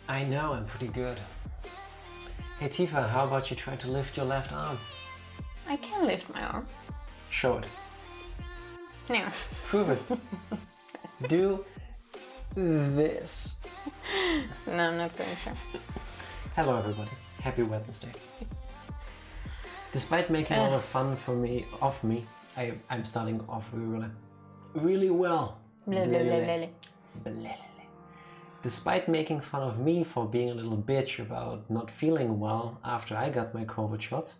I know, I'm pretty good. Hey Tifa, how about you try to lift your left arm? I can lift my arm. Show it. No. Prove it. Do this. No, I'm not going to. Hello everybody. Happy Wednesday. Despite making a lot of fun of me, I'm starting off really well. Blah, blah, blah, blah, Blah. Despite making fun of me for being a little bitch about not feeling well after I got my COVID shots,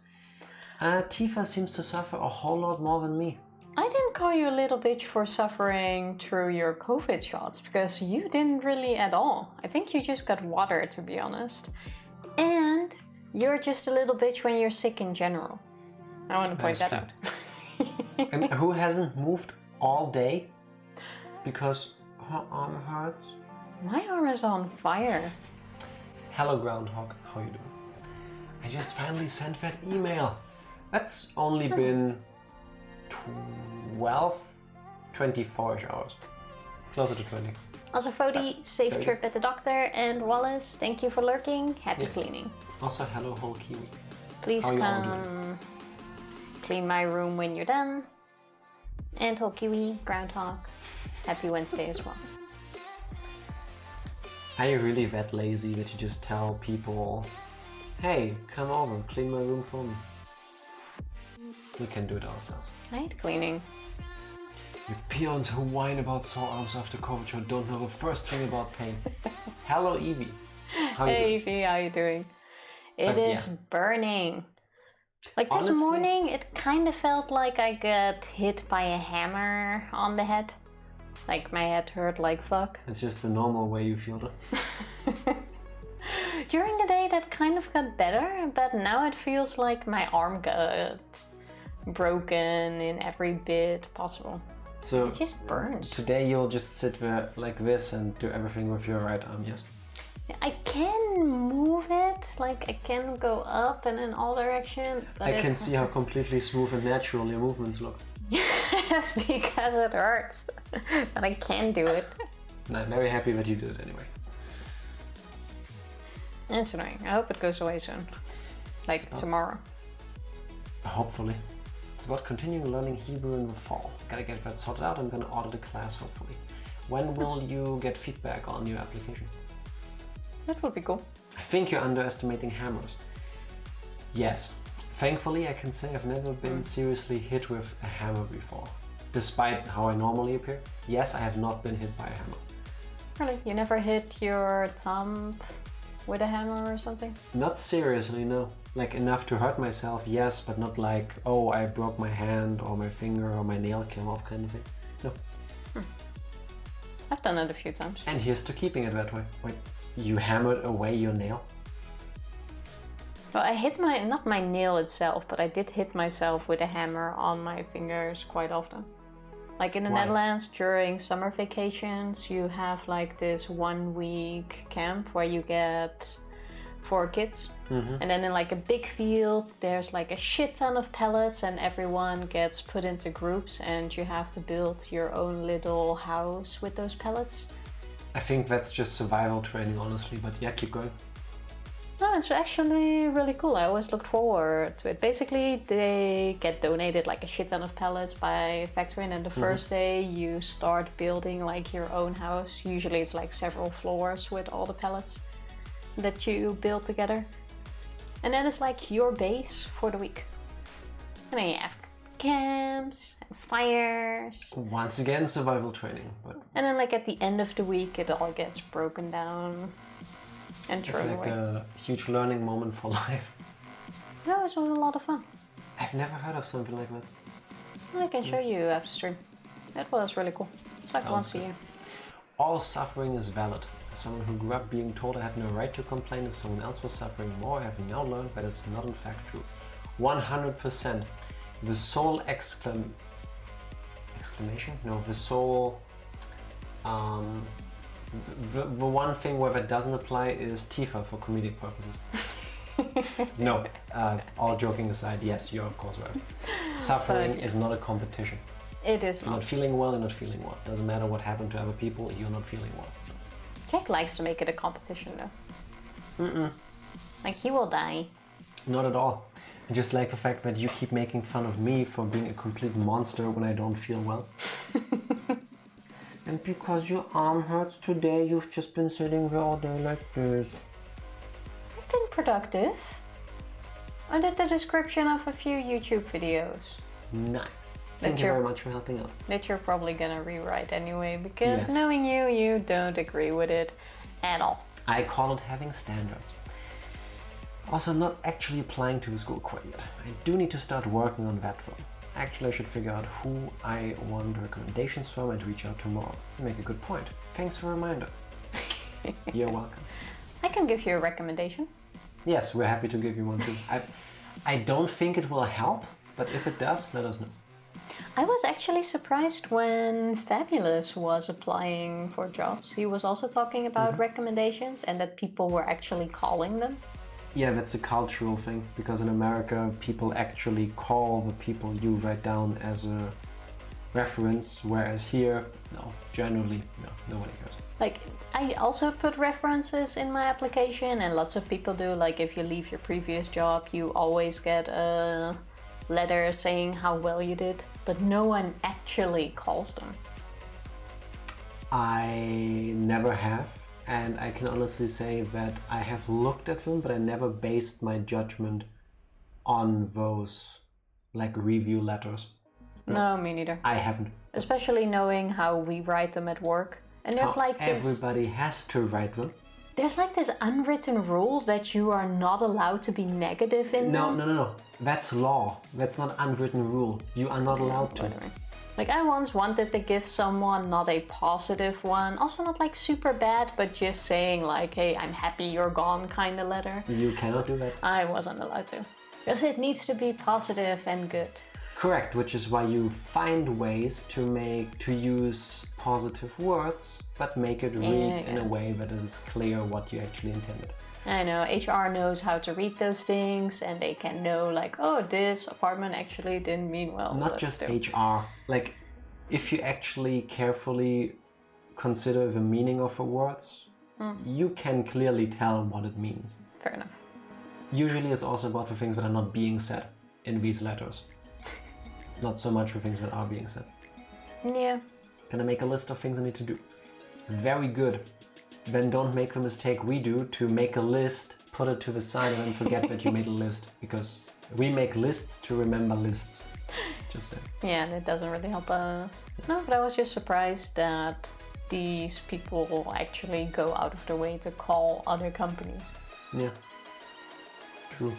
Tifa seems to suffer a whole lot more than me. I didn't call you a little bitch for suffering through your COVID shots, because you didn't really at all. I think you just got water, to be honest. And you're just a little bitch when you're sick in general. I want to point that out. And who hasn't moved all day because her arm hurts? My arm is on fire. Hello Groundhog, how you doing? I just finally sent that email. That's only been 24 hours. Closer to 20. Also, Fodi, safe 30. trip at the doctor. And Wallace, thank you for lurking. Happy cleaning. Also, hello whole Kiwi. Please How you all come clean my room when you're done. And whole Kiwi, Groundhog, happy Wednesday as well. Are you really that lazy that you just tell people, hey, come over, clean my room for me? We can do it ourselves. I hate cleaning. You peons who whine about sore arms after COVID shot don't know the first thing about pain. Hello Evie. How you Hey doing? Evie, how you doing? It is burning. Like this Honestly, morning, it kind of felt like I got hit by a hammer on the head. Like my head hurt like fuck. it's just the normal way you feel it. During the day that kind of got better, but now it feels like my arm got broken in every bit possible. So It just burns. today you'll just sit there like this and do everything with your right arm, yes? I can move it, like I can go up and in all directions. But I can see how completely smooth and natural your movements look. Yes, because it hurts. But I can do it. And I'm very happy that you did it anyway. It's annoying. I hope it goes away soon. Like tomorrow. Hopefully. It's about continuing learning Hebrew in the fall. Gotta get that sorted out. I'm gonna order the class hopefully. When will you get feedback on your application? That would be cool. I think you're underestimating hammers. Yes. Thankfully, I can say I've never been seriously hit with a hammer before. Despite how I normally appear. Yes, I have not been hit by a hammer. Really? You never hit your thumb with a hammer or something? Not seriously, no. Like enough to hurt myself, yes, but not like, oh, I broke my hand or my finger or my nail came off kind of thing. No. I've done it a few times. And here's to keeping it that way. Wait, you hammered away your nail? Well, I hit not my nail itself, but I did hit myself with a hammer on my fingers quite often. Like in the Netherlands, during summer vacations, you have like this 1 week camp where you get 4 kids. And then in like a big field, there's like a shit ton of pellets and everyone gets put into groups and you have to build your own little house with those pellets. I think that's just survival training, honestly, but yeah, keep going. No, it's actually really cool. I always looked forward to it. Basically, they get donated like a shit ton of pellets by a factory, and then the first day you start building like your own house. Usually it's like several floors with all the pellets that you build together. And then it's like your base for the week. And then you have camps and fires. Once again, survival training, but And then like at the end of the week, it all gets broken down and it's thrown like away. a huge learning moment for life. No, it was a lot of fun. I've never heard of something like that. I can show you after stream. That was really cool. It's like Sounds once good. a year. All suffering is valid. As someone who grew up being told I had no right to complain if someone else was suffering more, I have now learned that it's not in fact true. 100%. The sole exclamation? No, the sole... the one thing where that doesn't apply is Tifa for comedic purposes. No, all joking aside, yes, you're of course right. Suffering is not a competition. It is You're not feeling well, you're not feeling well. Doesn't matter what happened to other people, you're not feeling well. Jack likes to make it a competition though. Mm-mm. Like he will die. Not at all. I just like the fact that you keep making fun of me for being a complete monster when I don't feel well. And because your arm hurts today, you've just been sitting there all day like this. I've been productive. I did the description of a few YouTube videos. Nice. Thank you very much for helping out. That you're probably gonna rewrite anyway, because Yes. knowing you, you don't agree with it at all. I call it having standards. Also, I'm not actually applying to the school quite yet. I do need to start working on that though. Actually, I should figure out who I want recommendations from and reach out tomorrow. You make a good point. Thanks for the reminder. You're welcome. I can give you a recommendation. Yes, we're happy to give you one too. I don't think it will help, but if it does, let us know. I was actually surprised when Fabulous was applying for jobs. He was also talking about recommendations and that people were actually calling them. Yeah, that's a cultural thing, because in America people actually call the people you write down as a reference, whereas here, no, generally, no, nobody cares. Like, I also put references in my application, and lots of people do. Like, if you leave your previous job, you always get a letter saying how well you did, but no one actually calls them. I never have, and I can honestly say that I have looked at them, but I never based my judgment on those, like, review letters. No, me neither. I haven't. Especially knowing how we write them at work. And there's How like this, everybody has to write them. there's like this unwritten rule that you are not allowed to be negative in them. No. That's law. That's not unwritten rule. You are not allowed to. Whatever. Like, I once wanted to give someone not a positive one, also not like super bad, but just saying like, hey, I'm happy you're gone kind of letter. You cannot do that. I wasn't allowed to. Because it needs to be positive and good. Correct, which is why you find ways to use positive words, but make it read in a way that is clear what you actually intended. I know, HR knows how to read those things, and they can know like, oh, this apartment actually didn't mean well. Not just HR. Like, if you actually carefully consider the meaning of the words, you can clearly tell what it means. Fair enough. Usually it's also about the things that are not being said in these letters. Not so much the things that are being said. Yeah. Gonna make a list of things I need to do. Very good. Then don't make the mistake we do to make a list, put it to the side, and then forget that you made a list. Because we make lists to remember lists. Just saying. Yeah, that doesn't really help us. No, but I was just surprised that these people actually go out of their way to call other companies. Yeah. True.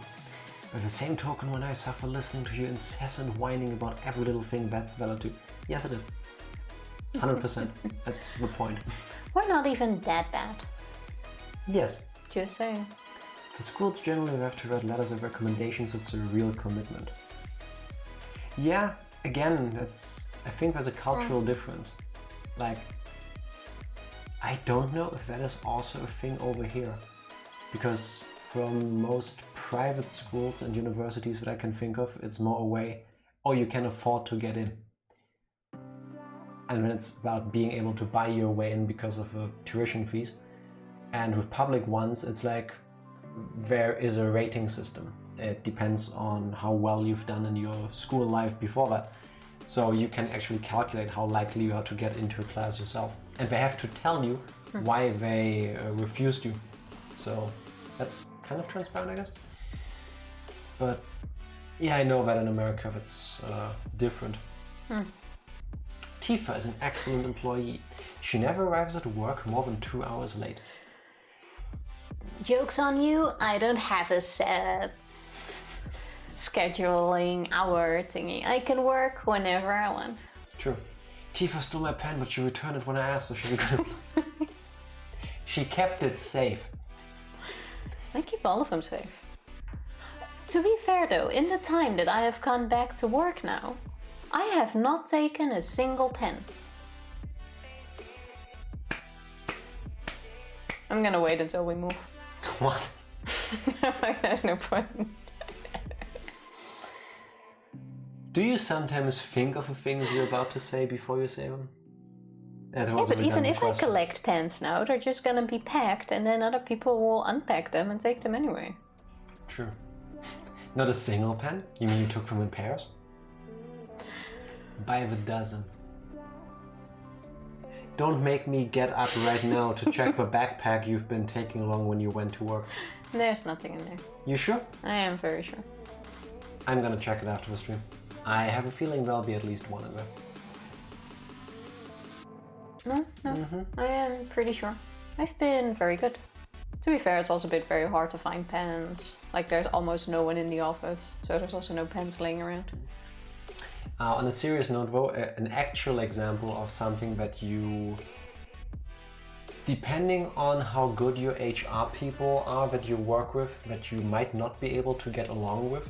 By the same token, when I suffer listening to your incessant whining about every little thing, that's valid too. Yes, it is. 100%. That's the point. We're not even that bad. Yes. Just saying. For schools generally have to write letters of recommendations, it's a real commitment. Yeah, again, I think there's a cultural difference. Like, I don't know if that is also a thing over here. Because from most private schools and universities that I can think of, it's more a way, oh, you can afford to get in. And then it's about being able to buy your way in because of tuition fees. And with public ones, it's like there is a rating system. It depends on how well you've done in your school life before that. So you can actually calculate how likely you are to get into a class yourself. And they have to tell you why they refused you. So that's kind of transparent, I guess. But yeah, I know that in America that's different. Tifa is an excellent employee. She never arrives at work more than 2 hours late. Joke's on you, I don't have a set scheduling hour thingy. I can work whenever I want. True. Tifa stole my pen, but she returned it when I asked her. She's a good She kept it safe. I keep all of them safe. To be fair though, in the time that I have gone back to work now, I have not taken a single pen. I'm gonna wait until we move. What? There's no point. Do you sometimes think of the things you're about to say before you say them? That Yeah, was but a even redundant if question. I collect pens now, they're just gonna be packed and then other people will unpack them and take them anyway. True. Not a single pen? You mean you took them in pairs? By the dozen. Don't make me get up right now to check the backpack you've been taking along when you went to work. There's nothing in there. You sure? I am very sure. I'm gonna check it after the stream. I have a feeling there'll be at least one in there. No, I am pretty sure. I've been very good. To be fair, it's also been very hard to find pens. Like, there's almost no one in the office, so there's also no pens laying around. On a serious note though, an actual example of something that you, depending on how good your HR people are that you work with, that you might not be able to get along with,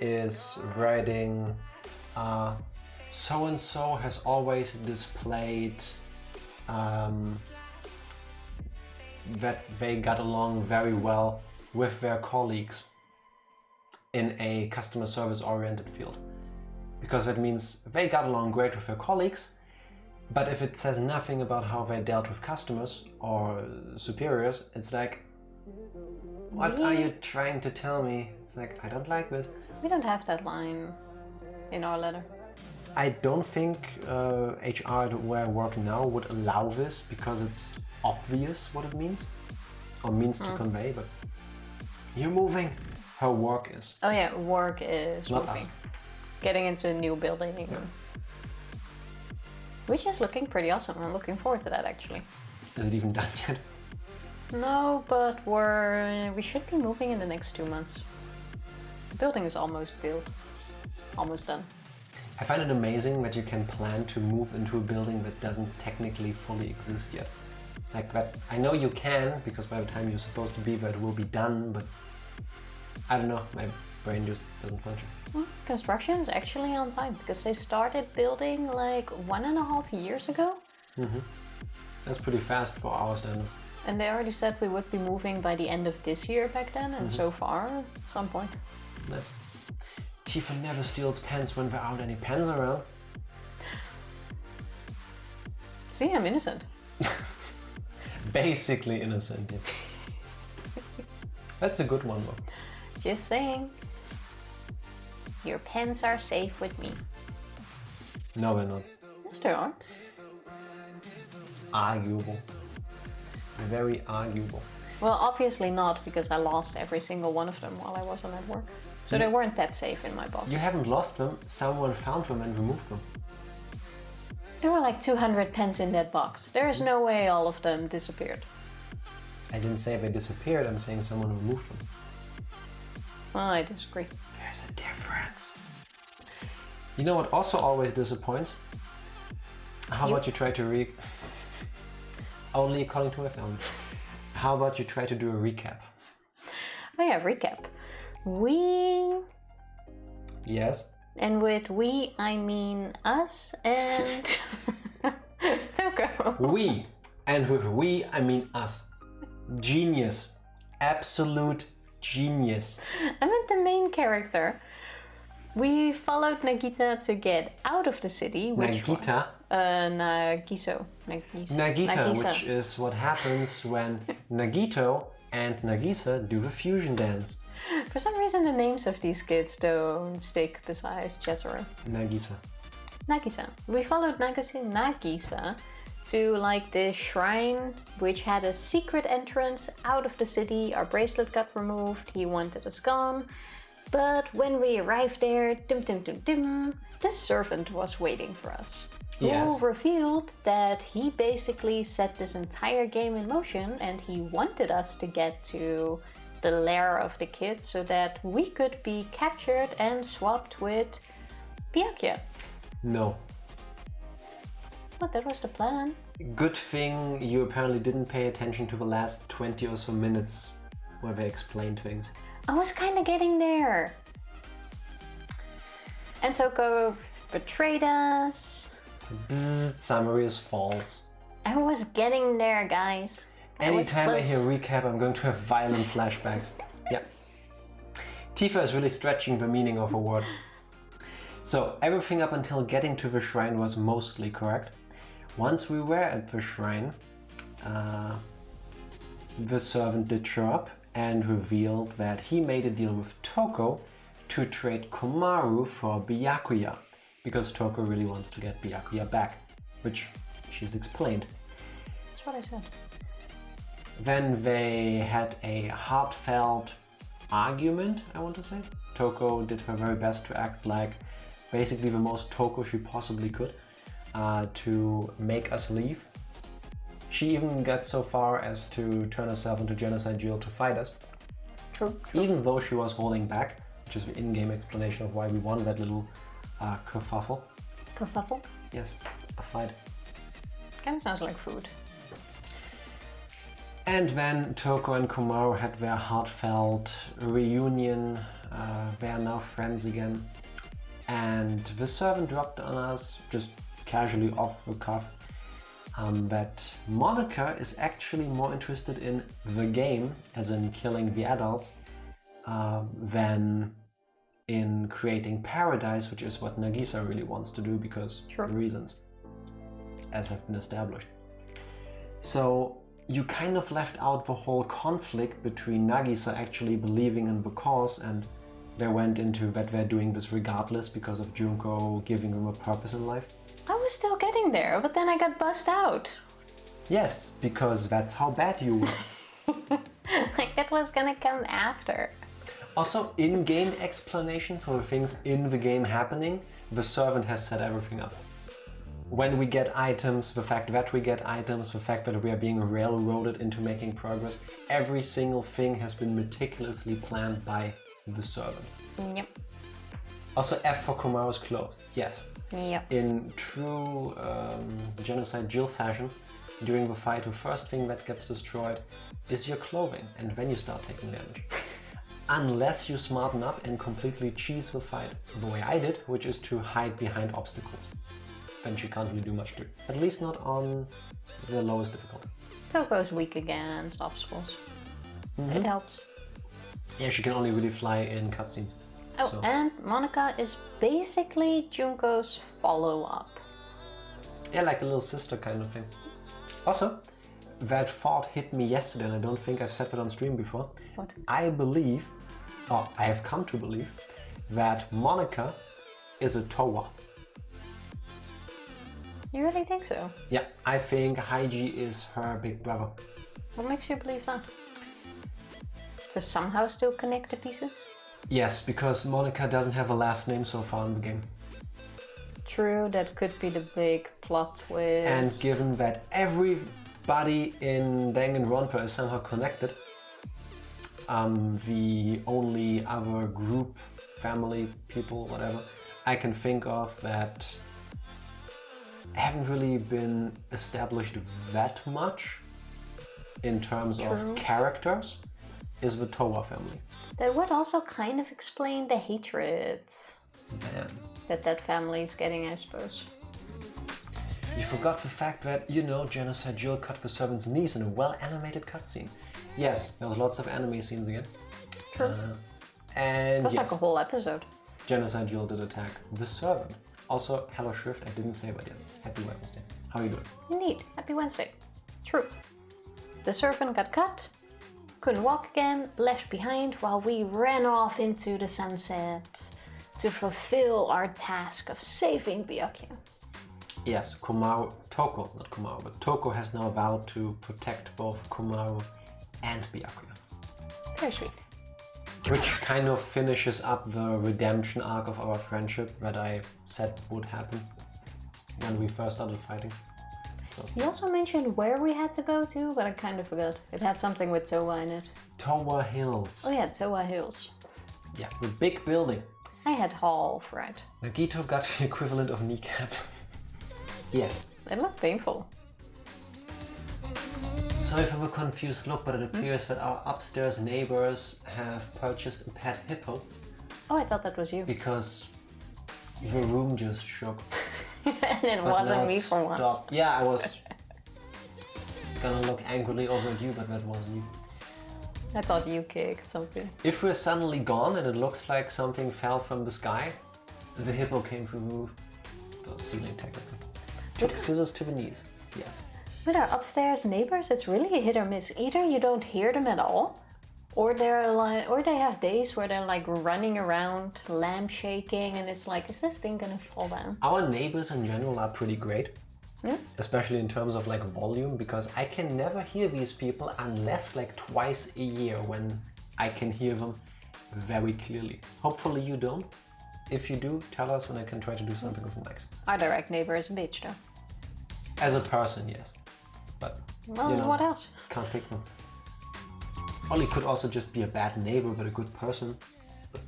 is writing so-and-so has always displayed that they got along very well with their colleagues in a customer service oriented field. Because that means they got along great with their colleagues, but if it says nothing about how they dealt with customers or superiors, it's like, what are you trying to tell me? It's like, I don't like this. We don't have that line in our letter. I don't think HR where I work now would allow this because it's obvious what it means or means to convey, but you're moving. Her work is. Oh yeah, work is Not moving. us. Getting into a new building. Yeah. Which is looking pretty awesome. I'm looking forward to that actually. Is it even done yet? No, but we should be moving in the next 2 months. The building is almost built. Almost done. I find it amazing that you can plan to move into a building that doesn't technically fully exist yet. Like that, I know you can, because by the time you're supposed to be there, it will be done, but I don't know, my brain just doesn't function. Well, construction is actually on time, because they started building like 1.5 years ago. That's pretty fast for our standards. And they already said we would be moving by the end of this year back then, and so far, some point. Nice. Tifa never steals pens when there aren't any pens around. See, I'm innocent. Basically innocent. Yeah. That's a good one though. Just saying. Your pens are safe with me. No, they're not. Yes, they are. Arguable. Very arguable. Well, obviously not, because I lost every single one of them while I wasn't at work. So they weren't that safe in my box. You haven't lost them, someone found them and removed them. There were like 200 pens in that box. There is no way all of them disappeared. I didn't say they disappeared, I'm saying someone removed them. Well, I disagree. There's a difference. You know what also always disappoints? How about you try to only according to my family. How about you try to do a recap? Oh yeah, recap. We... Yes? And with we, I mean us and... Toko. We. And with we, I mean us. Genius. Absolute genius. I meant the main character. We followed Nagita to get out of the city. Nagita? Nagisa, which is what happens when Nagito and Nagisa do the fusion dance. For some reason the names of these kids don't stick besides Jetsura. Nagisa. We followed Nagisa to like this shrine which had a secret entrance out of the city. Our bracelet got removed, he wanted us gone. But when we arrived there, the servant was waiting for us. Yes. Who revealed that he basically set this entire game in motion and he wanted us to get to the lair of the kids so that we could be captured and swapped with Byakuya. No. Well, that was the plan. Good thing you apparently didn't pay attention to the last 20 or so minutes where they explained things. I was kind of getting there. And Toko betrayed us. Bzzzt, summary is false. I was getting there, guys. Anytime I hear recap, I'm going to have violent flashbacks. Yeah. Tifa is really stretching the meaning of a word. So, everything up until getting to the shrine was mostly correct. Once we were at the shrine, the servant did show up and revealed that he made a deal with Toko to trade Komaru for Byakuya, because Toko really wants to get Byakuya back, which she's explained. That's what I said. Then they had a heartfelt argument, I want to say. Toko did her very best to act like basically the most Toko she possibly could to make us leave. She even got so far as to turn herself into Genocide Jill to fight us. True. Even though she was holding back, which is the in-game explanation of why we won that little kerfuffle. Kerfuffle? Yes, a fight. Kind of sounds like food. And then Toko and Komaru had their heartfelt reunion. They are now friends again. And the servant dropped on us, just casually off the cuff, that Monica is actually more interested in the game, as in killing the adults, than in creating paradise, which is what Nagisa really wants to do because of reasons, as have been established. So you kind of left out the whole conflict between Nagisa actually believing in the cause, and they went into that they're doing this regardless because of Junko giving them a purpose in life. I was still getting there, but then I got bussed out. Yes, because that's how bad you were. Like, that was gonna come after. Also, in-game explanation for the things in the game happening, the servant has set everything up. When we get items, the fact that we get items, the fact that we are being railroaded into making progress, every single thing has been meticulously planned by the servant. Yep. Also, F for Komaru's clothes, yes. Yep. In true Genocide Jill fashion, during the fight, the first thing that gets destroyed is your clothing, and then you start taking damage. Unless you smarten up and completely cheese the fight the way I did, which is to hide behind obstacles. Then she can't really do much to it. At least not on the lowest difficulty. Toko's weak against obstacles. It helps. Yeah, she can only really fly in cutscenes. Oh, so. And Monica is basically Junko's follow-up. Yeah, like a little sister kind of thing. Also, that thought hit me yesterday, and I don't think I've said that on stream before. What? I believe, or I have come to believe, that Monica is a Towa. You really think so? Yeah, I think Haiji is her big brother. What makes you believe that? To somehow still connect the pieces? Yes, because Monica doesn't have a last name so far in the game. True, that could be the big plot twist. And given that everybody in Danganronpa is somehow connected, the only other group, family, people, whatever, I can think of that haven't really been established that much in terms of characters is the Towa family. That would also kind of explain the hatred Man. that family is getting, I suppose. You forgot the fact that, you know, Genocide Jill cut the servant's knees in a well-animated cutscene. Yes, there was lots of anime scenes again. True. And That's yes, like a whole episode. Genocide Jill did attack the servant. Also, hello Shrift, I didn't say that yet. Happy Wednesday. How are you doing? Indeed, happy Wednesday. True. The servant got cut, couldn't walk again, left behind while we ran off into the sunset to fulfill our task of saving Byakuya. Yes, Toko has now vowed to protect both Komaru and Byakuya. Very sweet. Which kind of finishes up the redemption arc of our friendship that I said would happen when we first started fighting. So. You also mentioned where we had to go to, but I kind of forgot. It had something with Towa in it. Towa Hills. Oh yeah, Towa Hills. Yeah, the big building. I had half right. Nagito got the equivalent of kneecap. Yeah. It looked painful. Sorry for the confused look, but it appears that our upstairs neighbors have purchased a pet hippo. Oh, I thought that was you. Because the room just shook. And it wasn't me for once. Yeah, I was gonna look angrily over at you, but that wasn't you. I thought you kicked something. If we're suddenly gone and it looks like something fell from the sky, the hippo came through the ceiling technically. Took scissors to the knees. Yes. With our upstairs neighbors, it's really a hit or miss. Either you don't hear them at all, or they have days where they're like running around, lamp shaking, and it's like, is this thing gonna fall down? Our neighbors in general are pretty great. Especially in terms of like volume, because I can never hear these people unless like twice a year when I can hear them very clearly. Hopefully you don't. If you do, tell us and I can try to do something with the mics. Our direct neighbor is a bitch though. As a person, yes. But, well, you know, what else? Can't pick them. Ollie could also just be a bad neighbor but a good person. But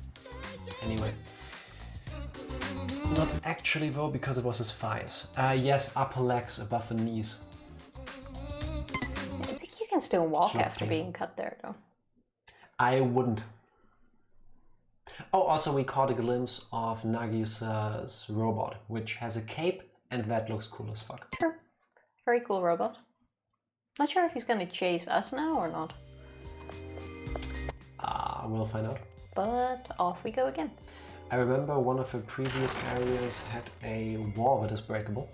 anyway. Not actually though, because it was his thighs. Yes, upper legs above the knees. I think you can still walk after being cut there though. I wouldn't. Oh, also we caught a glimpse of Nagisa's robot, which has a cape and that looks cool as fuck. Sure. Very cool robot. Not sure if he's gonna chase us now or not. We'll find out. But off we go again. I remember one of the previous areas had a wall that is breakable.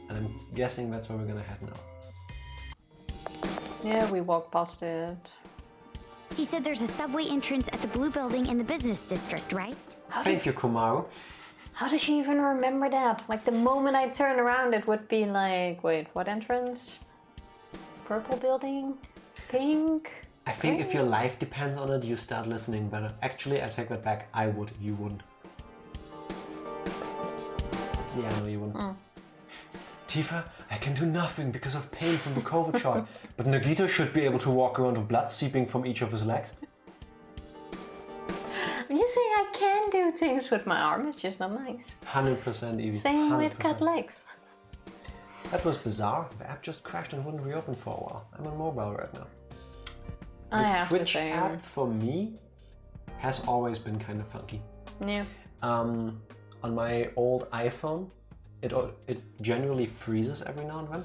And I'm guessing that's where we're gonna head now. Yeah, we walked past it. He said there's a subway entrance at the blue building in the business district, right? Thank you, Kumaru. How does she even remember that? Like the moment I turn around it would be like, wait, what entrance? Purple building? Pink? I think if your life depends on it, you start listening better. Actually, I take that back. I would. You wouldn't. Yeah, no, you wouldn't. Tifa, I can do nothing because of pain from the COVID shot. But Nagito should be able to walk around with blood seeping from each of his legs. I'm just saying I can do things with my arm, it's just not nice. 100% Evie. Same 100%. with cut legs. That was bizarre. The app just crashed and wouldn't reopen for a while. I'm on mobile right now. I have Twitch to say. app for me has always been kind of funky. Yeah. On my old iPhone, it generally freezes every now and then.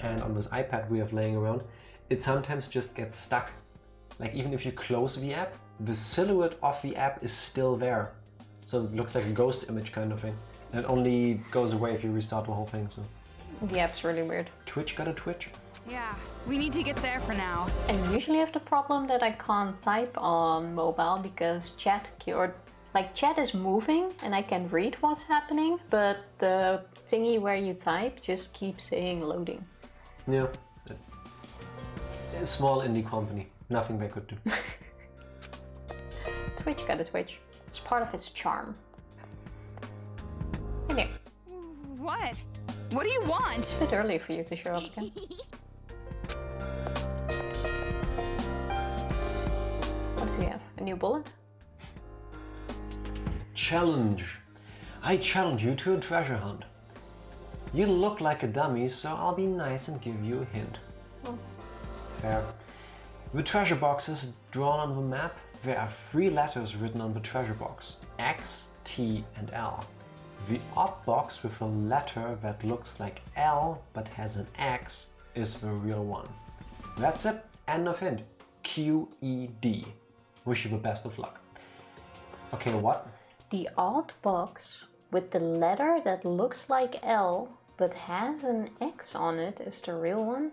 And on this iPad we have laying around, it sometimes just gets stuck. Like even if you close the app, the silhouette of the app is still there. So it looks like a ghost image kind of thing. And it only goes away if you restart the whole thing. So The app's really weird. Twitch got a Twitch? Yeah, we need to get there for now. I usually have the problem that I can't type on mobile because chat is moving and I can read what's happening, but the thingy where you type just keeps saying loading. Yeah. A small indie company. Nothing they could do. Twitch got a Twitch. It's part of its charm. Anyway. What? What do you want? It's a bit early for you to show up again. What does he have? A new bullet? Challenge. I challenge you to a treasure hunt. You look like a dummy, so I'll be nice and give you a hint. Oh. Fair. The treasure box is drawn on the map. There are 3 letters written on the treasure box. X, T and L. The odd box with a letter that looks like L but has an X is the real one. That's it. End of hint. QED. Wish you the best of luck. Okay, what? The odd box with the letter that looks like L but has an X on it is the real one?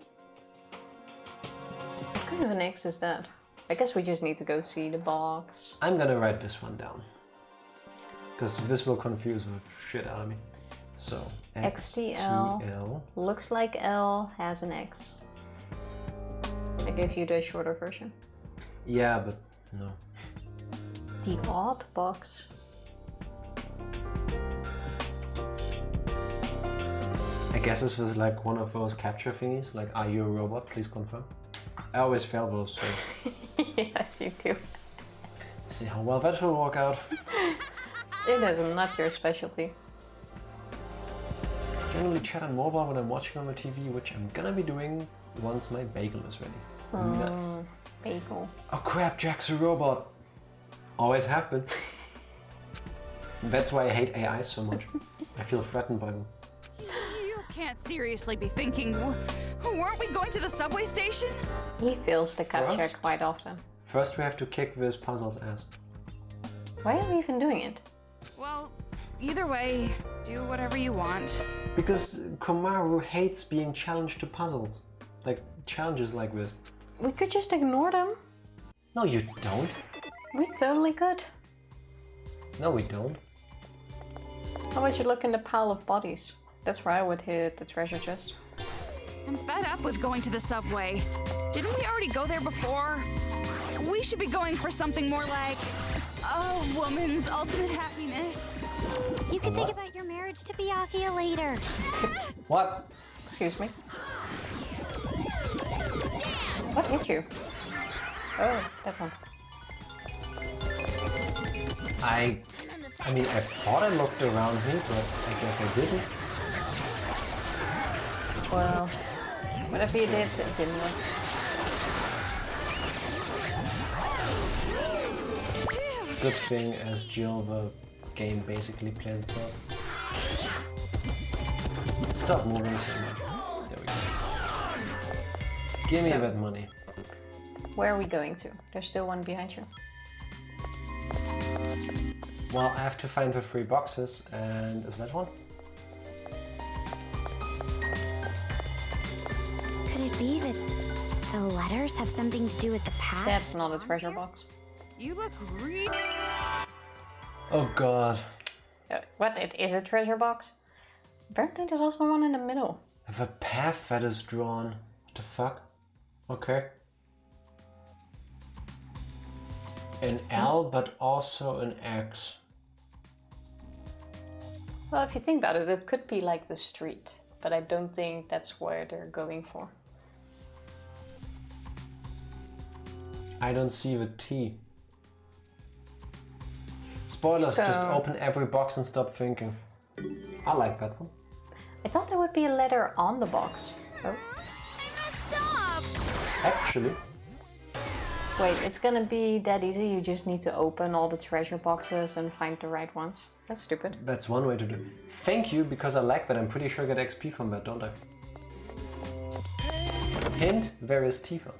What kind of an X is that? I guess we just need to go see the box. I'm gonna write this one down. Because this will confuse the shit out of me. So, XTL looks like L, has an X. I gave you the shorter version. Yeah, but no. The odd box. I guess this was like one of those capture thingies, like are you a robot, please confirm. I always fail those, so... Yes, you do. Let's see how well that will work out. It is not your specialty. Generally chat on mobile when I'm watching on my TV, which I'm gonna be doing once my bagel is ready. Nice. Bagel. Oh crap, Jack's a robot. Always have been. That's why I hate AI so much. I feel threatened by them. You can't seriously be thinking, weren't we going to the subway station? He fails the cut check First? quite often. First we have to kick this puzzle's ass. Why are we even doing it? Well, Either way, do whatever you want. Because Komaru hates being challenged to puzzles. Like, challenges like this. We could just ignore them. No, you don't. We totally could. No, we don't. How about you look in the pile of bodies? That's where I would hit the treasure chest. I'm fed up with going to the subway. Didn't we already go there before? We should be going for something more like a woman's ultimate happiness. You can think about your marriage to Byakuya later. What? Excuse me. What hit you? Oh, that one. I mean, I thought I looked around me, but I guess I didn't. Well, whatever you did, it didn't work. Good thing as Jill, the game basically plays itself. Stop moving so much. There we go. Give me that money. Where are we going to? There's still one behind you. Well, I have to find the 3 boxes, and is that one? Could it be that the letters have something to do with the past? That's not a treasure box. You look really... Oh god. What? It is a treasure box? Apparently there's also one in the middle. I have a path that is drawn. What the fuck? Okay. An L, but also an X. Well, if you think about it, it could be like the street, but I don't think that's where they're going for. I don't see the T. Spoilers, just open every box and stop thinking. I like that one. I thought there would be a letter on the box. Oh. Stop! Actually, Wait, it's gonna be that easy, you just need to open all the treasure boxes and find the right ones. That's stupid. that's one way to do it. Thank you, because I like that. I'm pretty sure I get XP from that, don't I? Hint, there is Tifa.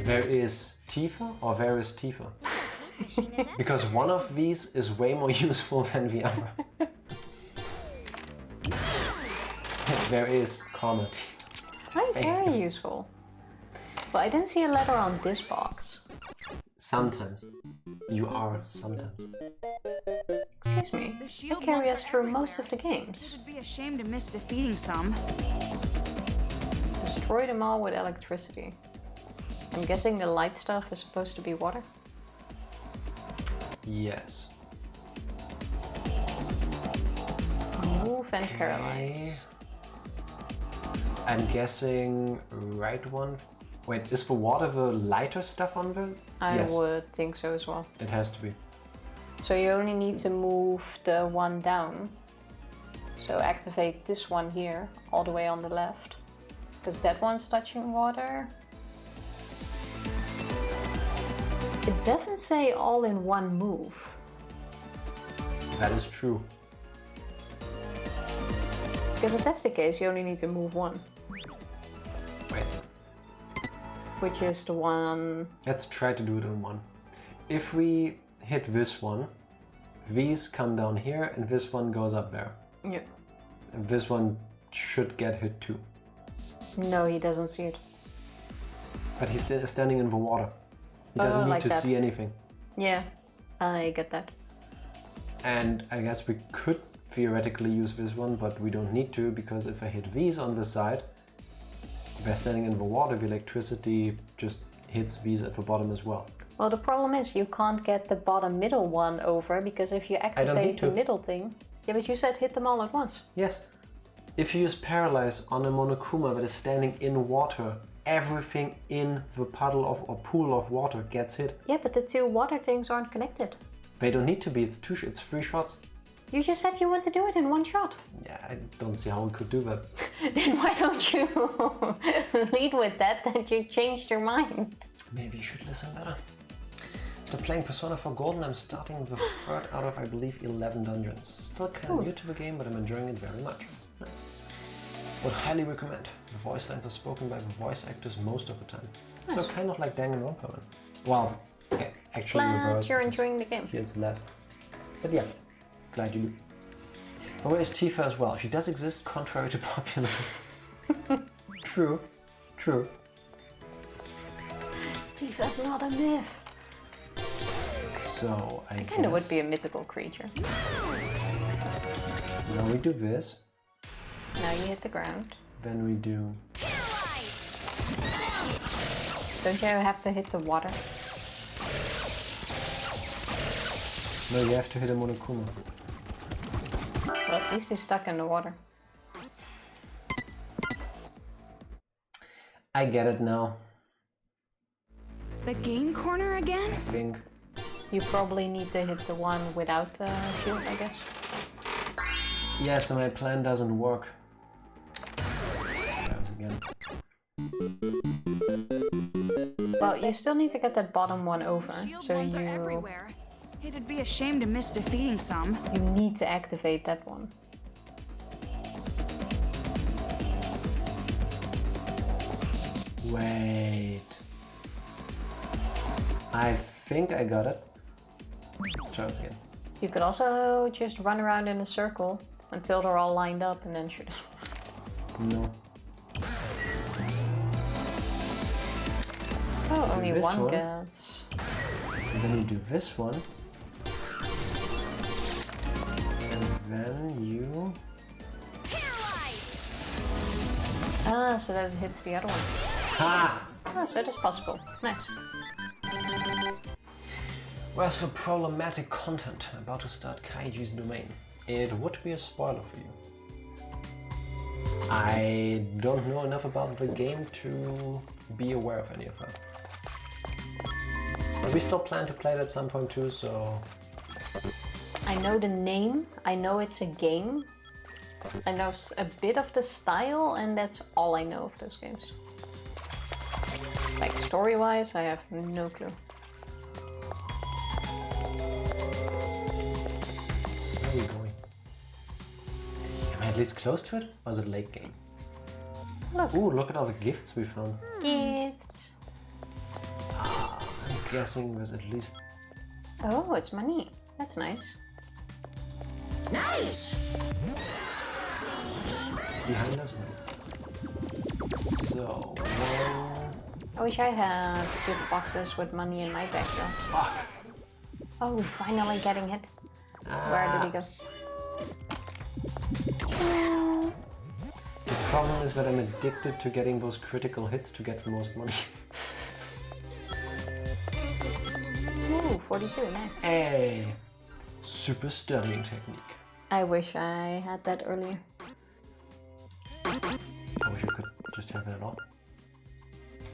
There is Tifa or there is Tifa? Because one of these is way more useful than the other. There is comma Tifa. Right, very useful. Well, I didn't see a letter on this box. Sometimes. You are sometimes. Excuse me, The they shield carry bolts us are through most everywhere. of the games. It'd be a shame to miss defeating some. Destroy them all with electricity. I'm guessing the light stuff is supposed to be water? Yes. Move and paralyze. I'm guessing right one. Wait, is the water the lighter stuff on the? I Yes, would think so as well. it has to be. So you only need to move the one down. So activate this one here, all the way on the left. Because that one's touching water. It doesn't say all in one move. That is true. Because if that's the case, you only need to move one. Wait, Which is the one... let's try to do it in one. If we hit this one, these come down here and this one goes up there. Yeah. And this one should get hit too. No, he doesn't see it. But he's standing in the water. He doesn't need like to that. see anything. Yeah, I get that. And I guess we could theoretically use this one, but we don't need to, because if I hit these on the side, if they're standing in the water, the electricity just hits these at the bottom as well. Well, the problem is you can't get the bottom middle one over, because if you need activate the to. middle thing... Yeah, but you said hit them all at once. Yes. If you use Paralyze on a Monokuma that is standing in water, everything in the puddle of or pool of water gets hit. Yeah, but the two water things aren't connected. They don't need to be, it's 3 shots. You just said you want to do it in one shot. Yeah, I don't see how we could do that. Then why don't you lead with that you changed your mind? Maybe you should listen better. After playing Persona 4 Golden, I'm starting the 3rd out of, I believe, 11 dungeons. Still kind of new to the game, but I'm enjoying it very much. Would highly recommend. The voice lines are spoken by the voice actors most of the time. Nice. So kind of like Danganronpa. Well, okay, actually Glad reversed. you're enjoying the game. Here it's less. But yeah, glad you do. But where's Tifa as well? She does exist, contrary to popular. True. True. Tifa's not a myth. So I It kind of would be a mythical creature. Now we do this. Now you hit the ground. Then we do. Don't you have to hit the water? No, you have to hit a Monokuma. Well, at least he's stuck in the water. I get it now. The game corner again? I think. You probably need to hit the one without the shield, I guess. Yeah, so my plan doesn't work. Again. Well, you still need to get that bottom one over. Shield So ones are everywhere. It'd be a shame to miss defeating some. you need to activate that one. Wait. I think I got it. Let's try this again. You could also just run around in a circle until they're all lined up and then shoot. No. Oh, only this one one. gets. And then you do this one. And then you... Ah, so that it hits the other one. Ha! Ah, so it is possible. Nice. Whereas for problematic content, I'm about to start Kaiji's domain. It would be a spoiler for you. I don't know enough about the game to be aware of any of that. But we still plan to play it at some point too, so... I know the name, I know it's a game. I know a bit of the style, and that's all I know of those games. Like story-wise, I have no clue. Where are we going? Am I at least close to it? Or is it late game? Look. Ooh, look at all the gifts we found. Gifts. I'm guessing there's at least... Oh, it's money. That's nice. Nice! behind us. So, one... I wish I had gift boxes with money in my bag though. Fuck! Oh, we're finally getting hit. Where did he go? The problem is that I'm addicted to getting those critical hits to get the most money. Ooh, 42, nice. Hey! Super studying technique. I wish I had that earlier. I wish I could just have it at all.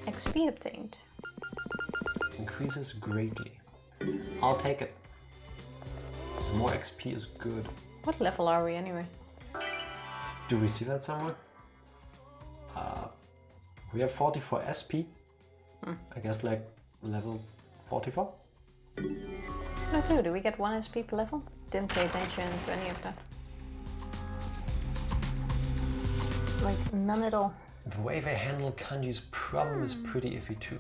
XP obtained. Increases greatly. I'll take it. More XP is good. What level are we anyway? Do we see that somewhere? We have 44 SP. I guess like level 44? No clue, do we get 1 SP per level? Didn't pay attention to any of that. Like, none at all. The way they handle Kanji's problem is pretty iffy too.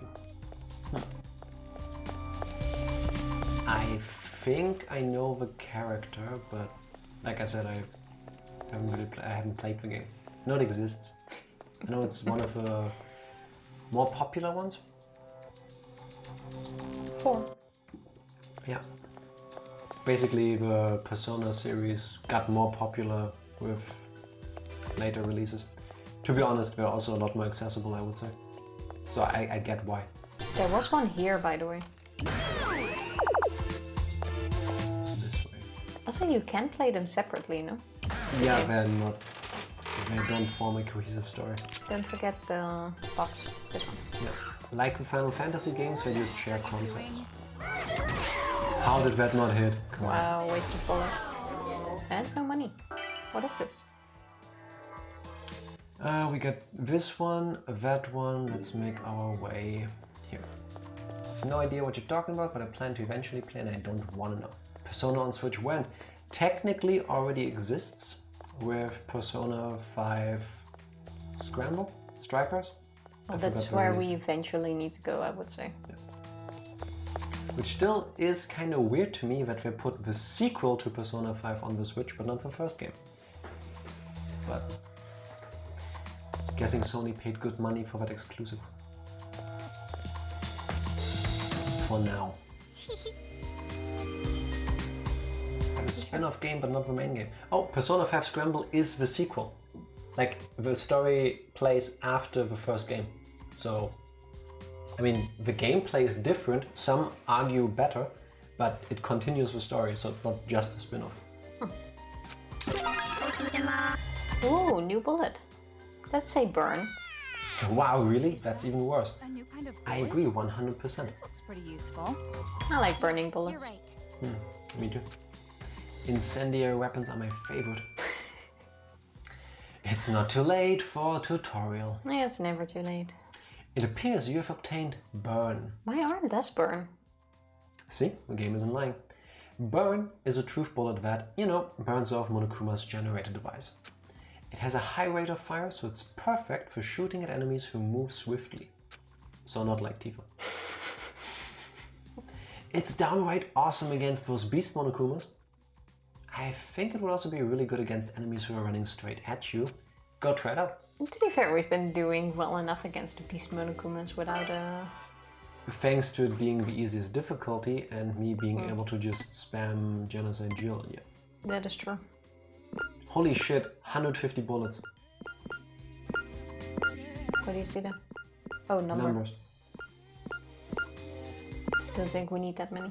I think I know the character, but like I said, I haven't played the game. I know it exists. I know it's one of the more popular ones. 4. Yeah. Basically, the Persona series got more popular with later releases. To be honest, they're also a lot more accessible, I would say. So I get why. There was one here, by the way. This way. Also, you can play them separately, no? Yeah, games. they're not. They don't form a cohesive story. Don't forget the box, this one. Yeah. Like in Final Fantasy games, they just share concepts. How did that not hit? Come on. Wow, waste of bullet. And no money. What is this? We got this one, that one. Let's make our way here. I have no idea what you're talking about, but I plan to eventually play and I don't want to know. Persona on Switch when? Technically already exists with Persona 5 Scramble? Strikers? Well, I that's forgot the where release. we eventually need to go, I would say. Which still is kind of weird to me that they put the sequel to Persona 5 on the Switch, but not the first game. But guessing Sony paid good money for that exclusive. For now. A spin-off game, but not the main game. Oh, Persona 5 Scramble is the sequel. Like, the story plays after the first game. So, I mean, the gameplay is different. Some argue better, but it continues the story, so it's not just a spin-off. Ooh, new bullet. Let's say burn. Wow, really? That's even worse. A new kind of I bullet? agree 100%. This looks pretty useful. I like burning bullets. You're right. Me too. Incendiary weapons are my favorite. It's not too late for a tutorial. Yeah, it's never too late. It appears you have obtained Burn. My arm does burn. See, the game isn't lying. Burn is a truth bullet that, you know, burns off Monokuma's generator device. It has a high rate of fire, so it's perfect for shooting at enemies who move swiftly. So not like Tifa. It's downright awesome against those beast Monokumas. I think it would also be really good against enemies who are running straight at you. Go try it out. To be fair, we've been doing well enough against the beast Monokumas without a... Thanks to it being the easiest difficulty and me being able to just spam Genocide Jill. Yeah. That is true. Holy shit, 150 bullets. What do you see then? Oh, Numbers. Don't think we need that many.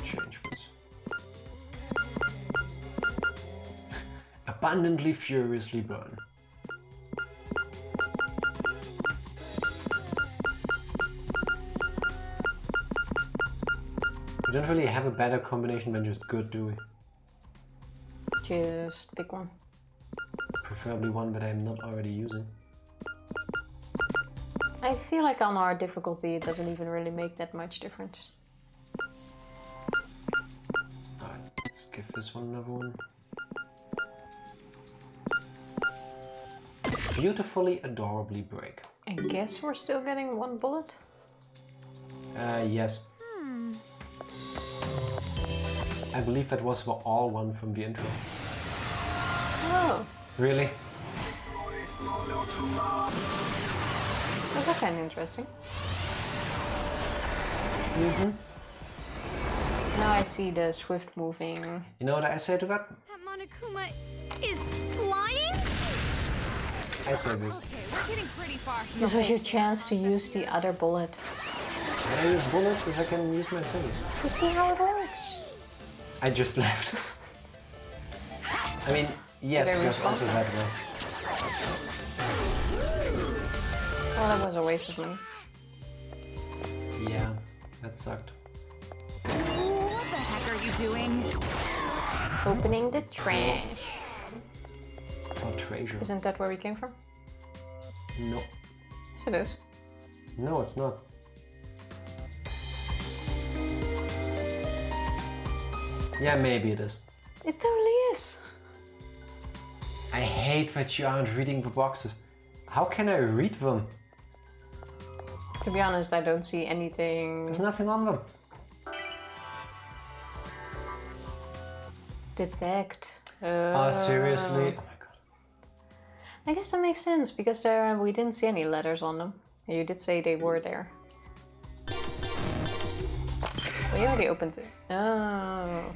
Change this. Abundantly furiously burn. We don't really have a better combination than just good, do we? Just pick one. Preferably one that I'm not already using. I feel like on our difficulty it doesn't even really make that much difference. Alright, let's give this one another one. Beautifully, adorably break. I guess we're still getting one bullet? Yes. I believe that was the all one from the intro. Oh, Really? that's kind of interesting. Now I see the swift moving. You know what I say to that? That Monokuma is flying? I say this. Okay, we're getting pretty far. This was your chance to use the other bullet. Can I use bullets if I can use my scissors? To see how it works. I just left. I mean, yes, Very there's also that way. Well, that was a waste of money. Yeah, that sucked. What the heck are you doing? Opening the trash. For treasure. Isn't that where we came from? No. Yes, it is. No, it's not. Yeah, maybe it is. It totally is. I hate that you aren't reading the boxes. How can I read them? To be honest, I don't see anything. There's nothing on them. Detect. Oh, seriously? Oh my god. I guess that makes sense because we didn't see any letters on them. You did say they were there. Well, you already opened it. Oh.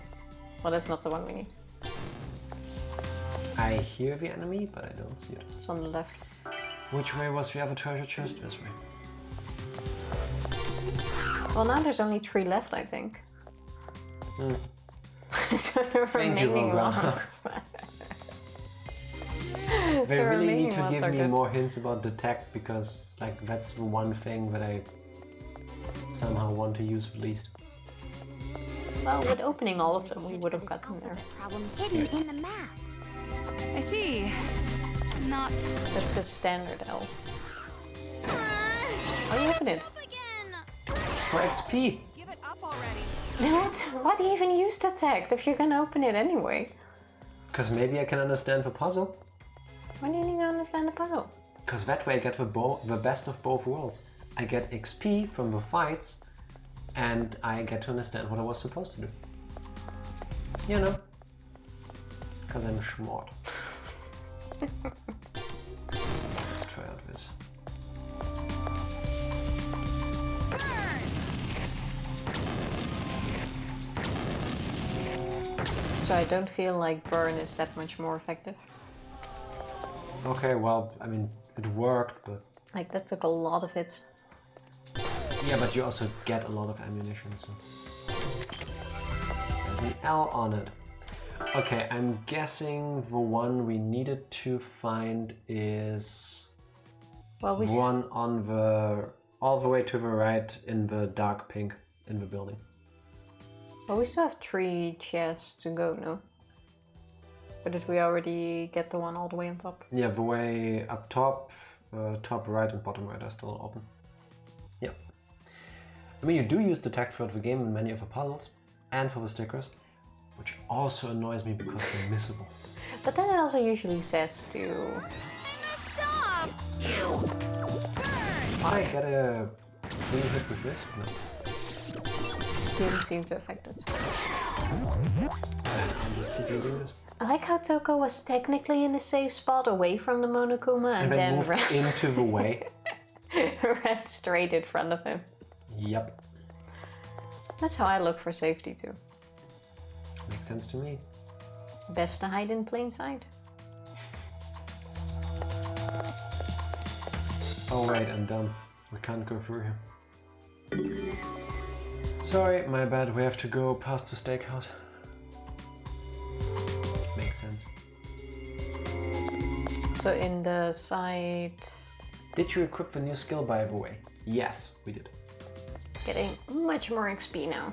Well, that's not the one we need. I hear the enemy, but I don't see it. It's on the left. Which way was the other treasure chest? This way. Well, now there's only 3 left, I think. So the Thank you, remaining Rogan. ones. They The really need remaining to ones give are me good. more hints about detect because, like, that's the one thing that I somehow want to use the least. Well, with opening all of them, we would have gotten there. Problem hidden in the map. I see. Not. That's the standard elf. Oh, you open it. For XP! Give it up already. Why do you even use detect if you're gonna open it anyway? Because maybe I can understand the puzzle. Why do you need to understand the puzzle? Because that way I get the best of both worlds. I get XP from the fights, and I get to understand what I was supposed to do. You know, because I'm smart. Let's try out this. So I don't feel like burn is that much more effective. Okay, well, I mean, it worked, but... Like, that took a lot of hits. Yeah, but you also get a lot of ammunition, so... There's an L on it. Okay, I'm guessing the one we needed to find is... Well, we one on the... all the way to the right in the dark pink in the building. Well, we still have 3 chests to go, no? Or did we already get the one all the way on top? Yeah, the way up top, top right and bottom right are still open. Yeah. I mean, you do use detect throughout the game in many of the puzzles and for the stickers, which also annoys me because they're missable. But then it also usually says to... Stop! I get a clean hit with this? No. Didn't seem to affect it. I'll just keep using this. I like how Toko was technically in a safe spot away from the Monokuma and then moved ran, into the way. ran straight in front of him. Yep. That's how I look for safety too. Makes sense to me. Best to hide in plain sight. Oh wait, I'm dumb. We can't go through here. Sorry, my bad. We have to go past the steakhouse. Makes sense. So in the side... Did you equip the new skill by the way? Yes, we did. Getting much more XP now.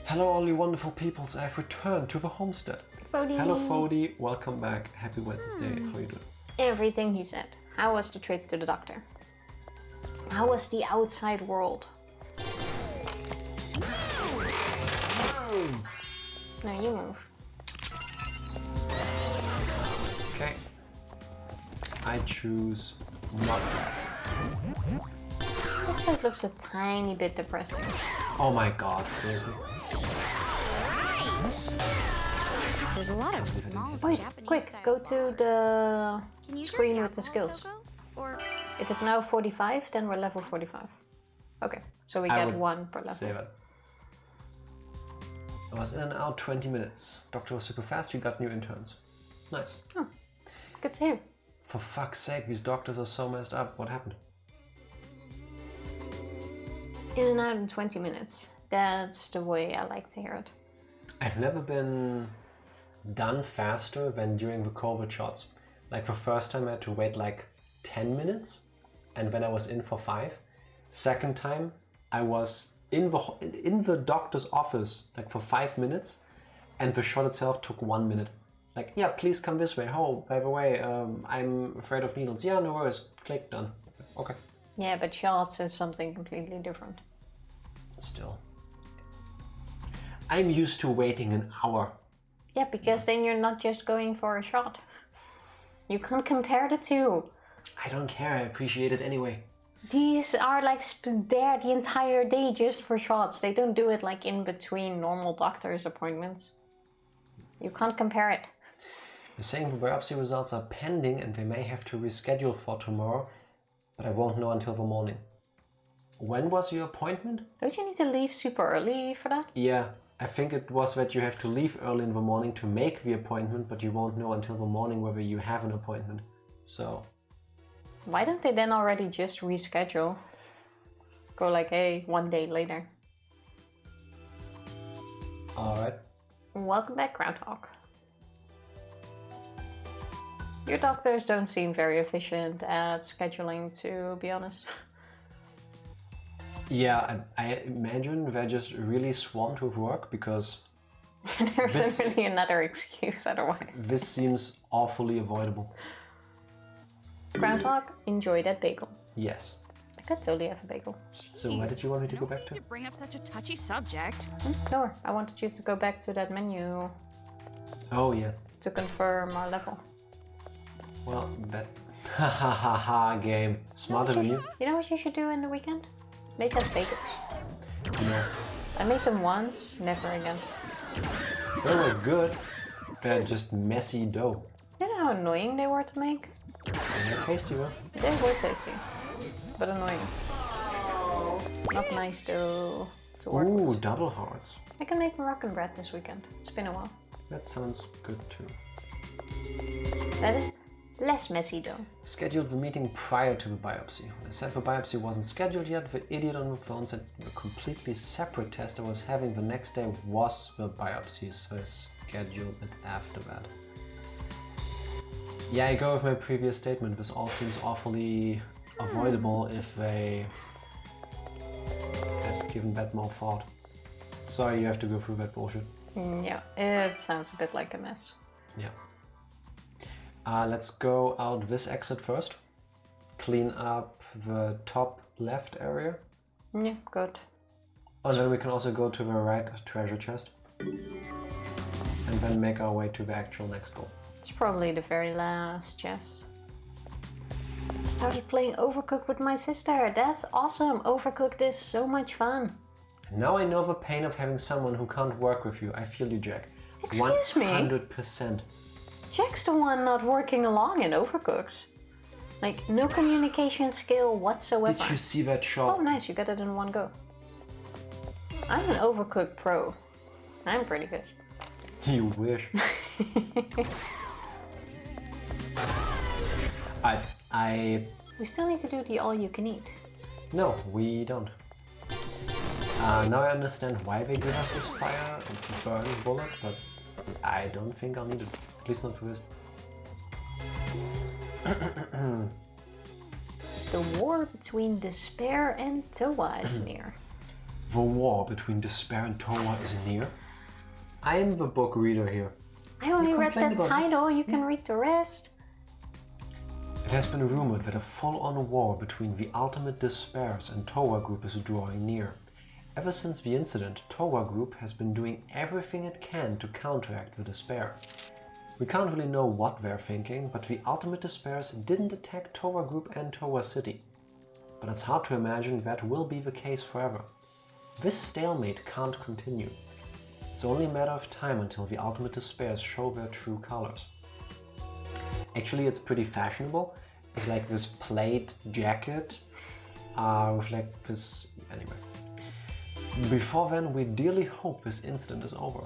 Hello all you wonderful peoples, I've returned to the homestead. Fody. Hello Fody, welcome back. Happy Wednesday. How you doing? Everything he said. How was the trip to the doctor? How was the outside world? Now you move. Okay. I choose not that. This place looks a tiny bit depressing. Oh my god, seriously? There's a lot of small Wait, Japanese quick, style go to bars. the Can you screen drink with the alcohol, skills. Toko? Or If it's now 45, then we're level 45. Okay, so we I get would 1 per level. Save it. I was in and out 20 minutes. Doctor was super fast, you got new interns. Nice. Oh, good to hear. For fuck's sake, these doctors are so messed up. What happened? In and out in 20 minutes. That's the way I like to hear it. I've never been done faster than during the COVID shots. Like the first time I had to wait like 10 minutes and when I was in for 5. Second time I was in the doctor's office like for 5 minutes and the shot itself took 1 minute. Like, yeah, please come this way. Oh, by the way, I'm afraid of needles. Yeah, no worries. Click, done. Okay. Yeah, but shots is something completely different. Still. I'm used to waiting an hour. Yeah, because then you're not just going for a shot. You can't compare the two. I don't care, I appreciate it anyway. These are like there the entire day just for shots. They don't do it like in between normal doctor's appointments. You can't compare it. You're saying the biopsy results are pending and they may have to reschedule for tomorrow, but I won't know until the morning. When was your appointment? Don't you need to leave super early for that? Yeah, I think it was that you have to leave early in the morning to make the appointment, but you won't know until the morning whether you have an appointment. So... Why don't they then already just reschedule? Go like, hey, 1 day later. Alright. Welcome back, Groundhog. Your doctors don't seem very efficient at scheduling, to be honest. Yeah, I imagine they're just really swamped with work because... There This- isn't really another excuse otherwise. This seems awfully avoidable. Groundhog, enjoy that bagel. Yes. I could totally have a bagel. So where did you want me to go back to? To bring up such a touchy subject. No, I wanted you to go back to that menu Oh yeah. to confirm our level. Well, that Ha ha ha ha, game. Smarter than you? You know what you should do in the weekend? Make us bagels. No. I made them once, never again. They were good. They're just messy dough. You know how annoying they were to make? And they're tasty though. They were tasty, but annoying. Not nice though to work Ooh, with. double hearts. I can make Moroccan bread this weekend. It's been a while. That sounds good too. That is less messy though. Scheduled the meeting prior to the biopsy. When I said the biopsy wasn't scheduled yet, the idiot on the phone said the completely separate test I was having the next day was the biopsy, so I scheduled it after that. Yeah, I go with my previous statement. This all seems awfully avoidable if they had given that more thought. Sorry, you have to go through that bullshit. Yeah, it sounds a bit like a mess. Yeah. Let's go out this exit first. Clean up the top left area. Yeah, good. And then we can also go to the right treasure chest. And then make our way to the actual next goal. It's probably the very last chest. I started playing Overcooked with my sister. That's awesome. Overcooked is so much fun. Now I know the pain of having someone who can't work with you. I feel you, Jack. Excuse me? 100%. Jack's the one not working along in Overcooked. Like, no communication skill whatsoever. Did you see that shot? Oh, nice. You got it in one go. I'm an Overcooked pro. I'm pretty good. You wish. We still need to do the all-you-can-eat. No, we don't. Now I understand why they give us this fire and burn bullet, but I don't think I'll need it. At least not for this. The war between despair and Towa is near. The war between despair and Towa is near. I am the book reader here. I only read complained the about this. title, you can read the rest. It has been rumored that a full-on war between the ultimate despairs and Towa Group is drawing near. Ever since the incident, Towa Group has been doing everything it can to counteract the despair. We can't really know what they're thinking, but the ultimate despairs didn't attack Towa Group and Towa City. But it's hard to imagine that will be the case forever. This stalemate can't continue. It's only a matter of time until the ultimate despairs show their true colors. Actually, it's pretty fashionable. It's like this plaid jacket with like this... Anyway. Before then, we dearly hope this incident is over.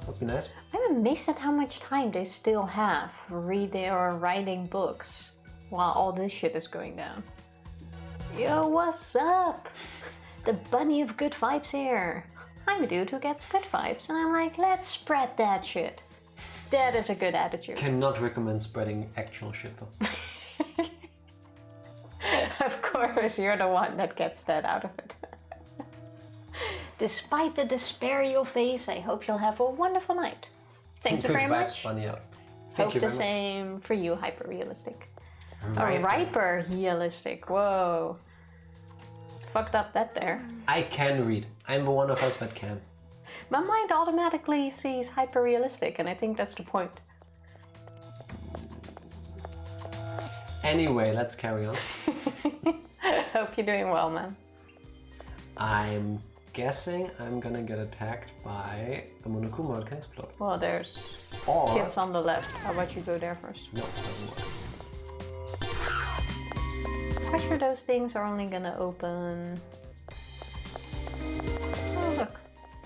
Would be nice. I'm amazed at how much time they still have reading or writing books while all this shit is going down. Yo, what's up? The bunny of good vibes here. I'm a dude who gets good vibes, and I'm like, let's spread that shit. That is a good attitude. Cannot recommend spreading actual shit though. Of course, you're the one that gets that out of it. Despite the despair you'll face, I hope you'll have a wonderful night. Thank you Good very vibes, much. bunny out. Hope you the very much. same for you, hyper-realistic. Right. Or riper-realistic, whoa. Fucked up that there. I can read. I'm the one of us that can. My mind automatically sees hyper-realistic, and I think that's the point. Anyway, let's carry on. Hope you're doing well, man. I'm guessing I'm gonna get attacked by a Monokuma at King's Plot. Well, there's Or... kids on the left. How about you go there first? No, it doesn't work. Quite sure those things are only gonna open... Oh, look.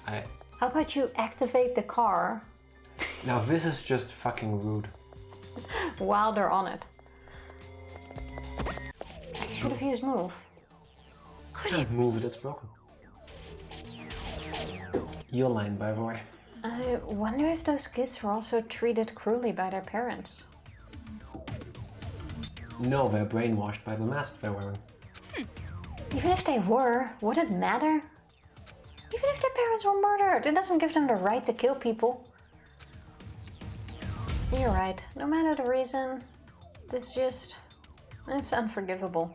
How about you activate the car Now this is just fucking rude. while they're on it? I should have used move. Can't move it, it's broken. Your line, by the way. I wonder if those kids were also treated cruelly by their parents. No, they're brainwashed by the mask they're wearing. Even if they were, would it matter? Even if their parents were murdered, it doesn't give them the right to kill people. You're right. No matter the reason, it's unforgivable.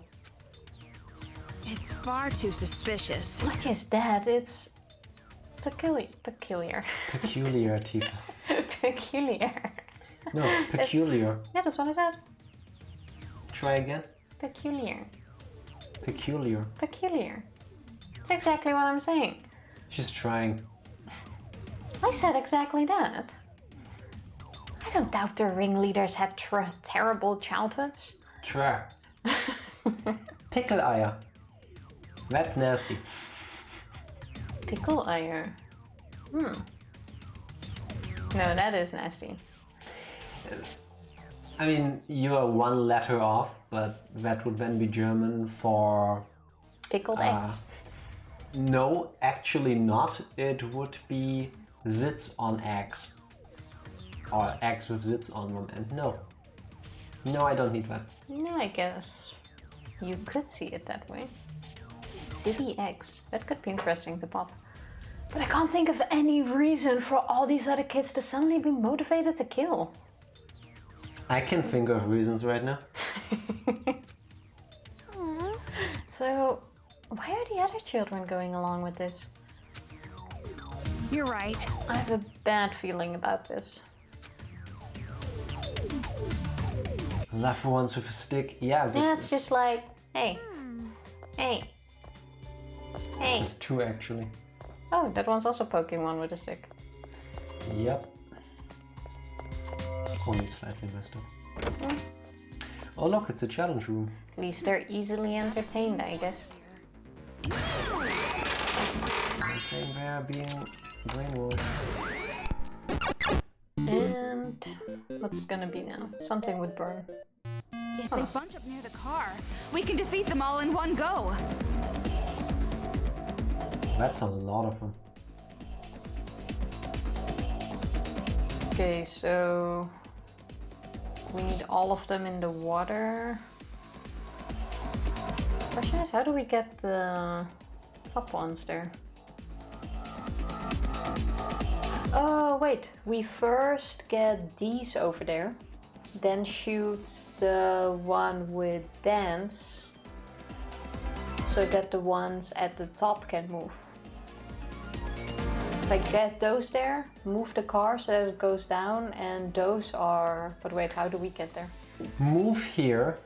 It's far too suspicious. Not just that, it's peculiar. Peculiar, Tifa. Peculiar. No, peculiar. Yeah, that's what I said. Try again. Peculiar. Peculiar. Peculiar. That's exactly what I'm saying. She's trying. I said exactly that. I don't doubt the ringleaders had terrible childhoods. Try. Pickle eye. That's nasty. Pickle eye. No, that is nasty. I mean, you are one letter off, but that would then be German for... Pickled eggs. No, actually not. It would be Sitz on eggs. Or eggs with Sitz on them, and no. No, I don't need that. No, I guess you could see it that way. City eggs. That could be interesting to pop. But I can't think of any reason for all these other kids to suddenly be motivated to kill. I can think of reasons right now. So, why are the other children going along with this? You're right. I have a bad feeling about this. Love for ones with a stick. Yeah, this Yeah, it's is... just like, hey, hey, hey. It's two actually. Oh, that one's also poking one with a stick. Yep. Only slightly messed up. Oh look, it's a challenge room. At least they're easily entertained, I guess. I'm saying they're being brainwashed. And what's gonna be now? Something would burn. If they bunch up near the car, we can defeat them all in one go. That's a lot of them. Okay, so we need all of them in the water. Question is, how do we get the top ones there? Oh wait, we first get these over there, then shoot the one with dance, so that the ones at the top can move. If I get those there, move the car so that it goes down, and those are... But wait, how do we get there? Move here,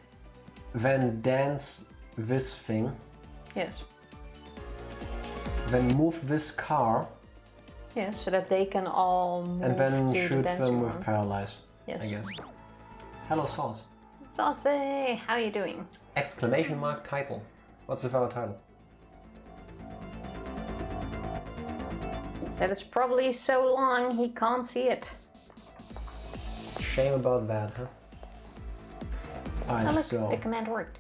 then dance this thing, Yes. then move this car, Yes, so that they can all move and then to shoot the dancing them with room. paralyze. Yes. I guess. Hello, Sauce. Saucy, how you doing? Exclamation mark title. What's with our title? That is probably so long he can't see it. Shame about that, huh? Oh Alright, look, so the command worked.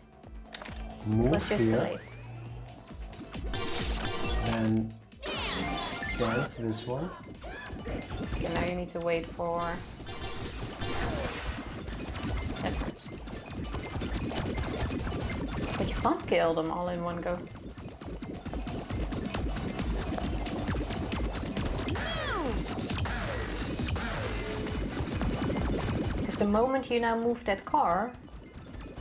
It move was just here, delayed. and dance this one. Okay, now you need to wait for... Entrance. But you can't kill them all in one go. Because the moment you now move that car,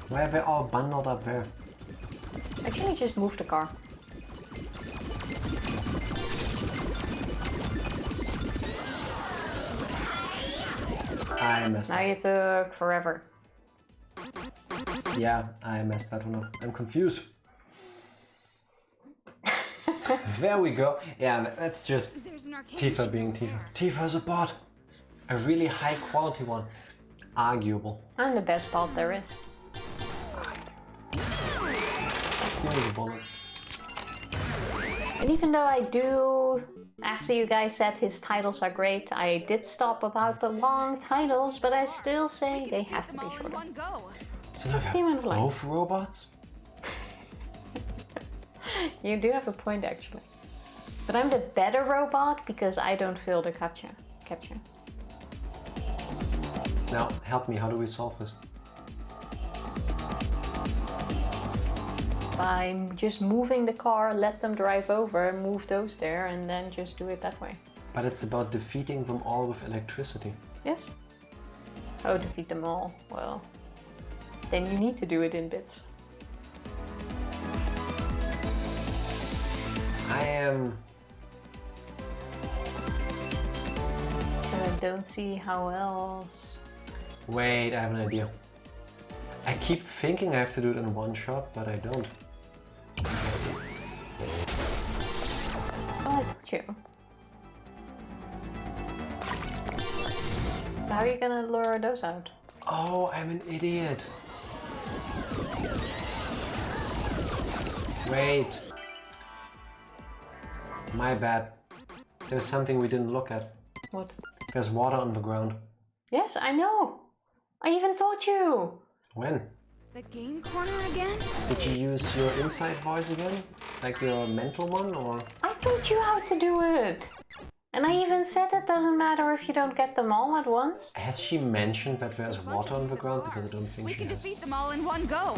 Why are they all bundled up there? actually just move the car. I messed Now up. you took forever. Yeah, I messed that one up. I'm confused. There we go. Yeah, that's just There's an arcade Tifa machine being over Tifa. there. Tifa's a bot. A really high quality one. Arguable. I'm the best bot there is. Give me the bullets. And even though I do, after you guys said his titles are great, I did stop about the long titles, but I still say they have to Them be all in shorter. one go. So now Team they're of Lights. both robots? You do have a point actually. But I'm the better robot because I don't feel the capture. Now, help me, how do we solve this? By just moving the car, let them drive over, move those there, and then just do it that way. But it's about defeating them all with electricity. Yes? Oh, defeat them all. Well, then you need to do it in bits. I am... And I don't see how else. Wait, I have an idea. I keep thinking I have to do it in one shot, but I don't. Oh, I told you. How are you gonna lure those out? Oh, I'm an idiot. Wait. My bad. There's something we didn't look at. What? There's water on the ground. Yes, I know. I even told you. When? The game corner again? Did you use your inside voice again? Like your mental one, or? I told you how to do it. And I even said it doesn't matter if you don't get them all at once. Has she mentioned that there's water on the ground? Because I don't think We she can has. defeat them all in one go.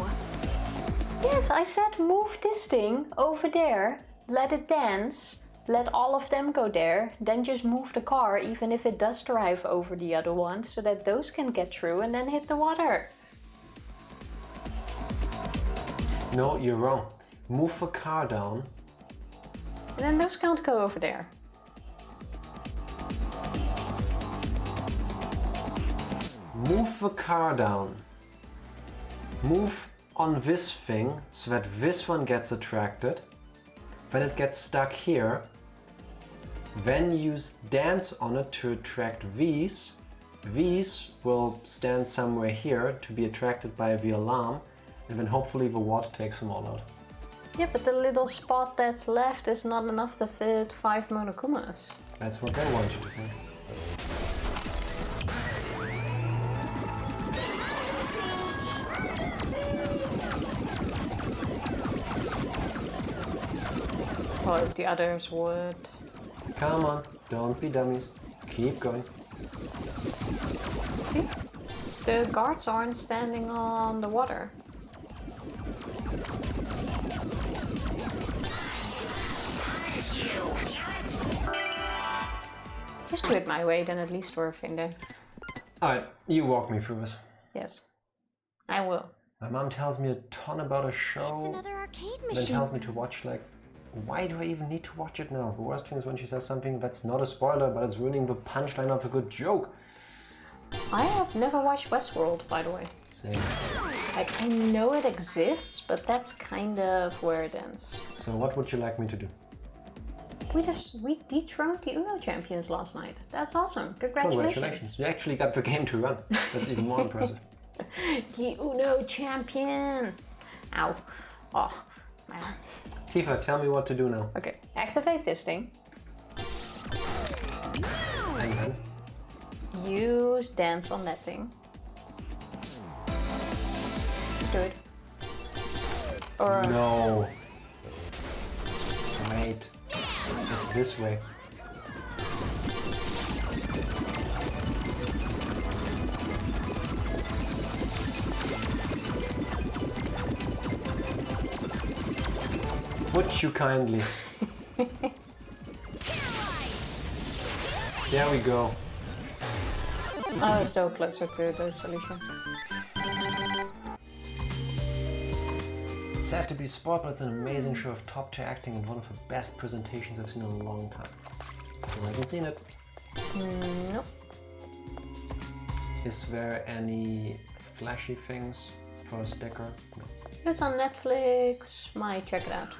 Yes, I said move this thing over there, let it dance, let all of them go there, then just move the car even if it does drive over the other ones so that those can get through and then hit the water. No, you're wrong. Move the car down. And then those can't go over there. Move the car down. Move on this thing so that this one gets attracted. When it gets stuck here, then use dance on it to attract these. These will stand somewhere here to be attracted by the alarm, and then hopefully the water takes them all out. Yeah, but the little spot that's left is not enough to fit 5 Monokumas. That's what they want you to think. Well, if the others would. Come on, don't be dummies. Keep going. See? The guards aren't standing on the water. Just do it my way, then at least we're a finger. Alright, you walk me through this. Yes, I will. My mom tells me a ton about a It's show, another arcade then machine. tells me to watch, like, why do I even need to watch it now? The worst thing is when she says something that's not a spoiler, but it's ruining the punchline of a good joke. I have never watched Westworld, by the way. Same. Like, I know it exists, but that's kind of where it ends. So what would you like me to do? We dethroned the UNO champions last night. That's awesome. Congratulations. You actually got the game to run. That's even more impressive. The UNO champion. Ow. Oh, man. Tifa, tell me what to do now. Okay, activate this thing. And then? Use dance on that thing. Just do it. Or No. Wait. It's this way. Would you kindly? There we go. I was still closer to the solution. It's sad to be sport, but it's an amazing show of top-tier acting and one of the best presentations I've seen in a long time. Still haven't seen it. Nope. Is there any flashy things for a sticker? No. It's on Netflix. Might check it out.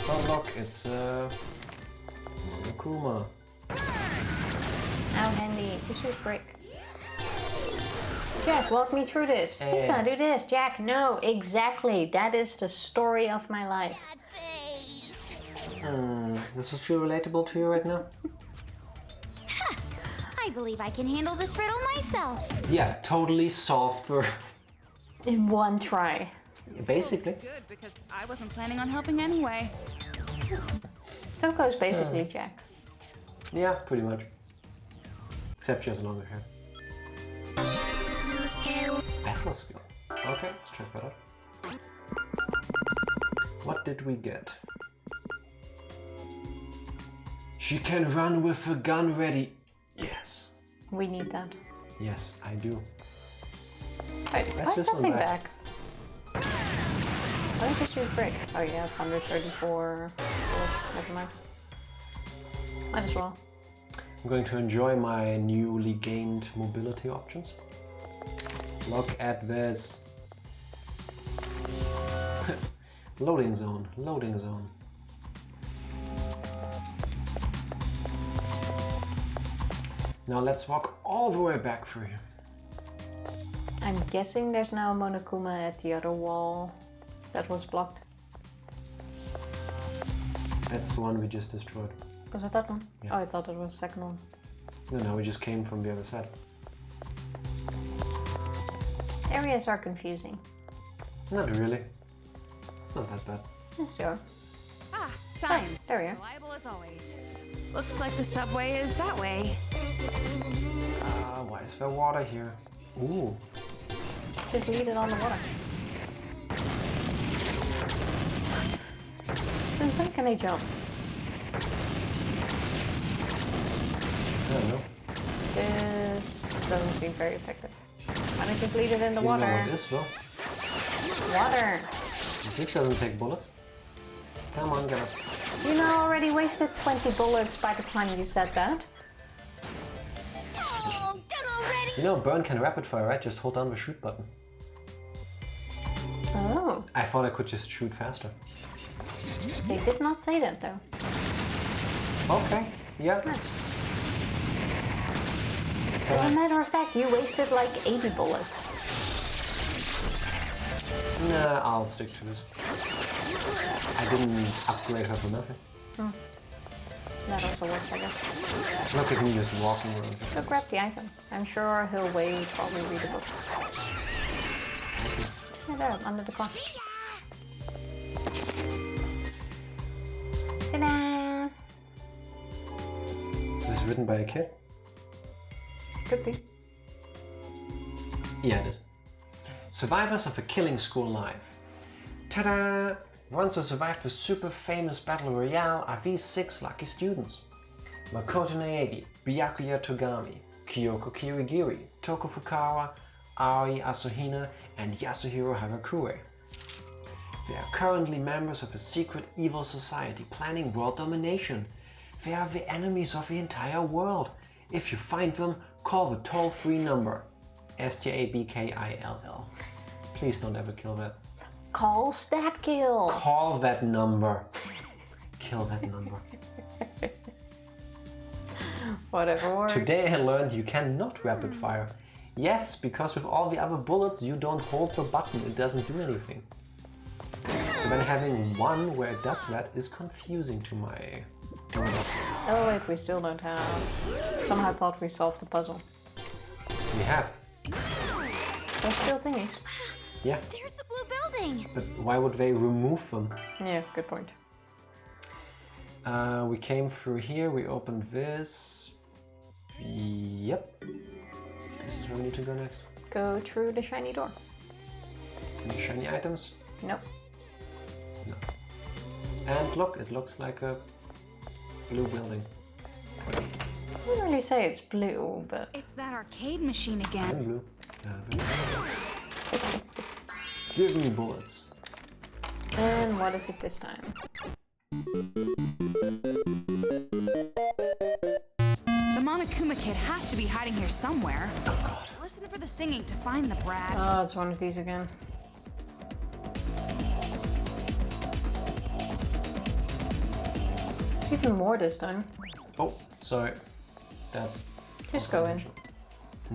Oh look, it's Monokuma. How handy. Just use break. Jack, walk me through this. Hey. Tifa, do this. Jack, no, exactly. That is the story of my life. Does this feel relatable to you right now? I believe I can handle this riddle myself. Yeah, totally solved for... In one try. Basically. Good, because I wasn't planning on helping anyway. Toko's basically Jack. Yeah, pretty much. Except she has longer hair. Battle skill. Okay, let's check that out. What did we get? She can run with a gun ready. Yes. We need that. Yes, I do. Wait, Press why is this that one thing back. back? Why don't you just use break? Oh, you have 134 bullets. Never mind. Might as well. I'm going to enjoy my newly gained mobility options. Look at this. Loading zone, loading zone. Now let's walk all the way back through here. I'm guessing there's now a Monokuma at the other wall that was blocked. That's the one we just destroyed. Was it that one? Yeah. Oh, I thought it was the second one. No, we just came from the other side. Areas are confusing. Not really. It's not that bad. Yes, they are. Ah, signs. Oh, there we are. Reliable as always. Looks like the subway is that way. Why is there water here? Ooh. Just lead it on the water. Since when can I jump? I don't know. This doesn't seem very effective. Why don't you just lead it in the You water? know what this will? Water! This doesn't take bullets. Come on, get up. You know, I already wasted 20 bullets by the time you said that. Oh, done already! You know, burn can rapid fire, right? Just hold down the shoot button. Oh, I thought I could just shoot faster. they did not say that though. Okay, yeah. Nice. As a matter of fact, you wasted like 80 bullets. Nah, I'll stick to this. I didn't upgrade her for nothing. That also works, I guess. Look at me just walking around. Go grab the item. I'm sure he'll wait while we read a book. Yeah, there, under the car. Ta-da! Is this written by a kid? Could be. Yeah, it is. Survivors of a killing school life. Ta-da! Ones who survived the super famous battle royale are these 6 lucky students. Makoto Naegi, Byakuya Togami, Kyoko Kirigiri, Toko Fukawa, Aoi Asuhina, and Yasuhiro Hagakure. They are currently members of a secret evil society planning world domination. They are the enemies of the entire world. If you find them, call the toll-free number. STABKILL. Please don't ever kill that. Call stat kill! Call that number. Kill that number. Whatever works. Today I learned you cannot rapid fire. Yes, because with all the other bullets you don't hold the button, it doesn't do anything. So then having one where it does that is confusing to my... Oh wait, we still don't have... Somehow thought we solved the puzzle. We have. There's still thingies. Yeah, There's the blue building! but why would they remove them? Yeah, good point. We came through here, we opened this. Yep. This is where we need to go next. Go through the shiny door. Any shiny items? Nope. No. And look, it looks like a blue building. I wouldn't really say it's blue, but... It's that arcade machine again. I'm blue. Give me bullets. And what is it this time? The Monokuma kid has to be hiding here somewhere. Oh god. Listen for the singing to find the brat. Oh, it's one of these again. It's even more this time. Oh, sorry. That. Just go in.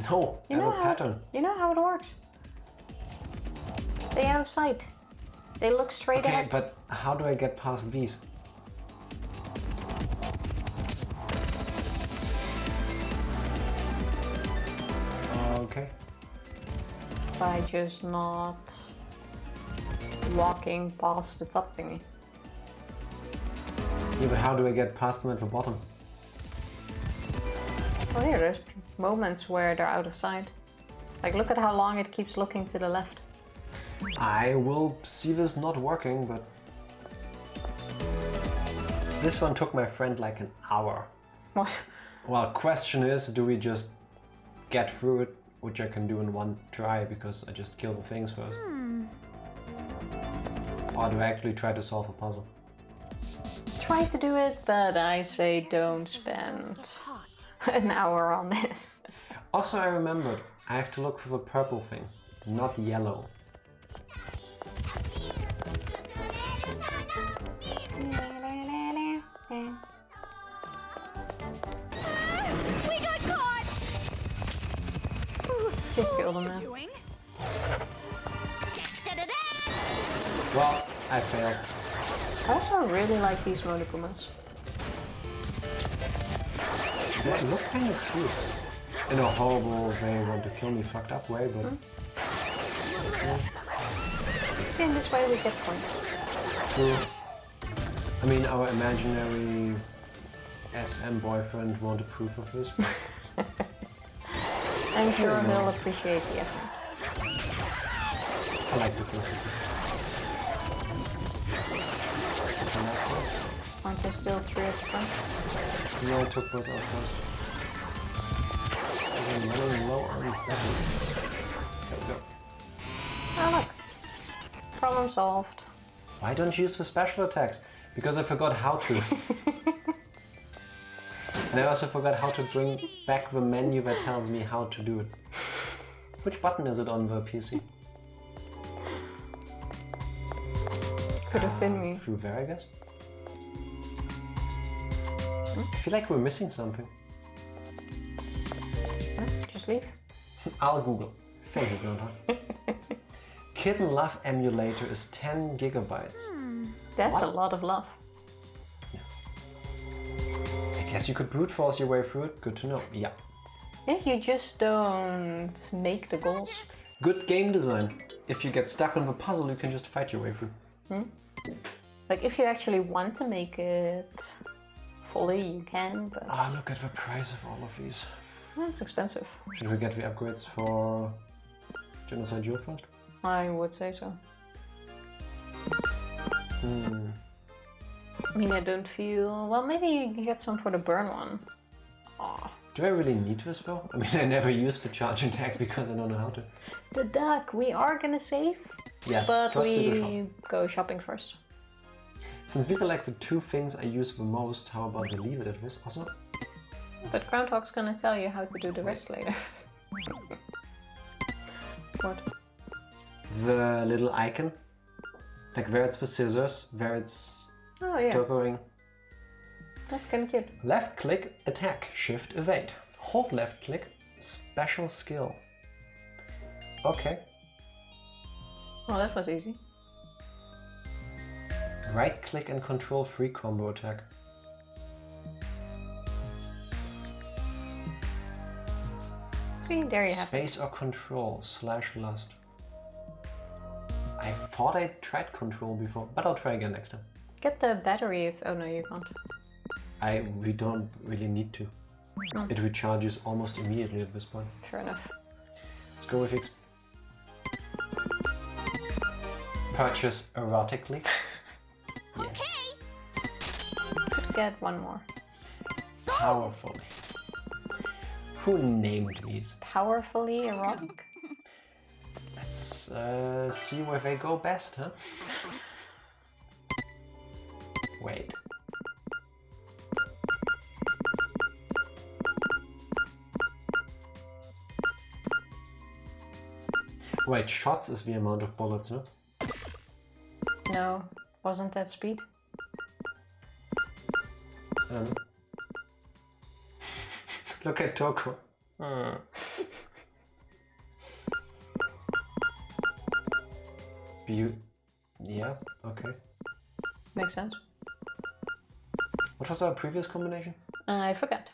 No, I have a pattern. You know how it works. Stay out of sight. They look straight Okay, ahead. but how do I get past these? Okay. By just not walking past the top thingy. Yeah, but how do I get past them at the bottom? Oh, here, there's moments where they're out of sight. Like, look at how long it keeps looking to the left. I will see this not working, but... This one took my friend like an hour. What? Well, question is, do we just get through it, which I can do in one try because I just kill the things first? Or do I actually try to solve a puzzle? Try to do it, but I say don't spend an hour on this. Also, I remembered, I have to look for the purple thing. not yellow. We got caught! Just kill them now. Doing? Well, I failed. I also really like these Monokumas. They look kind of cute. In a horrible way, want to kill me, fucked up way, but... See, in this way we get points. True. I mean, our imaginary SM boyfriend won't approve of this. I'm sure he'll appreciate the effort. I like the first one. Aren't there still 3 at the front? No, I took those out first. I'm running low on batteries. There we go. Oh look. Problem solved. Why don't you use the special attacks? Because I forgot how to. And I also forgot how to bring back the menu that tells me how to do it. Which button is it on the PC? Could have been me. Through there, I guess? I feel like we're missing something. Just leave. I'll Google. Thank you, Groundhog. Kitten Love emulator is 10 gigabytes. That's What? a lot of love. I guess you could brute force your way through it. Good to know. Yeah. If you just don't make the goals. Good game design. If you get stuck on the puzzle, you can just fight your way through. Like if you actually want to make it fully, you can, but Ah, look at the price of all of these. well, it's expensive. Should we get the upgrades for Genocide Joe first? I would say so. Hmm. I mean, I don't feel... Well, maybe you can get some for the burn one. Aw. Do I really need this though? I mean, I never use the charging tag because I don't know how to. The duck, we are gonna save, Yes, but first we go we shop. go shopping first. Since these are like the 2 things I use the most, how about we leave it at this? Also, But Groundhog's gonna tell you how to do the rest later. What? the little icon, like where it's the scissors, where it's Oh yeah, turboing. that's kinda cute. Left click, attack, shift, evade. Hold left click, special skill. Okay. Well, that was easy. Right click and control free combo attack. See, there you have it. Space or control / lust. I thought I tried control before, but I'll try again next time. Get the battery if... Oh no, you can't. We don't really need to. No. It recharges almost immediately at this point. Fair enough. Let's go with purchase erotically. Yes. Could get one more. Powerfully. Who named these? Powerfully erotic? Let's see where they go best, huh? Wait. Wait, shots is the amount of bullets, no? No, wasn't that speed? I don't know. Look at Toko. Yeah, okay. Makes sense. What was our previous combination? I forgot.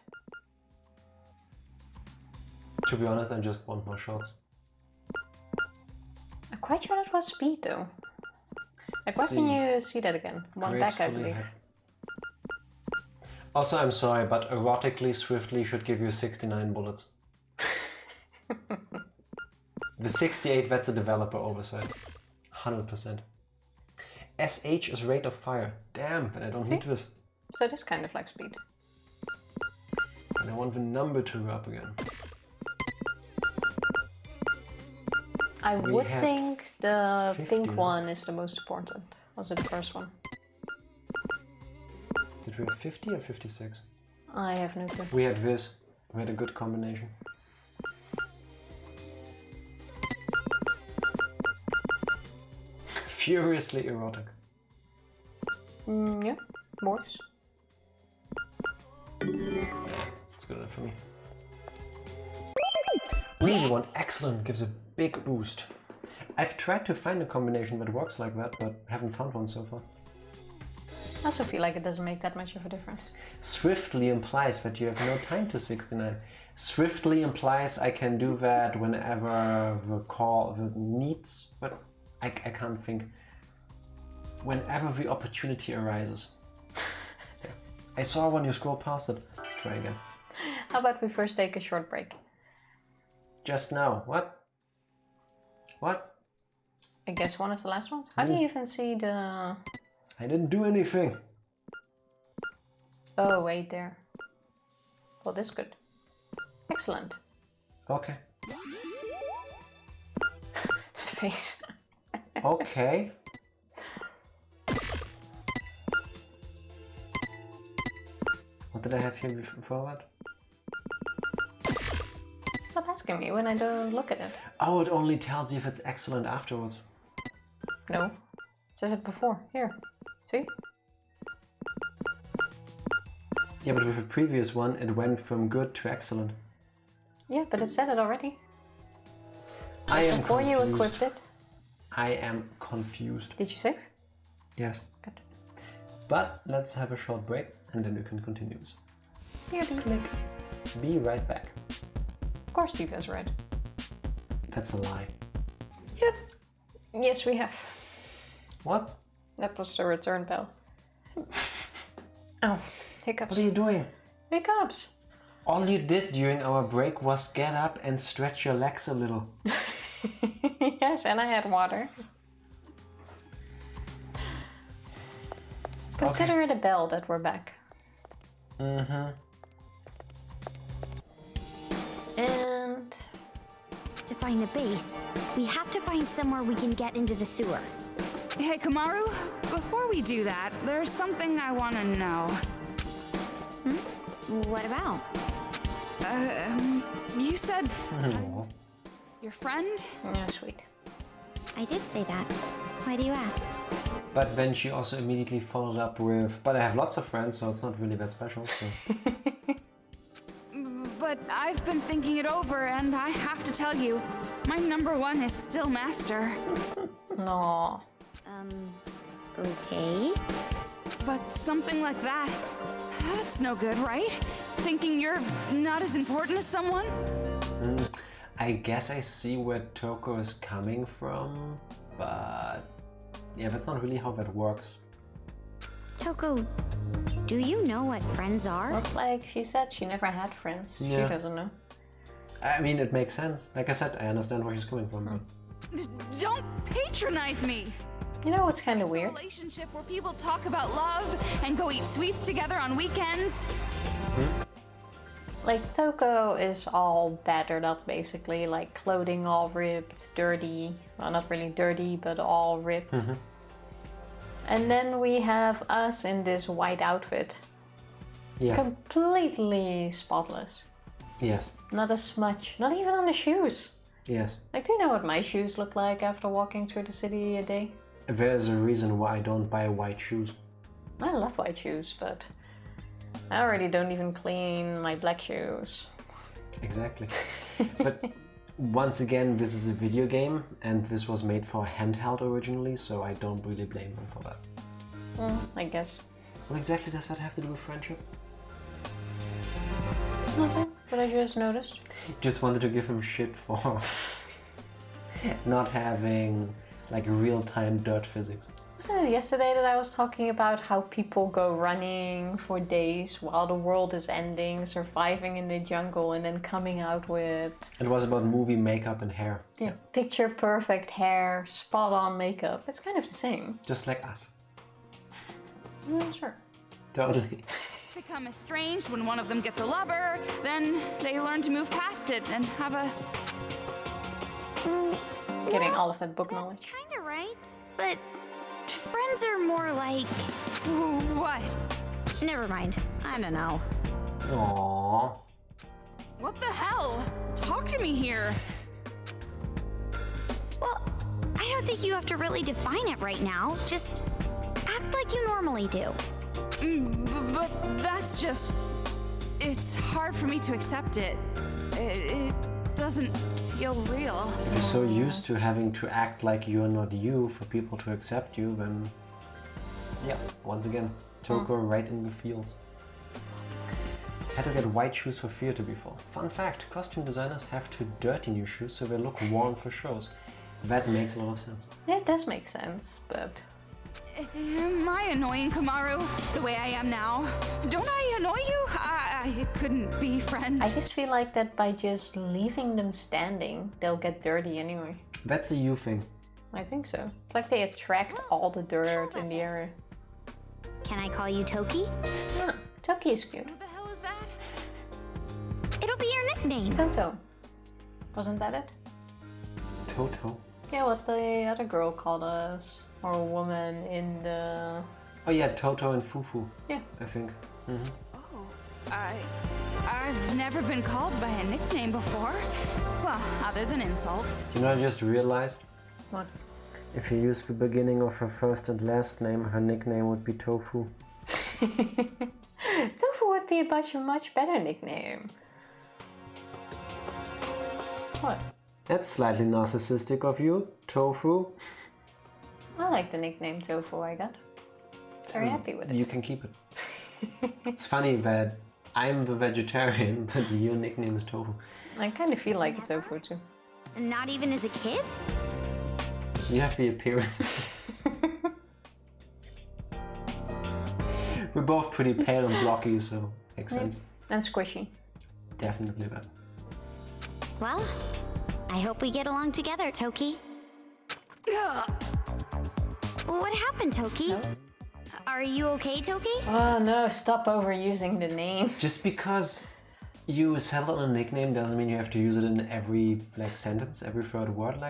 To be honest, I just want more shots. I'm quite sure that was speed though. Like, why can you see that again? One back, I believe. Also, I'm sorry, but erotically swiftly should give you 69 bullets. The 68, that's a developer oversight. 100%. SH is rate of fire. Damn, but I don't need this. So it is kind of like speed. And I want the number to go up again. I We would had think the 50, pink no? one is the most important. Was it the first one? Did we have 50 or 56? I have no clue. We had this. We had a good combination. furiously erotic. Yeah, works. Yeah, it's good enough for me. Ooh, one excellent gives a big boost. I've tried to find a combination that works like that, but haven't found one so far. I also feel like it doesn't make that much of a difference. Swiftly implies that you have no time to 69. Swiftly implies I can do that whenever the needs, but I can't think. Whenever the opportunity arises. Yeah. I saw when you scroll past it. Let's try again. How about we first take a short break? Just now. What? What? I guess one of the last ones? How do you even see the... I didn't do anything. Oh, wait, there. Well, this is good. Excellent. Okay. That face. Okay. What did I have here before that? Stop asking me when I don't look at it. Oh, it only tells you if it's excellent afterwards. No. It says it before. Here. See? Yeah, but with the previous one, it went from good to excellent. Yeah, but it said it already. I am Before you confused. equipped it. I am confused. Did you save? Yes. Good. But let's have a short break and then we can continue this. Click. Be right back. Of course Steve has read. That's a lie. Yep. Yes, we have. What? That was the return bell. Oh, hiccups. What are you doing? Hiccups. All you did during our break was get up and stretch your legs a little. Yes, and I had water. Consider it a bell that we're back. Mm-hmm. And... To find the base, we have to find somewhere we can get into the sewer. Hey, Kamaru, before we do that, there's something I want to know. What about? You said Aw. your friend? Yeah, sweet. I did say that. Why do you ask? But then she also immediately followed up with, but I have lots of friends, so it's not really that special. So. But I've been thinking it over, and I have to tell you, my number one is still Master. No. Okay. But something like that, that's no good, right? Thinking you're not as important as someone? I guess I see where Toko is coming from, but yeah, that's not really how that works. Toko, do you know what friends are? Looks like she said she never had friends. Yeah. She doesn't know. I mean, it makes sense. Like I said, I understand where he's coming from. Don't patronize me! You know what's kind of It's a weird? relationship where people talk about love and go eat sweets together on weekends. Like, Toko is all battered up, basically. Like, clothing all ripped, dirty. Well, not really dirty, but all ripped. And then we have us in this white outfit. Yeah. Completely spotless. Yes. Not a smudge. Not even on the shoes. Yes. Like, do you know what my shoes look like after walking through the city a day? There's a reason why I don't buy white shoes. I love white shoes, but I already don't even clean my black shoes. Exactly. But once again, this is a video game, and this was made for handheld originally, so I don't really blame them for that. I guess. What exactly does that have to do with friendship? Nothing, but I just noticed. Just wanted to give him shit for not having like real-time dirt physics. Wasn't it yesterday that I was talking about how people go running for days while the world is ending, surviving in the jungle, and then coming out with... It was about movie makeup and hair. Yeah, picture perfect hair, spot on makeup. It's kind of the same. Just like us. Sure. Totally. Become estranged when one of them gets a lover, then they learn to move past it and have a... Getting all of that book knowledge. That's kinda right, but friends are more like... What? Never mind. I don't know. Aww. What the hell? Talk to me here. Well, I don't think you have to really define it right now. Just act like you normally do. But that's just... It's hard for me to accept it. It doesn't feel real. If you're so used to having to act like you're not you for people to accept you, then... Yeah, once again, Toko right in the fields. Had to get white shoes for theater before. Fun fact, costume designers have to dirty new shoes so they look worn for shows. That makes a lot of sense. Yeah, it does make sense, but... Am I annoying, Kamaru, the way I am now? Don't I annoy you? I couldn't be friends. I just feel like that by just leaving them standing, they'll get dirty anyway. That's a you thing. I think so. It's like they attract all the dirt in the area. Can I call you Toki? Yeah, Toki is cute. What the hell is that? It'll be your nickname. Toto. Wasn't that it? Toto? Yeah, what the other girl called us. Or a woman in the... Oh yeah, Toto and Fufu. Yeah. I think. Oh, I've never been called by a nickname before. Well, other than insults. You know, I just realized, What? if you use the beginning of her first and last name, her nickname would be Tofu. Tofu would be a much better nickname. What? That's slightly narcissistic of you, Tofu. I like the nickname Tofu I got. Very happy with it. You can keep it. It's funny that I'm the vegetarian, but your nickname is Tofu. I kind of feel like it's Tofu too. Not even as a kid? You have the appearance. We're both pretty pale and blocky, so makes sense. And squishy. Definitely that. Well, I hope we get along together, Toki. What happened, Toki? No. Are you okay, Toki? Oh no, stop overusing the name. Just because you settle on a nickname doesn't mean you have to use it in every sentence, every third word.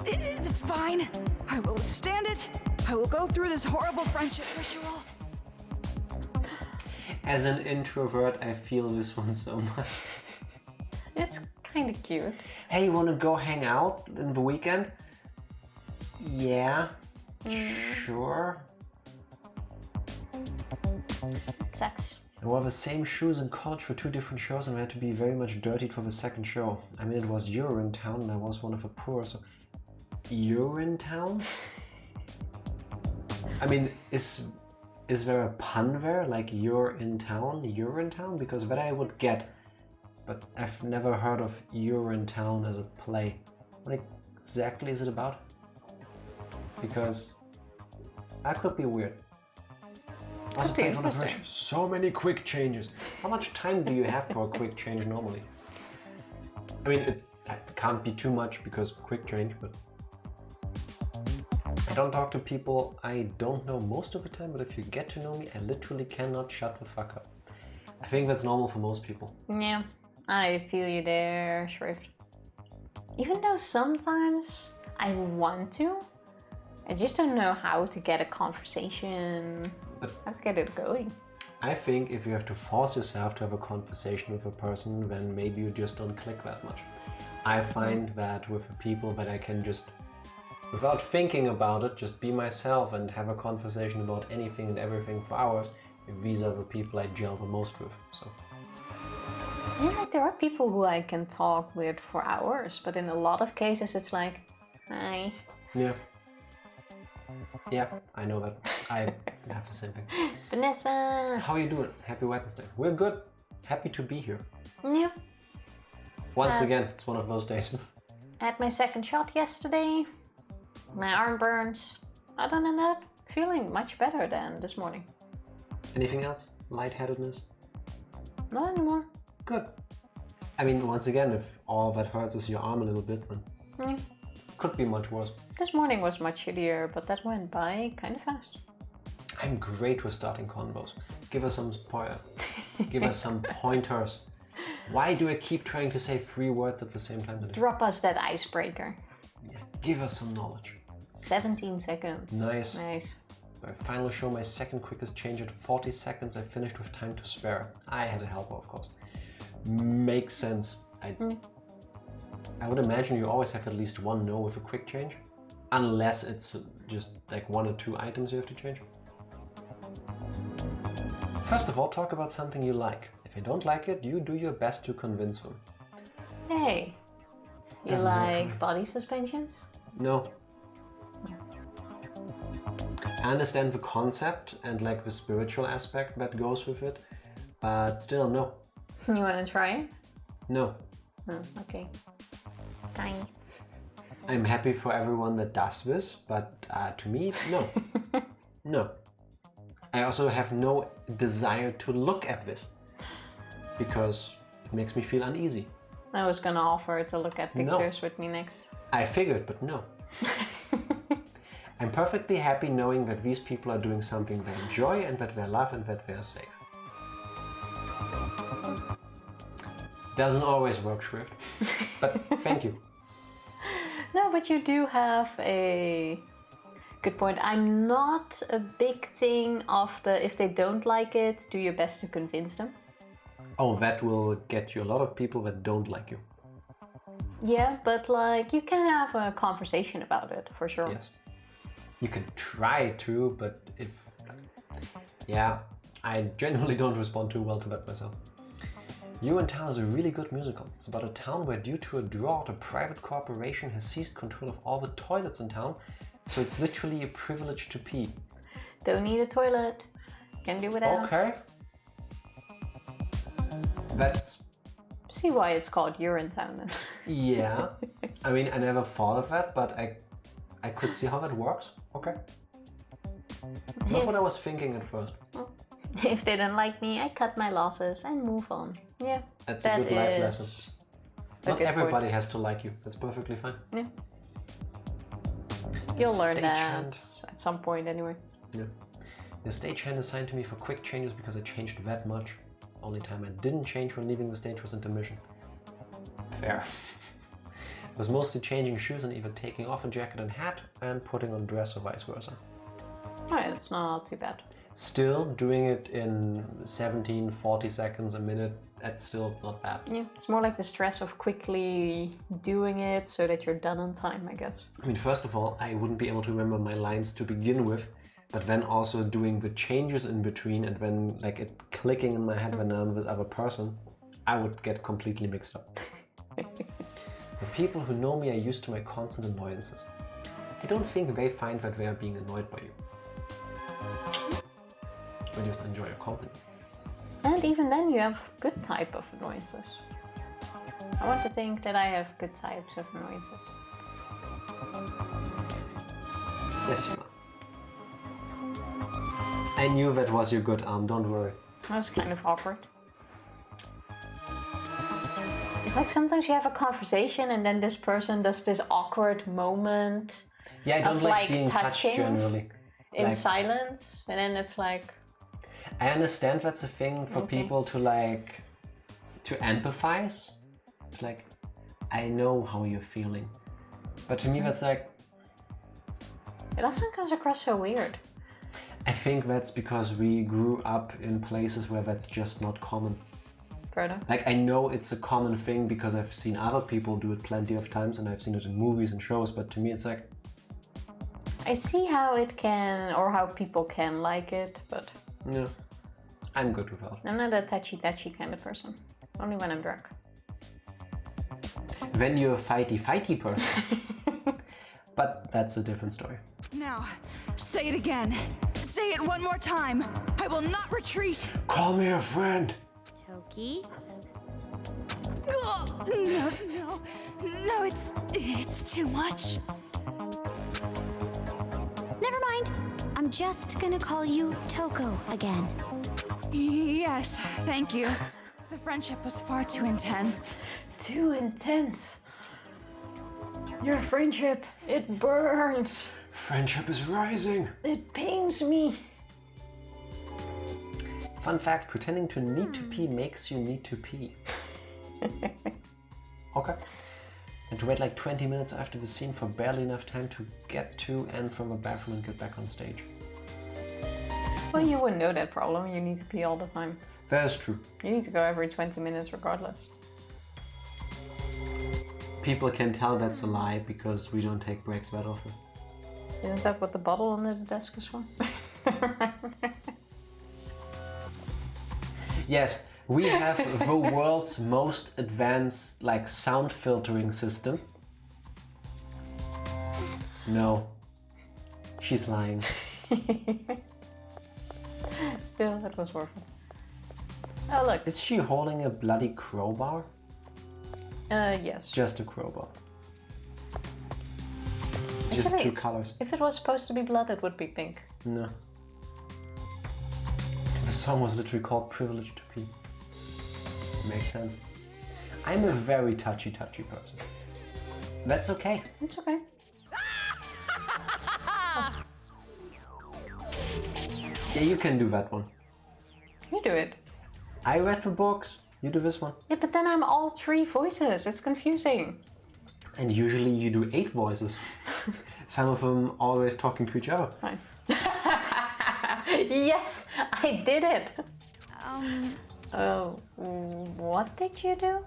It's fine. I will withstand it. I will go through this horrible friendship ritual. As an introvert, I feel this one so much. It's kind of cute. Hey, you want to go hang out in the weekend? Yeah, sure. Sex. I wore the same shoes in college for 2 different shows and I had to be very much dirtied for the second show. I mean, it was Urinetown and I was one of the poor, so... Urinetown? I mean, is there a pun there? Like, you're in town? Urinetown? Because that I would get. But I've never heard of Urinetown as a play. What exactly is it about? Because that could be weird. Also, Could be playing on a interesting. bridge, so many quick changes. How much time do you have for a quick change normally? I mean, it can't be too much because quick change, but I don't talk to people I don't know most of the time, but if you get to know me, I literally cannot shut the fuck up. I think that's normal for most people. Yeah, I feel you there, Shrift. Even though sometimes I want to, I just don't know how to get a conversation, how to get it going. I think if you have to force yourself to have a conversation with a person, then maybe you just don't click that much. I find that with the people that I can just, without thinking about it, just be myself and have a conversation about anything and everything for hours, these are the people I gel the most with. So. Yeah, like there are people who I can talk with for hours, but in a lot of cases it's like, hi. Yeah. Yeah, I know that. I have the same thing. Vanessa! How are you doing? Happy Wednesday. We're good. Happy to be here. Yeah. Once again, it's one of those days. I had my second shot yesterday. My arm burns. Other than that, feeling much better than this morning. Anything else? Lightheadedness? Not anymore. Good. I mean, once again, if all that hurts is your arm a little bit, then Yeah. could be much worse. This morning was much shittier, but that went by kind of fast. I'm great with starting convos. Give us some give us some pointers. Why do I keep trying to say 3 words at the same time? Drop us that icebreaker. Yeah. Give us some knowledge. 17 seconds. Nice. Nice. I finally show my second quickest change at 40 seconds. I finished with time to spare. I had a helper, of course. Makes sense. I would imagine you always have at least one no with a quick change. Unless it's just like 1 or 2 items you have to change. First of all, talk about something you like. If you don't like it, you do your best to convince them. Hey, you Doesn't work for like me. body suspensions? No. I understand the concept and like the spiritual aspect that goes with it, but still no. You wanna try it? No. Oh, okay. Fine. I'm happy for everyone that does this, but to me, no. No. I also have no desire to look at this because it makes me feel uneasy. I was gonna offer to look at pictures with me next. I figured, but no. I'm perfectly happy knowing that these people are doing something they enjoy and that they love and that they are safe. Doesn't always work, Shrift, but thank you. No, but you do have a good point. I'm not a big thing of the if they don't like it, do your best to convince them. Oh, that will get you a lot of people that don't like you. Yeah, but like you can have a conversation about it for sure. Yes. You can try to, but if... Yeah, I genuinely don't respond too well to that myself. You in Town is a really good musical. It's about a town where due to a drought, a private corporation has seized control of all the toilets in town, so it's literally a privilege to pee. Don't need a toilet. Can do without. Okay. That's... See why it's called Urinetown then. Yeah. I mean, I never thought of that, but I could see how that works. Okay. Not what I was thinking at first. If they don't like me, I cut my losses and move on. Yeah. That's a good life lesson. Not everybody has to like you. That's perfectly fine. Yeah. You'll learn that Stagehand. at some point anyway. Yeah. The stagehand assigned to me for quick changes because I changed that much. Only time I didn't change when leaving the stage was intermission. Fair. It was mostly changing shoes and either taking off a jacket and hat and putting on dress or vice versa. Alright, it's not too bad. Still doing it in 17, 40 seconds a minute, that's still not bad. Yeah, it's more like the stress of quickly doing it so that you're done on time, I guess. I mean, first of all, I wouldn't be able to remember my lines to begin with, but then also doing the changes in between and then like it clicking in my head when I'm with other person, I would get completely mixed up. The people who know me are used to my constant annoyances. I don't think they find that they are being annoyed by you. They just enjoy your company. And even then you have good type of annoyances. I want to think that I have good types of annoyances. Yes, you are. I knew that was your good arm, don't worry. That was kind of awkward. It's like sometimes you have a conversation and then this person does this awkward moment Yeah, I don't of like being touched touching generally. in Like, silence, and then it's like, I understand that's a thing for Okay. people to like, to empathize. It's like, I know how you're feeling. But to me that's like, it often comes across so weird. I think that's because we grew up in places where that's just not common. Further. Like I know it's a common thing because I've seen other people do it plenty of times and I've seen it in movies and shows, but to me it's like... I see how it can, or how people can like it, but No, I'm good without. I'm not a touchy kind of person. Only when I'm drunk. Then you're a fighty person. But that's a different story. Now, say it again. Say it one more time. I will not retreat. Call me a friend. Toki? No, it's too much. Never mind. I'm just gonna call you Toko again. Yes, thank you. The friendship was far too intense. Too intense. Your friendship, it burns. Friendship is rising. It pains me. Fun fact, pretending to need to pee makes you need to pee. Okay. And to wait like 20 minutes after the scene for barely enough time to get to and from a bathroom and get back on stage. Well, you wouldn't know that problem. You need to pee all the time. That's true. You need to go every 20 minutes regardless. people can tell that's a lie because we don't take breaks that often. Isn't that what the bottle under the desk is for? Yes, we have the world's most advanced like sound filtering system. No, she's lying. Still, it was worth it. Oh look. Is she holding a bloody crowbar? Yes. Just a crowbar. It's just Actually, two colors. If it was supposed to be blood, it would be pink. No. The song was literally called Privilege to Pee. Makes sense. I'm a very touchy person. That's okay. It's okay. Yeah, you can do that one. You do it. I read the books. You do this one. Yeah, but then I'm all 3 voices. It's confusing. And usually you do 8 voices. Some of them always talking to each other. Fine. Yes, I did it. Oh, what did you do?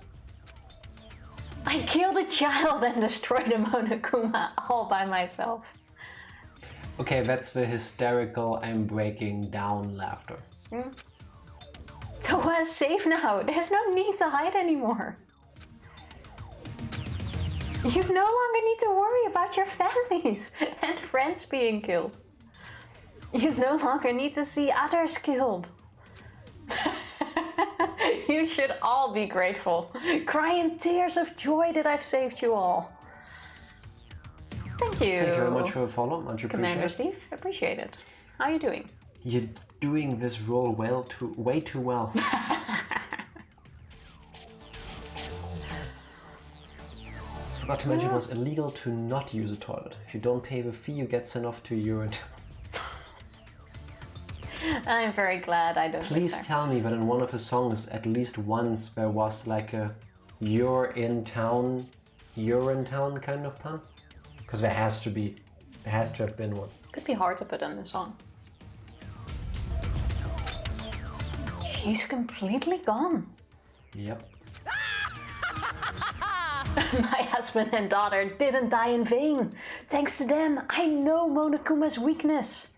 I killed a child and destroyed a Monokuma all by myself. Okay, that's the hysterical I'm breaking down laughter. Toa's safe now. There's no need to hide anymore. You no longer need to worry about your families and friends being killed. You no longer need to see others killed. You should all be grateful. Cry in tears of joy that I've saved you all. Thank you. Thank you very much for the follow. Much appreciated. Commander Steve, appreciate it. How are you doing? You're doing this role way too well. Forgot to mention it was illegal to not use a toilet. If you don't pay the fee, you get sent off to a urine. I'm very glad I don't. Please tell me that in one of the songs, at least once, there was like a "you're in town, urine town" kind of pun. Because there has to be, there has to have been one. Could be hard to put in the song. She's completely gone. Yep. My husband and daughter didn't die in vain. Thanks to them, I know Monokuma's weakness.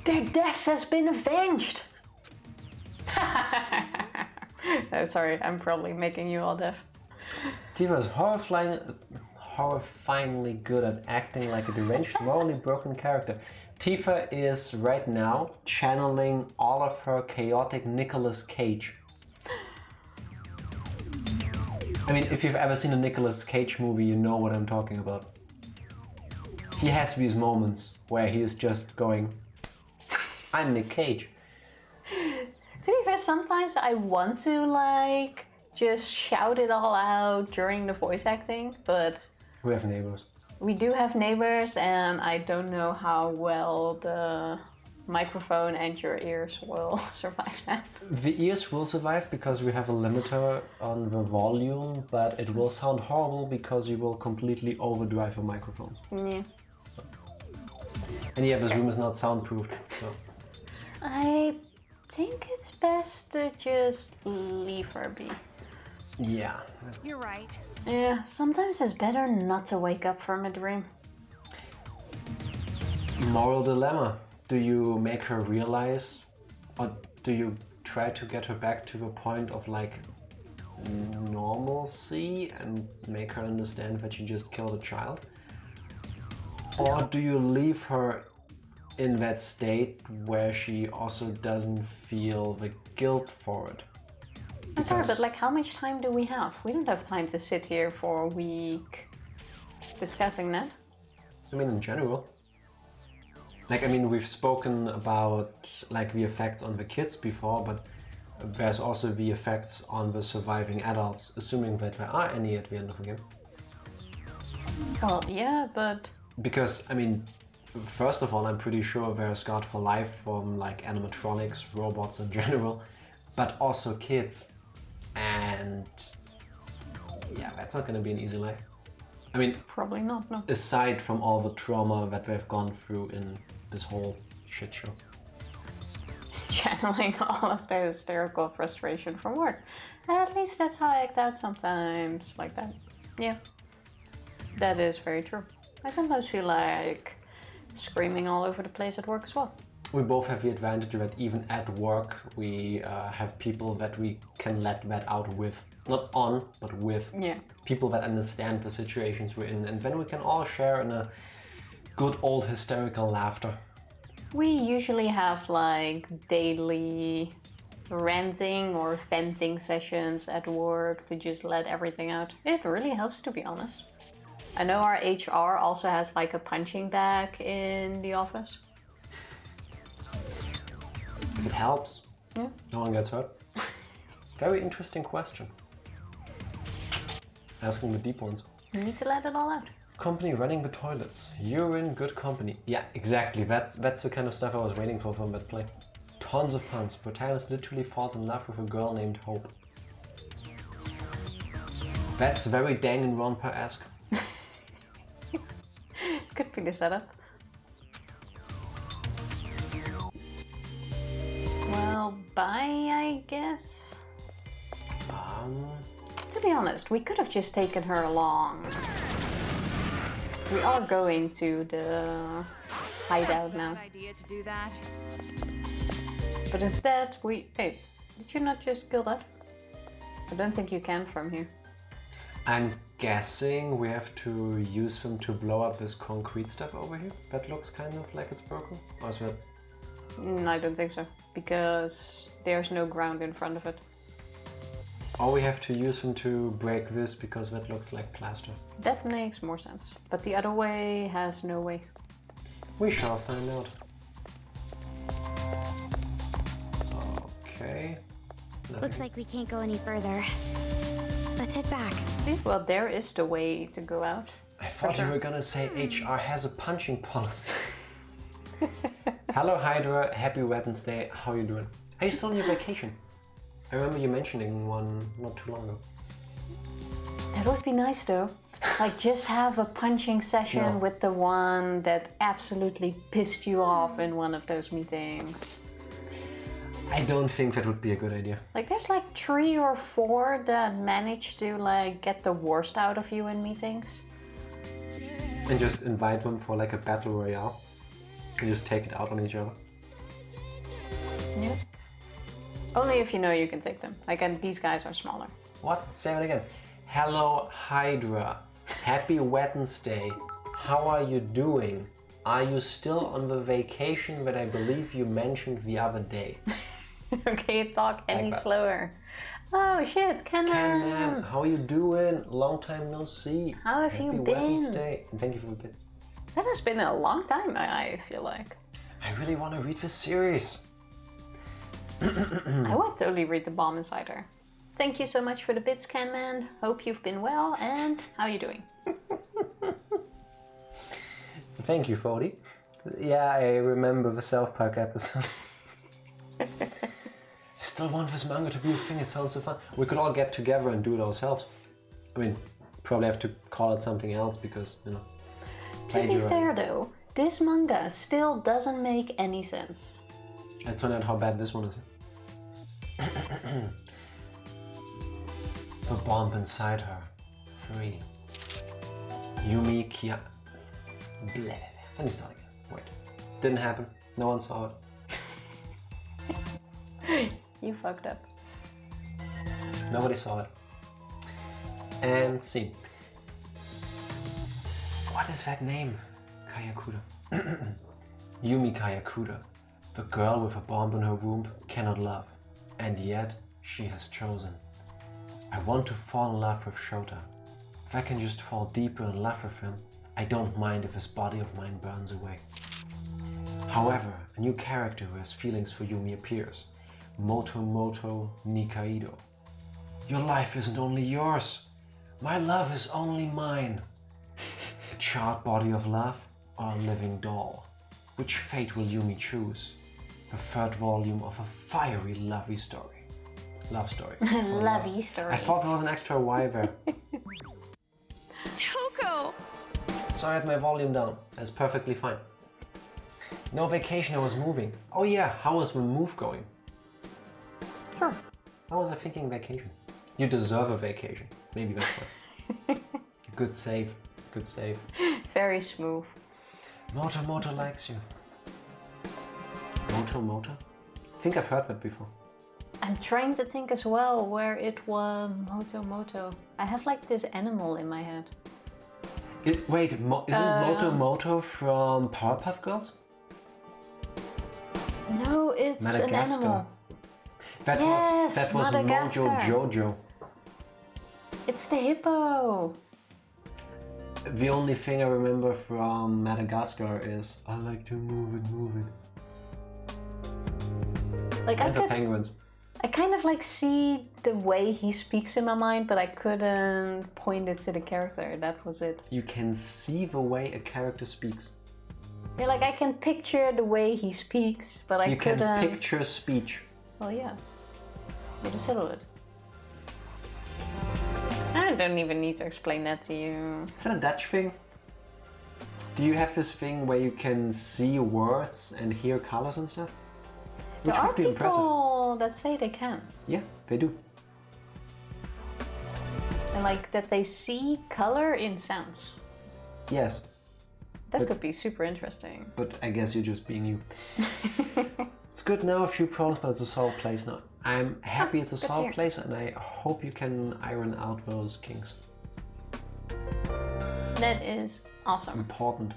Their deaths has been avenged. Oh, sorry, I'm probably making you all deaf. Tifa's horrifyingly good at acting like a deranged, morally broken character. Tifa is right now channeling all of her chaotic Nicolas Cage. I mean, if you've ever seen a Nicolas Cage movie, you know what I'm talking about. He has these moments where he is just going, I'm Nick Cage. To be fair, sometimes I want to like just shout it all out during the voice acting, but We have neighbors. we do have neighbors and I don't know how well the microphone and your ears will survive that. The ears will survive because we have a limiter on the volume, but it will sound horrible because you will completely overdrive the microphones. Yeah. And yeah, this room is not soundproofed, so... I think it's best to just leave her be. Yeah. You're right. Yeah, sometimes it's better not to wake up from a dream. Moral dilemma. Do you make her realize, or do you try to get her back to the point of like normalcy and make her understand that you just killed a child? Or do you leave her in that state where she also doesn't feel the guilt for it? I'm sorry, but like how much time do we have? We don't have time to sit here for a week discussing that. I mean, in general. Like, I mean, we've spoken about like the effects on the kids before, but there's also the effects on the surviving adults, assuming that there are any at the end of the game. Well, yeah, but... Because, I mean, first of all, I'm pretty sure they're scarred for life from like animatronics, robots in general, but also kids. And yeah, that's not going to be an easy life. I mean, Probably not, no. aside from all the trauma that they've gone through in this whole shit show. Channeling all of the hysterical frustration from work. At least that's how I act out sometimes, like that. Yeah, that is very true. I sometimes feel like screaming all over the place at work as well. We both have the advantage that even at work we have people that we can let that out with. Not on, but with. Yeah. People that understand the situations we're in, and then we can all share in a good old hysterical laughter. We usually have like daily ranting or venting sessions at work to just let everything out. It really helps, to be honest. I know our HR also has like a punching bag in the office. It helps. Yeah. No one gets hurt. Very interesting question. Asking the deep ones. You need to let it all out. Company running the toilets. You're in good company. Yeah, exactly. That's the kind of stuff I was waiting for from that play. Tons of puns. Protagonist literally falls in love with a girl named Hope. That's very Danganronpa-esque. Could be the setup. Well, bye, I guess. To be honest, we could have just taken her along. We are going to the hideout now. Good idea to do that. But instead, Hey, did you not just kill that? I don't think you can from here. I'm guessing we have to use them to blow up this concrete stuff over here. That looks kind of like it's broken. Or is that... I don't think so, because there's no ground in front of it. Or we have to use them to break this because that looks like plaster. That makes more sense, but the other way has no way. We shall find out. Okay. Looks like we can't go any further. Let's head back. Well, there is the way to go out. I thought you were gonna say HR has a punching policy. Hello Hydra, happy Wednesday, how you doing? Are you still on your vacation? I remember you mentioning one not too long ago. That would be nice though. Like just have a punching session with the one that absolutely pissed you off in one of those meetings. I don't think that would be a good idea. Like there's like 3 or 4 that manage to like get the worst out of you in meetings. And just invite them for like a battle royale. And just take it out on each other. Yeah. Only if you know you can take them. Like, and these guys are smaller. What? Say it again. Hello Hydra. Happy Wednesday. How are you doing? Are you still on the vacation that I believe you mentioned the other day? Okay, talk any Like slower. Oh shit, Kenan! Kenan, how are you doing? Long time no see. How have Happy you been? Wednesday. And thank you for the bits. That has been a long time, I feel like. I really want to read this series. I would totally read The Bomb Insider. Thank you so much for the bits, Kenman. Hope you've been well, and how are you doing? Thank you, Fody. Yeah, I remember the South Park episode. I still want this manga to be a thing, it sounds so fun. We could all get together and do it ourselves. I mean, probably have to call it something else because, you know. To be fair though, this manga still doesn't make any sense. Let's find out how bad this one is. The bomb inside her. 3. Yumi Kia... Blah. Let me start again. Wait. Didn't happen. No one saw it. You fucked up. Nobody saw it. And scene. What is that name? Kayakuda. Yumi Kayakuda. The girl with a bomb in her womb cannot love. And yet, she has chosen. I want to fall in love with Shota. If I can just fall deeper in love with him, I don't mind if his body of mine burns away. However, a new character who has feelings for Yumi appears. Motomoto Nikaido. Your life isn't only yours. My love is only mine. A charred body of love or a living doll? Which fate will Yumi choose? The 3rd volume of a fiery lovey story. Love story. Lovey story. I thought there was an extra Y there. Toko! So I had my volume down. That's perfectly fine. No vacation, I was moving. Oh yeah, how was the move going? Sure. I was thinking vacation. You deserve a vacation. Maybe that's why. Good save. Good save. Very smooth. Moto likes you. Moto? I think I've heard that before. I'm trying to think as well where it was Moto. I have like this animal in my head. Wait, isn't Moto from Powerpuff Girls? No, it's an animal. That was Mojo Jojo. It's the hippo. The only thing I remember from Madagascar is I like to move it. Like and the penguins. I kind of like see the way he speaks in my mind, but I couldn't point it to the character. That was it. You can see the way a character speaks. Yeah, like I can picture the way he speaks, but I couldn't... You can picture speech. Well, yeah. With a silhouette. I don't even need to explain that to you. Is that a Dutch thing? Do you have this thing where you can see words and hear colors and stuff? Which there would be impressive. There are people that say they can. Yeah, they do. And like that they see color in sounds. Yes. That could be super interesting. But I guess you're just being you. It's good now, a few problems, but it's a solid place now. I'm happy it's a solid place, and I hope you can iron out those kinks. That is awesome. Important.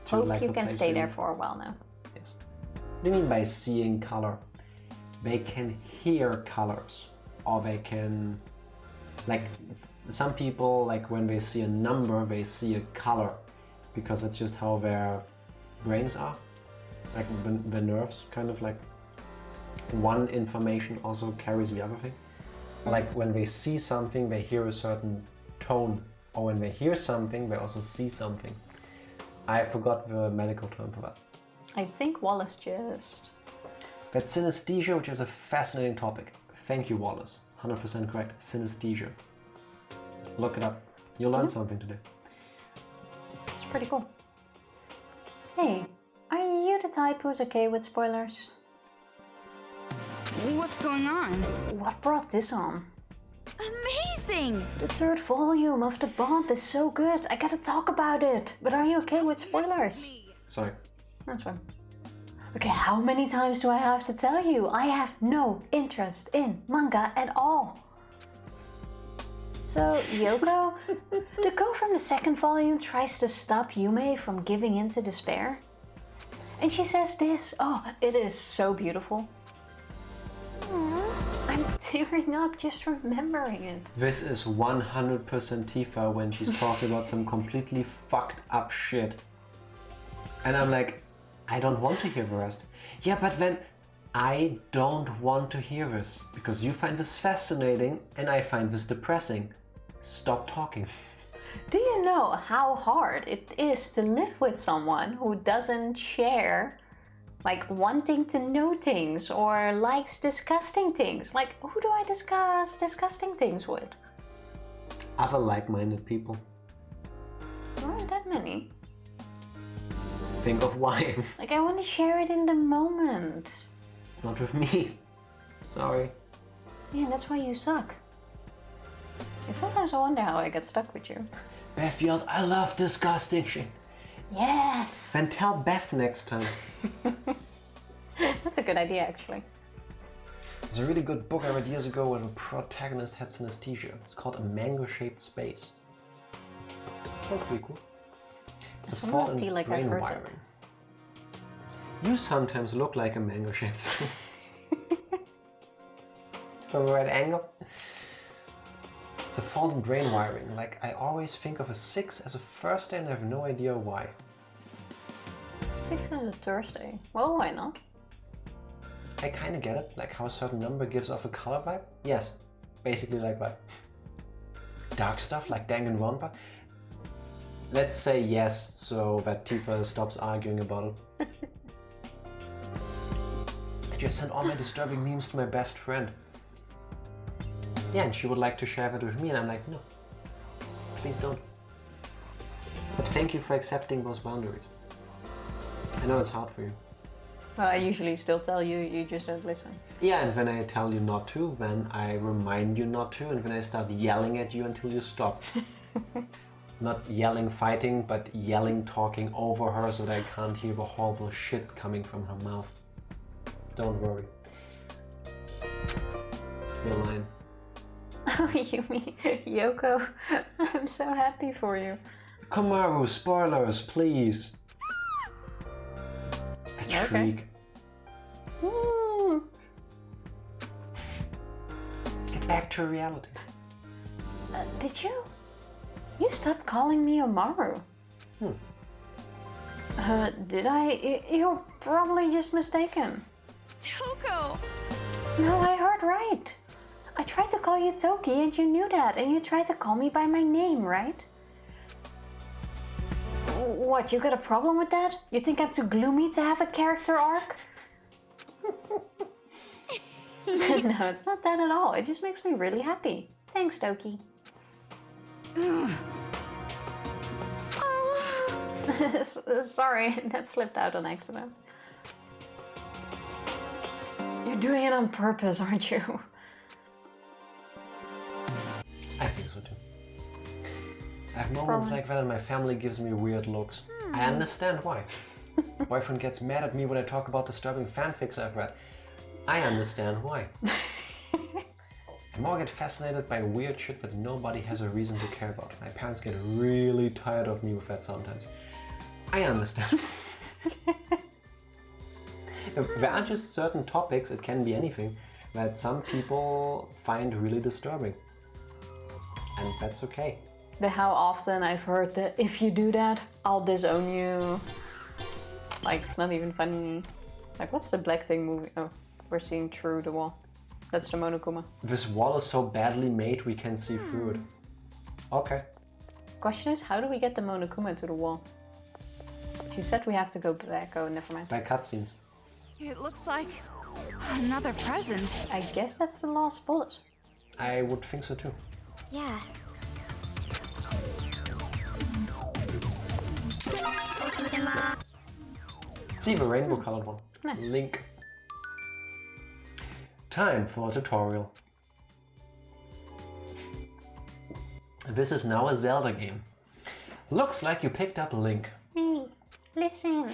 Hope you can stay there for a while now. Yes. What do you mean by seeing color? They can hear colors, or they can, like, some people, like when they see a number, they see a color, because that's just how their brains are, like the nerves, kind of like one information also carries the other thing. Like when they see something, they hear a certain tone, or when they hear something, they also see something. I forgot the medical term for that. I think Wallace just... That's synesthesia, which is a fascinating topic. Thank you, Wallace. 100% correct. Synesthesia. Look it up. You'll learn something today. It's pretty cool. Hey, are you the type who's okay with spoilers? What's going on? What brought this on? Amazing! The third volume of The Bomb is so good. I gotta talk about it. But are you okay with spoilers? Sorry. That's fine. Okay, how many times do I have to tell you? I have no interest in manga at all. So, Yoko, the girl from the second volume tries to stop Yume from giving in to despair. And she says this. Oh, it is so beautiful. I'm tearing up just remembering it. This is 100% Tifa when she's talking about some completely fucked up shit. And I'm like, I don't want to hear the rest. Yeah, but then I don't want to hear this because you find this fascinating and I find this depressing. Stop talking. Do you know how hard it is to live with someone who doesn't share, like, wanting to know things or likes disgusting things? Like, who do I discuss disgusting things with? Other like-minded people. There aren't that many. Think of why. Like, I want to share it in the moment. Not with me. Sorry. Yeah, that's why you suck. Like, sometimes I wonder how I get stuck with you. Beth, I love disgusting shit. Yes! Then tell Beth next time. That's a good idea, actually. There's a really good book I read years ago where the protagonist had synesthesia. It's called A Mango-Shaped Space. Sounds pretty cool. It's a fault in like brain I've heard wiring. You sometimes look like a mango-shaped space. From the right angle. It's a fault in brain wiring. Like, I always think of a 6 as a Thursday and I have no idea why. 6 is a Thursday. Well, why not? I kind of get it. Like how a certain number gives off a color vibe. Yes, basically like that. Dark stuff like Danganronpa. Let's say yes, so that Tifa stops arguing about it. I just sent all my disturbing memes to my best friend. Yeah, and she would like to share that with me, and I'm like, no, please don't. But thank you for accepting those boundaries. I know it's hard for you. Well, I usually still tell you, you just don't listen. Yeah, and when I tell you not to, then I remind you not to, and then I start yelling at you until you stop. Not yelling fighting, but yelling talking over her so that I can't hear the horrible shit coming from her mouth. Don't worry. Your line. Oh, you mean Yoko? I'm so happy for you. Komaru, spoilers, please. The shriek. Get back to reality. Did you? You stopped calling me Omaru. Did I? You're probably just mistaken. Toko! No, I heard right. I tried to call you Toki and you knew that, and you tried to call me by my name, right? What, you got a problem with that? You think I'm too gloomy to have a character arc? No, it's not that at all. It just makes me really happy. Thanks, Toki. Sorry, that slipped out on accident. You're doing it on purpose, aren't you? I think so too. I have moments like that and my family gives me weird looks. I understand why. Boyfriend gets mad at me when I talk about disturbing fanfics I've read. I understand why. I more get fascinated by weird shit that nobody has a reason to care about. My parents get really tired of me with that sometimes. I understand. There are just certain topics, it can be anything, that some people find really disturbing. And that's okay. How often I've heard that if you do that, I'll disown you. Like, it's not even funny. Like, what's the black thing movie? Oh, we're seeing through the wall. That's the Monokuma. This wall is so badly made we can see through it. Okay. Question is, how do we get the Monokuma to the wall? She said we have to go back. Oh, never mind. By cutscenes. It looks like another present. I guess that's the last bullet. I would think so too. Yeah. See the rainbow colored one. Nice. Link. Time for a tutorial. This is now a Zelda game. Looks like you picked up Link. Me, listen.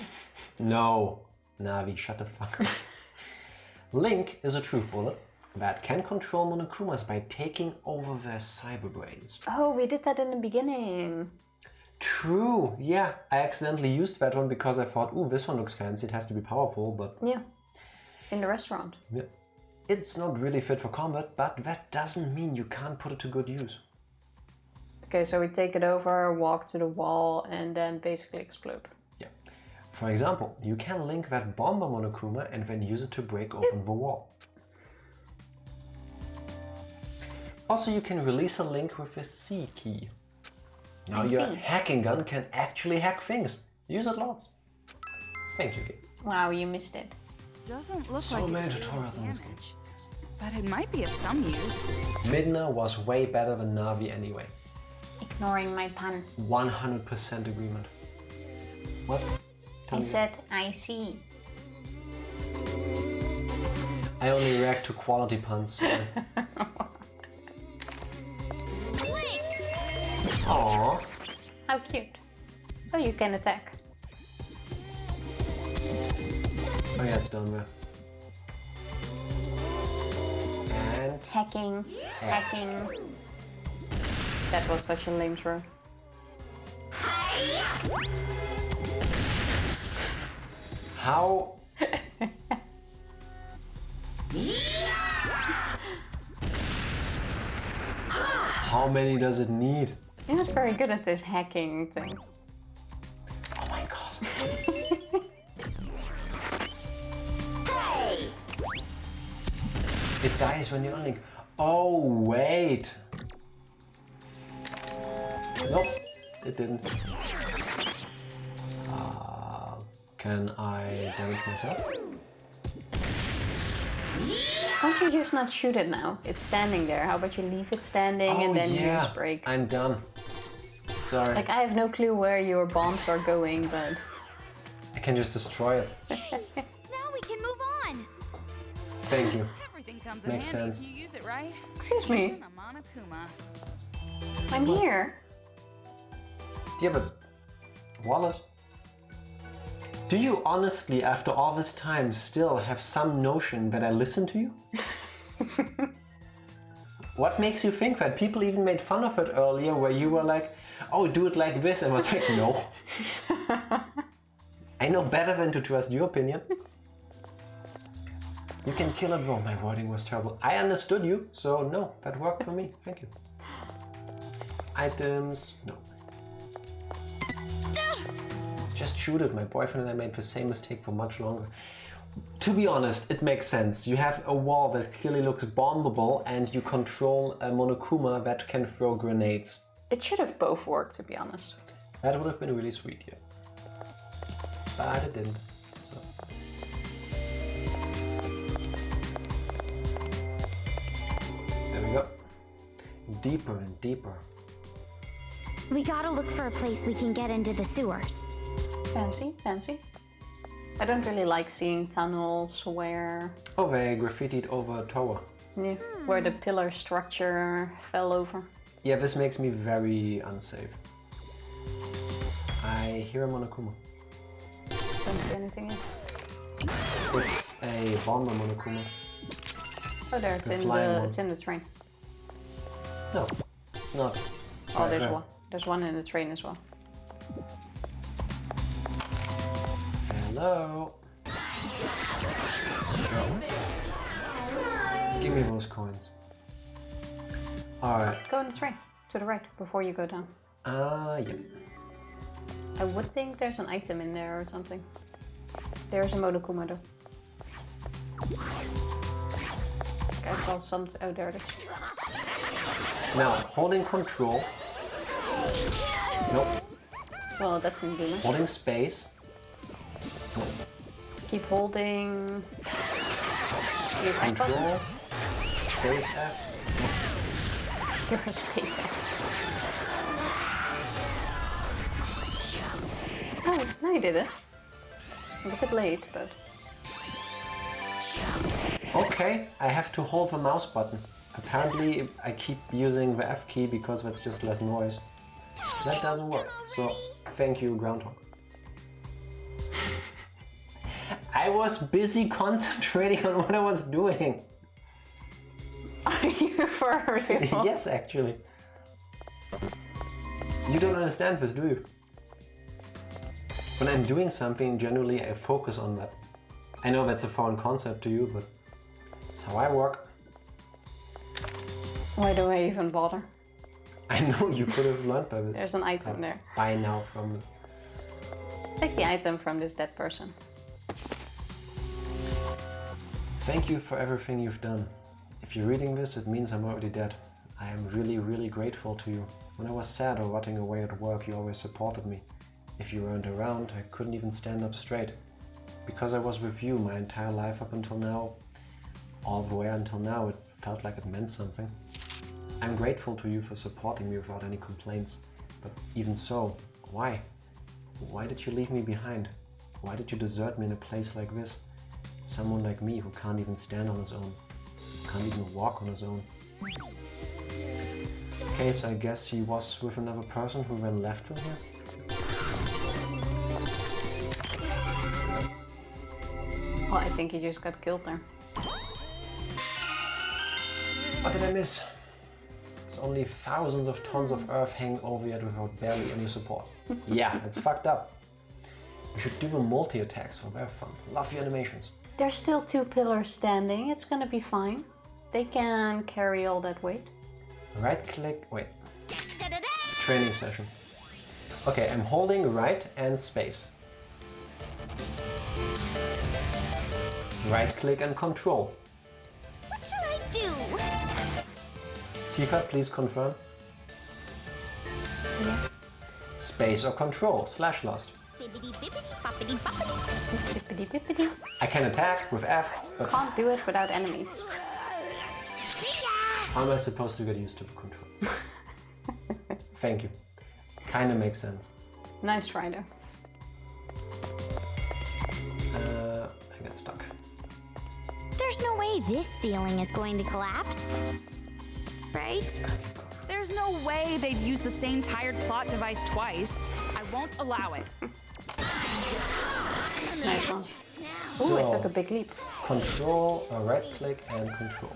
No. Navi, shut the fuck up. Link is a truth bullet that can control Monokumas by taking over their cyber brains. Oh, we did that in the beginning. True, yeah. I accidentally used that one because I thought, ooh, this one looks fancy, it has to be powerful, but... Yeah, in the restaurant. Yeah. It's not really fit for combat, but that doesn't mean you can't put it to good use. Okay, so we take it over, walk to the wall, and then basically explode. Yeah. For example, you can link that bomber Monokuma and then use it to break open the wall. Also, you can release a link with a C key. Now your hacking gun can actually hack things. Use it lots. Thank you, Gabe. Wow, you missed it. Doesn't look So like many it's tutorials in this game. but it might be of some use. Midna was way better than Navi anyway. Ignoring my pun. 100% agreement. What? Tell I me. said, I see. I only react to quality puns. Sorry. Aww. How cute. Oh, you can attack. Oh yeah, it's done there. And Hacking. Hacking. That was such a lame throw. how? How many does it need? You're not very good at this hacking thing. Oh my god. It dies when you unlink. Oh wait. Nope, it didn't. Can I damage myself? Can't you just not shoot it now? It's standing there. How about you leave it standing and then use break? I'm done. Sorry. Like, I have no clue where your bombs are going, but... I can just destroy it. Now we can move on. Thank you. Everything comes in Makes handy sense. if you use it right. Excuse me. Even a Monokuma. I'm here. Yeah, but Wallace, do you honestly, after all this time, still have some notion that I listen to you? What makes you think that? People even made fun of it earlier where you were like, oh, do it like this, and I was like, no. I know better than to trust your opinion. You can kill it. Oh, my wording was terrible. I understood you, so no, that worked for me. Thank you. Items, no. Just shoot it. My boyfriend and I made the same mistake for much longer. To be honest, it makes sense. You have a wall that clearly looks bombable and you control a Monokuma that can throw grenades. It should have both worked, to be honest. That would have been really sweet, yeah. But it didn't, so. There we go. Deeper and deeper. We gotta look for a place we can get into the sewers. Fancy, fancy. I don't really like seeing tunnels where... Oh, they graffitied over a tower. Yeah, where the pillar structure fell over. Yeah, this makes me very unsafe. I hear a Monokuma. Don't see anything yet. It's a bomber Monokuma. Oh, there, it's in the train. No, it's not. Oh, there's one. There's one in the train as well. Hello. Give me those coins. Alright. Go in the train, to the right, before you go down. Yeah. I would think there's an item in there or something. There's a Monokuma though. I saw some. Oh, there it is. Now, holding control. Nope. Well, that didn't do much. Holding space. Nope. Keep holding. Control. Space F. You're a space F. Oh, now you did it. I'm a bit late, but... Okay, I have to hold the mouse button. Apparently I keep using the F key because that's just less noise. That doesn't work, so thank you, Groundhog. I was busy concentrating on what I was doing. Are you for real? Yes, actually. You don't understand this, do you? When I'm doing something, generally I focus on that. I know that's a foreign concept to you, but it's how I work. Why do I even bother? I know you could have learned by this. There's an item there. By now from... Take the item from this dead person. Thank you for everything you've done. If you're reading this, it means I'm already dead. I am really, really grateful to you. When I was sad or rotting away at work, you always supported me. If you weren't around, I couldn't even stand up straight. Because I was with you my entire life up until now, all the way until now, it felt like it meant something. I'm grateful to you for supporting me without any complaints. But even so, why? Why did you leave me behind? Why did you desert me in a place like this? Someone like me who can't even stand on his own, can't even walk on his own. Okay, so I guess he was with another person who then left from here? Well, I think he just got killed there. What did I miss? It's only thousands of tons of earth hanging over it without barely any support. Yeah, it's fucked up. We should do the multi-attacks for their fun. Love your animations. There's still 2 pillars standing. It's gonna be fine. They can carry all that weight. Right click, wait. Training session. Okay, I'm holding right and space. Right click and control. What should I do? Tifa, please confirm. Yeah. Space or control, / lost. Bippity bippity boppity boppity. Bippity bippity. I can attack with F, but Can't do it without enemies. how am I supposed to get used to the controls? Thank you. Kinda makes sense. Nice try though. I get stuck. There's no way this ceiling is going to collapse. Right? There There's no way they'd use the same tired plot device twice. I won't allow it. Nice one. So, Ooh, it took a big leap. Control, a right click, and control.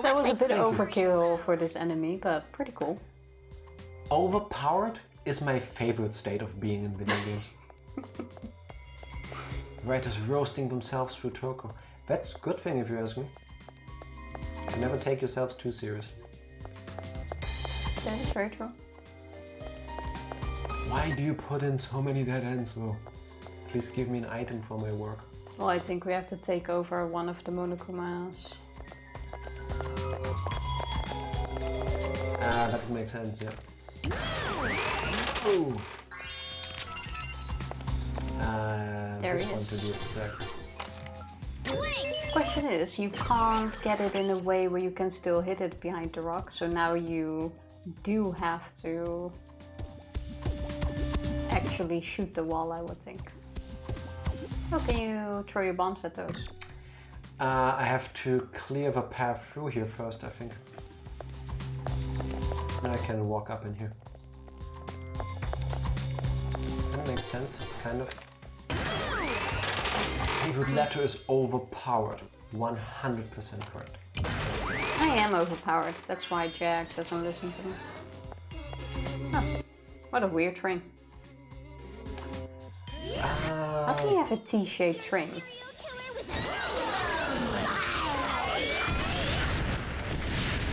That was a bit overkill for this enemy, but pretty cool. Overpowered is my favorite state of being in video games. Writers roasting themselves through Toko. That's a good thing if you ask me. Never take yourselves too seriously. That is very true. Why do you put in so many dead ends though? Please give me an item for my work. Well, I think we have to take over one of the Monokumas. That would make sense, yeah. Ooh. There this he one is. to the exact. Question is, you can't get it in a way where you can still hit it behind the rock, so now you do have to actually shoot the wall, I would think. How can you throw your bombs at those? I have to clear the path through here first, I think. Then I can walk up in here. That makes sense, kind of. Favorite letter is overpowered. 100% correct. I am overpowered, that's why Jack doesn't listen to me. Huh. What a weird train. How can you have a T-shaped train?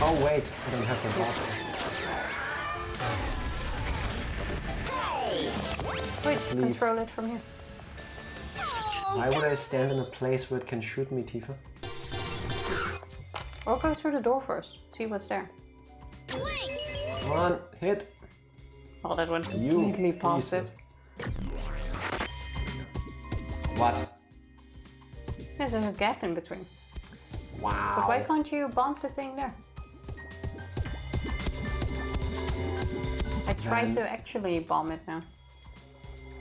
Oh wait, I don't have the bottom. Wait, control it from here. Why would I stand in a place where it can shoot me, Tifa? Or go through the door first, see what's there. Come on, hit! Oh, that went You completely past piece it. What? There's a gap in between. Wow. But why can't you bump the thing there? I tried to actually bomb it now.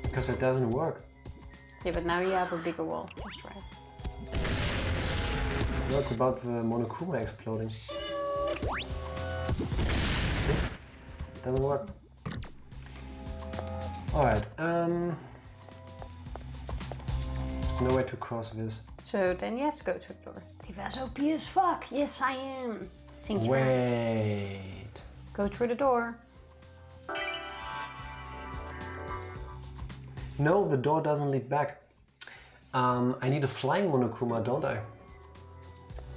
Because it doesn't work. Yeah, but now you have a bigger wall. That's right. What's about the Monokuma exploding? See? Doesn't work. Alright, there's no way to cross this. So then you have to go to the door. Tifa's OP as fuck. Yes, I am. Thank you. Wait. Go through the door. No, the door doesn't lead back. I need a flying Monokuma, don't I?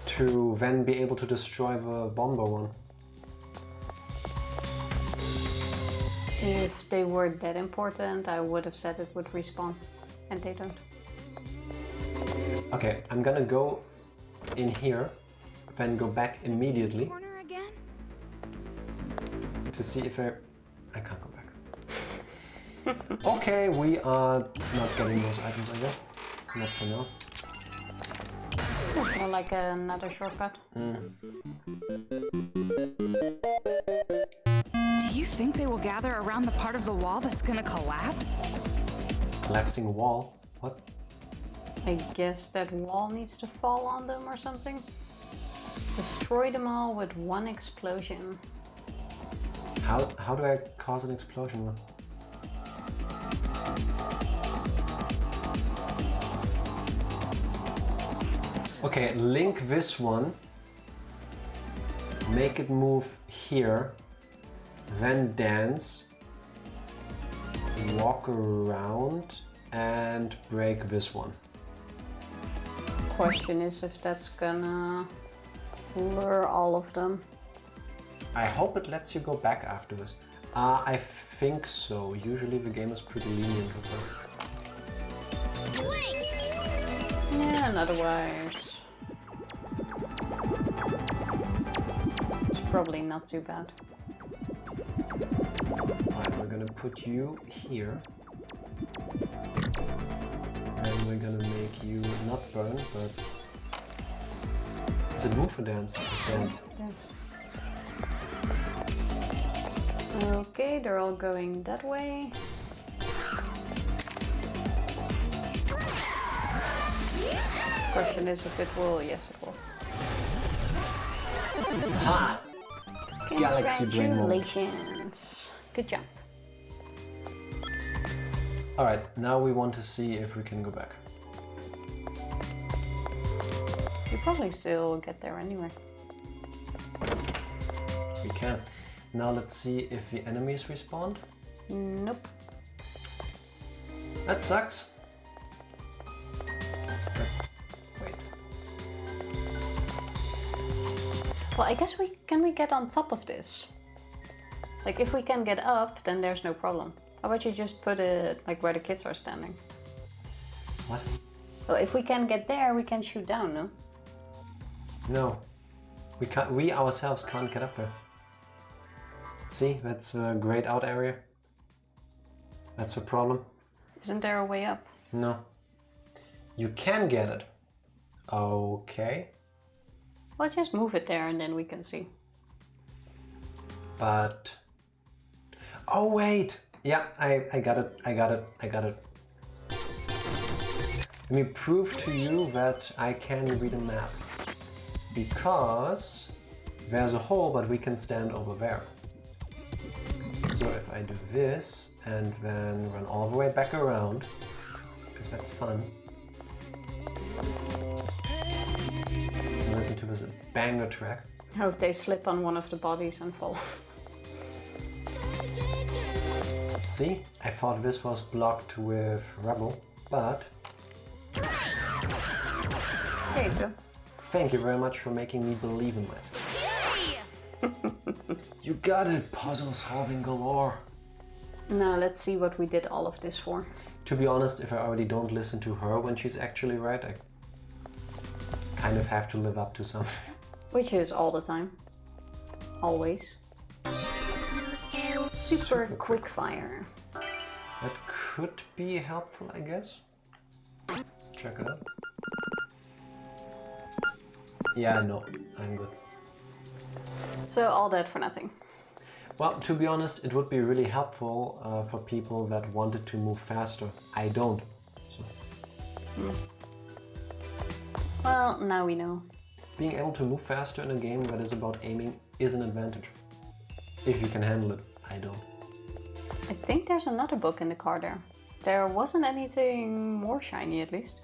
To then be able to destroy the bomber one. If they were that important, I would have said it would respawn. And they don't. Okay, I'm gonna go in here, then go back immediately Corner again? to see if I can't go back. Okay, we are not getting those items, I guess. Not for now. It's more like another shortcut. Do you think they will gather around the part of the wall that's gonna collapse? Collapsing wall? What? I guess that wall needs to fall on them or something. Destroy them all with one explosion. How do I cause an explosion? Okay, link this one, make it move here, then dance, walk around and break this one. Question is if that's gonna lure all of them. I hope it lets you go back after this. I think so. Usually the game is pretty lenient with that. Yeah, and otherwise it's probably not too bad. Alright, we're gonna put you here. And we're gonna make you not burn, but... Is it move or dance? It's dance. Dance. Okay, they're all going that way. Question is if it will. Yes, it will. Ha! Galaxy brain moment. Congratulations. Good job. Alright, now we want to see if we can go back. You probably still get there anyway. We can. Now let's see if the enemies respawn. Nope. That sucks. Wait. Well, I guess we get on top of this. Like if we can get up, then there's no problem. How about you just put it like where the kids are standing? What? Well, if we can get there, we can shoot down, no? No. We can't. We ourselves can't get up there. See, that's a grayed out area. That's the problem. Isn't there a way up? No. You can get it. Okay. Well, just move it there and then we can see. But... Oh wait! Yeah, I got it. I got it. I got it. Let me prove to you that I can read a map. Because there's a hole, but we can stand over there. So if I do this and then run all the way back around, because that's fun. And listen to this banger track. I hope they slip on one of the bodies and fall. See, I thought this was blocked with rubble, but... There you go. Thank you very much for making me believe in myself. You got it, puzzle solving galore. Now let's see what we did all of this for. To be honest, if I already don't listen to her when she's actually right, I kind of have to live up to something. Which is all the time. Always. Super quick fire. That could be helpful, I guess. Let's check it out. Yeah, no, I'm good. So all that for nothing. Well, to be honest, it would be really helpful for people that wanted to move faster. I don't. So. Well, now we know. Being able to move faster in a game that is about aiming is an advantage. If you can handle it, I don't. I think there's another book in the car there. There wasn't anything more shiny at least.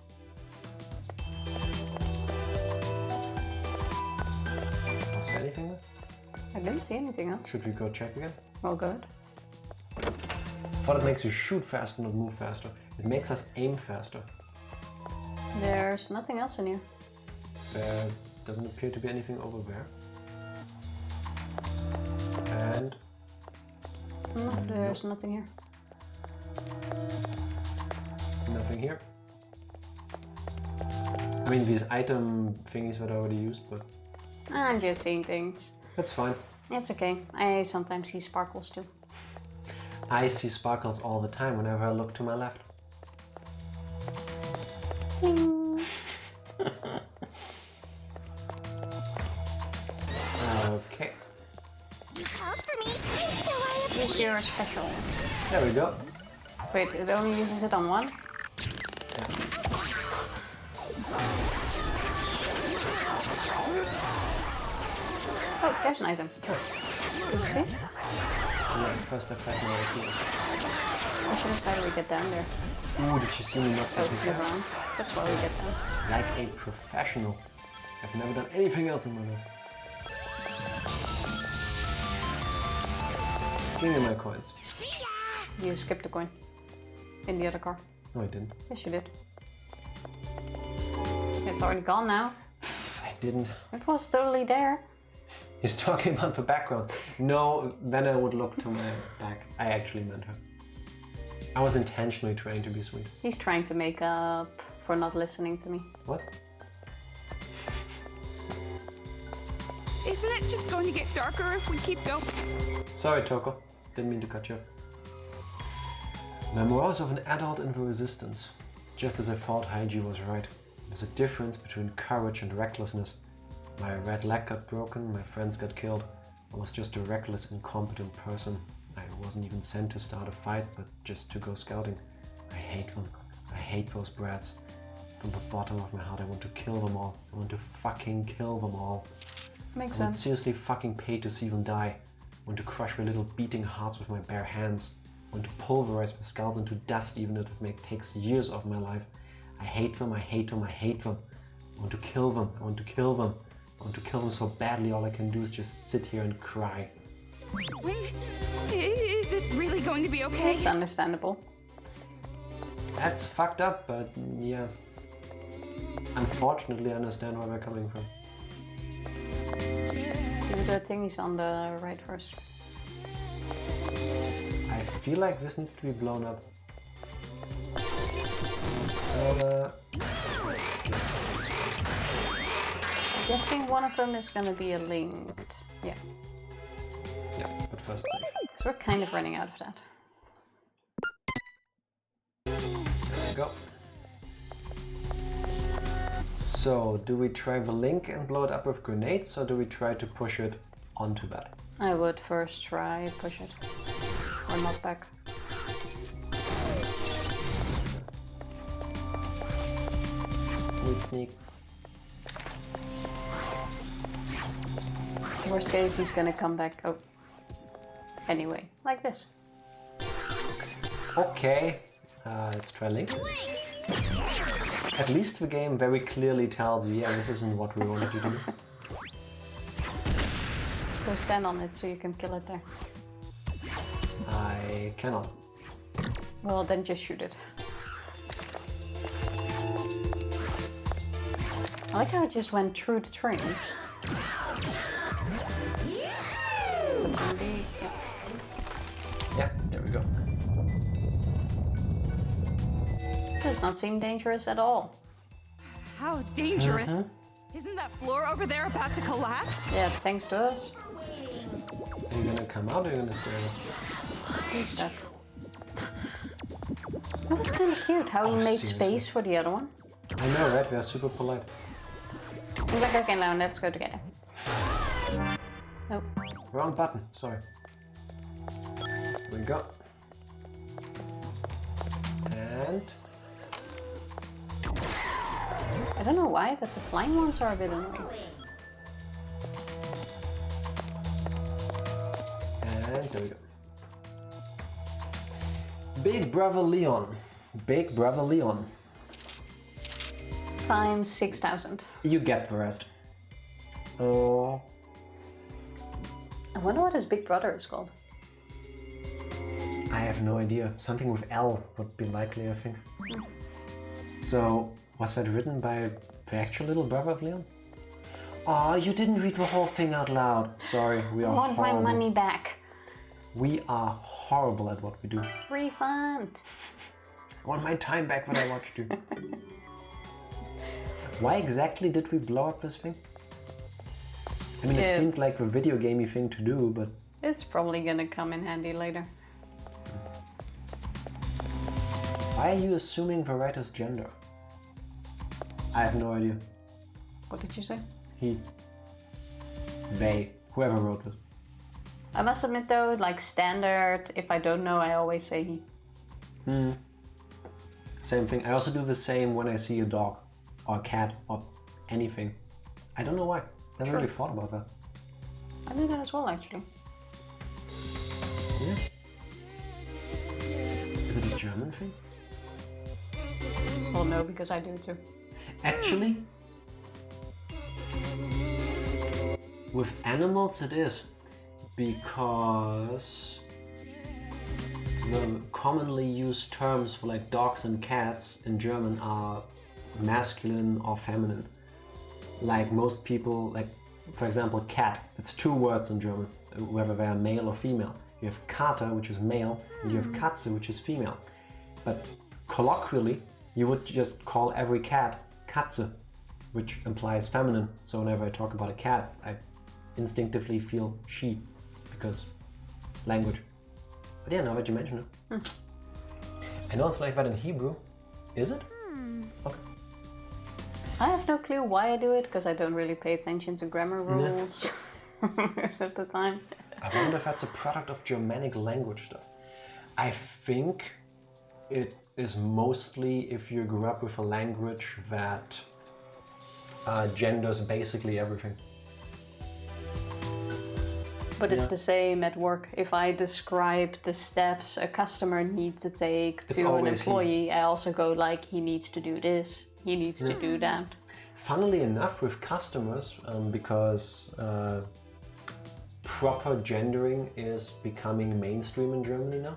Was there anything there? I didn't see anything else. Should we go check again? Well, good. Thought it makes you shoot faster, not move faster. It makes us aim faster. There's nothing else in here. There doesn't appear to be anything over there. And... No, there's nothing here. Nothing here. I mean, these item thingies that I already used, but... I'm just seeing things. That's fine. It's okay. I sometimes see sparkles too. I see sparkles all the time whenever I look to my left. Okay. Use your special. There we go. Wait, it only uses it on one? Oh, there's an item. Did you see it? Yeah, first effect now I I should have started we get down there. Ooh, did you see me not Oh, getting never mind. That's why we get down. like a professional. I've never done anything else in my life. Give me my coins. You skipped the coin. In the other car. No, I didn't. Yes, you did. It's already gone now. I didn't. It was totally there. He's talking about the background. No, then I would look to my back. I actually meant her. I was intentionally trying to be sweet. He's trying to make up for not listening to me. What? Isn't it just going to get darker if we keep going? Sorry, Toko. Didn't mean to cut you off. Memoirs of an adult in the resistance. Just as I thought Haiji was right. There's a difference between courage and recklessness. My red leg got broken, my friends got killed. I was just a reckless, incompetent person. I wasn't even sent to start a fight, but just to go scouting. I hate them. I hate those brats. From the bottom of my heart, I want to kill them all. I want to fucking kill them all. Makes I would sense. seriously fucking pay to see them die. I want to crush their little beating hearts with my bare hands. I want to pulverize their skulls into dust, even if it takes years of my life. I hate them, I hate them, I hate them. I want to kill them, I want to kill them. I want to kill them so badly, all I can do is just sit here and cry. Is it really going to be okay? It's understandable. That's fucked up, but yeah. Unfortunately, I understand where they're coming from. Do the thingies on the right first. I feel like this needs to be blown up. I'm guessing one of them is gonna be a linked. Yeah. Yeah, but first save. So we're kind of running out of that. There we go. So, do we try the link and blow it up with grenades, or do we try to push it onto that? I would first try push it. Or not back. Sneak, sneak. Worst case, he's gonna come back. Oh. Anyway, like this. Okay, let's try link. At least the game very clearly tells you, yeah, this isn't what we wanted you to do. Go stand on it so you can kill it there. I cannot. Well, then just shoot it. I like how it just went through the train. Yeah, there we go. This does not seem dangerous at all. How dangerous! Isn't that floor over there about to collapse? Yeah, thanks to us. Are you gonna come out or are you gonna stay with us? He's stuck. That was kind of cute how he made seriously? space for the other one. I know, right? We are super polite. He's like, okay, now let's go together. Oh, Wrong button, sorry. Here we go. And I don't know why, but the flying ones are a bit annoying. there we go. Big Brother Leon. Big Brother Leon. Times 6,000. You get the rest. Oh. I wonder what his big brother is called. I have no idea. Something with L would be likely, I think. So, was that written by the actual little brother of Leon? Aw, you didn't read the whole thing out loud. Sorry, we are I want horrible. my money back. We are horrible at what we do. Refund. I want my time back when I watched you. Why exactly did we blow up this thing? I mean, it seemed like the video gamey thing to do, but... It's probably gonna come in handy later. Why are you assuming the writer's gender? I have no idea. What did you say? He. They. Whoever wrote this. I must admit though, like standard, if I don't know, I always say he. Same thing. I also do the same when I see a dog or a cat or anything. I don't know why. Never really thought about that. I do that as well, actually. Yeah. Is it a German thing? Well, no, because I do it too. Actually, with animals it is, because the commonly used terms for like dogs and cats in German are masculine or feminine. Like most people, like for example cat, it's two words in German, whether they are male or female. You have Kater, which is male, and you have Katze, which is female. But colloquially, you would just call every cat Katze, which implies feminine. So whenever I talk about a cat, I instinctively feel she, because language. But yeah, now that you mention it. I know it's like that in Hebrew. Is it? Okay. I have no clue why I do it, because I don't really pay attention to grammar rules most of the time. I wonder if that's a product of Germanic language stuff. I think it is mostly if you grew up with a language that genders basically everything. But it's the same at work. If I describe the steps a customer needs to take to an employee, I also go like, he needs to do this, he needs to do that. Funnily enough, with customers, because proper gendering is becoming mainstream in Germany now,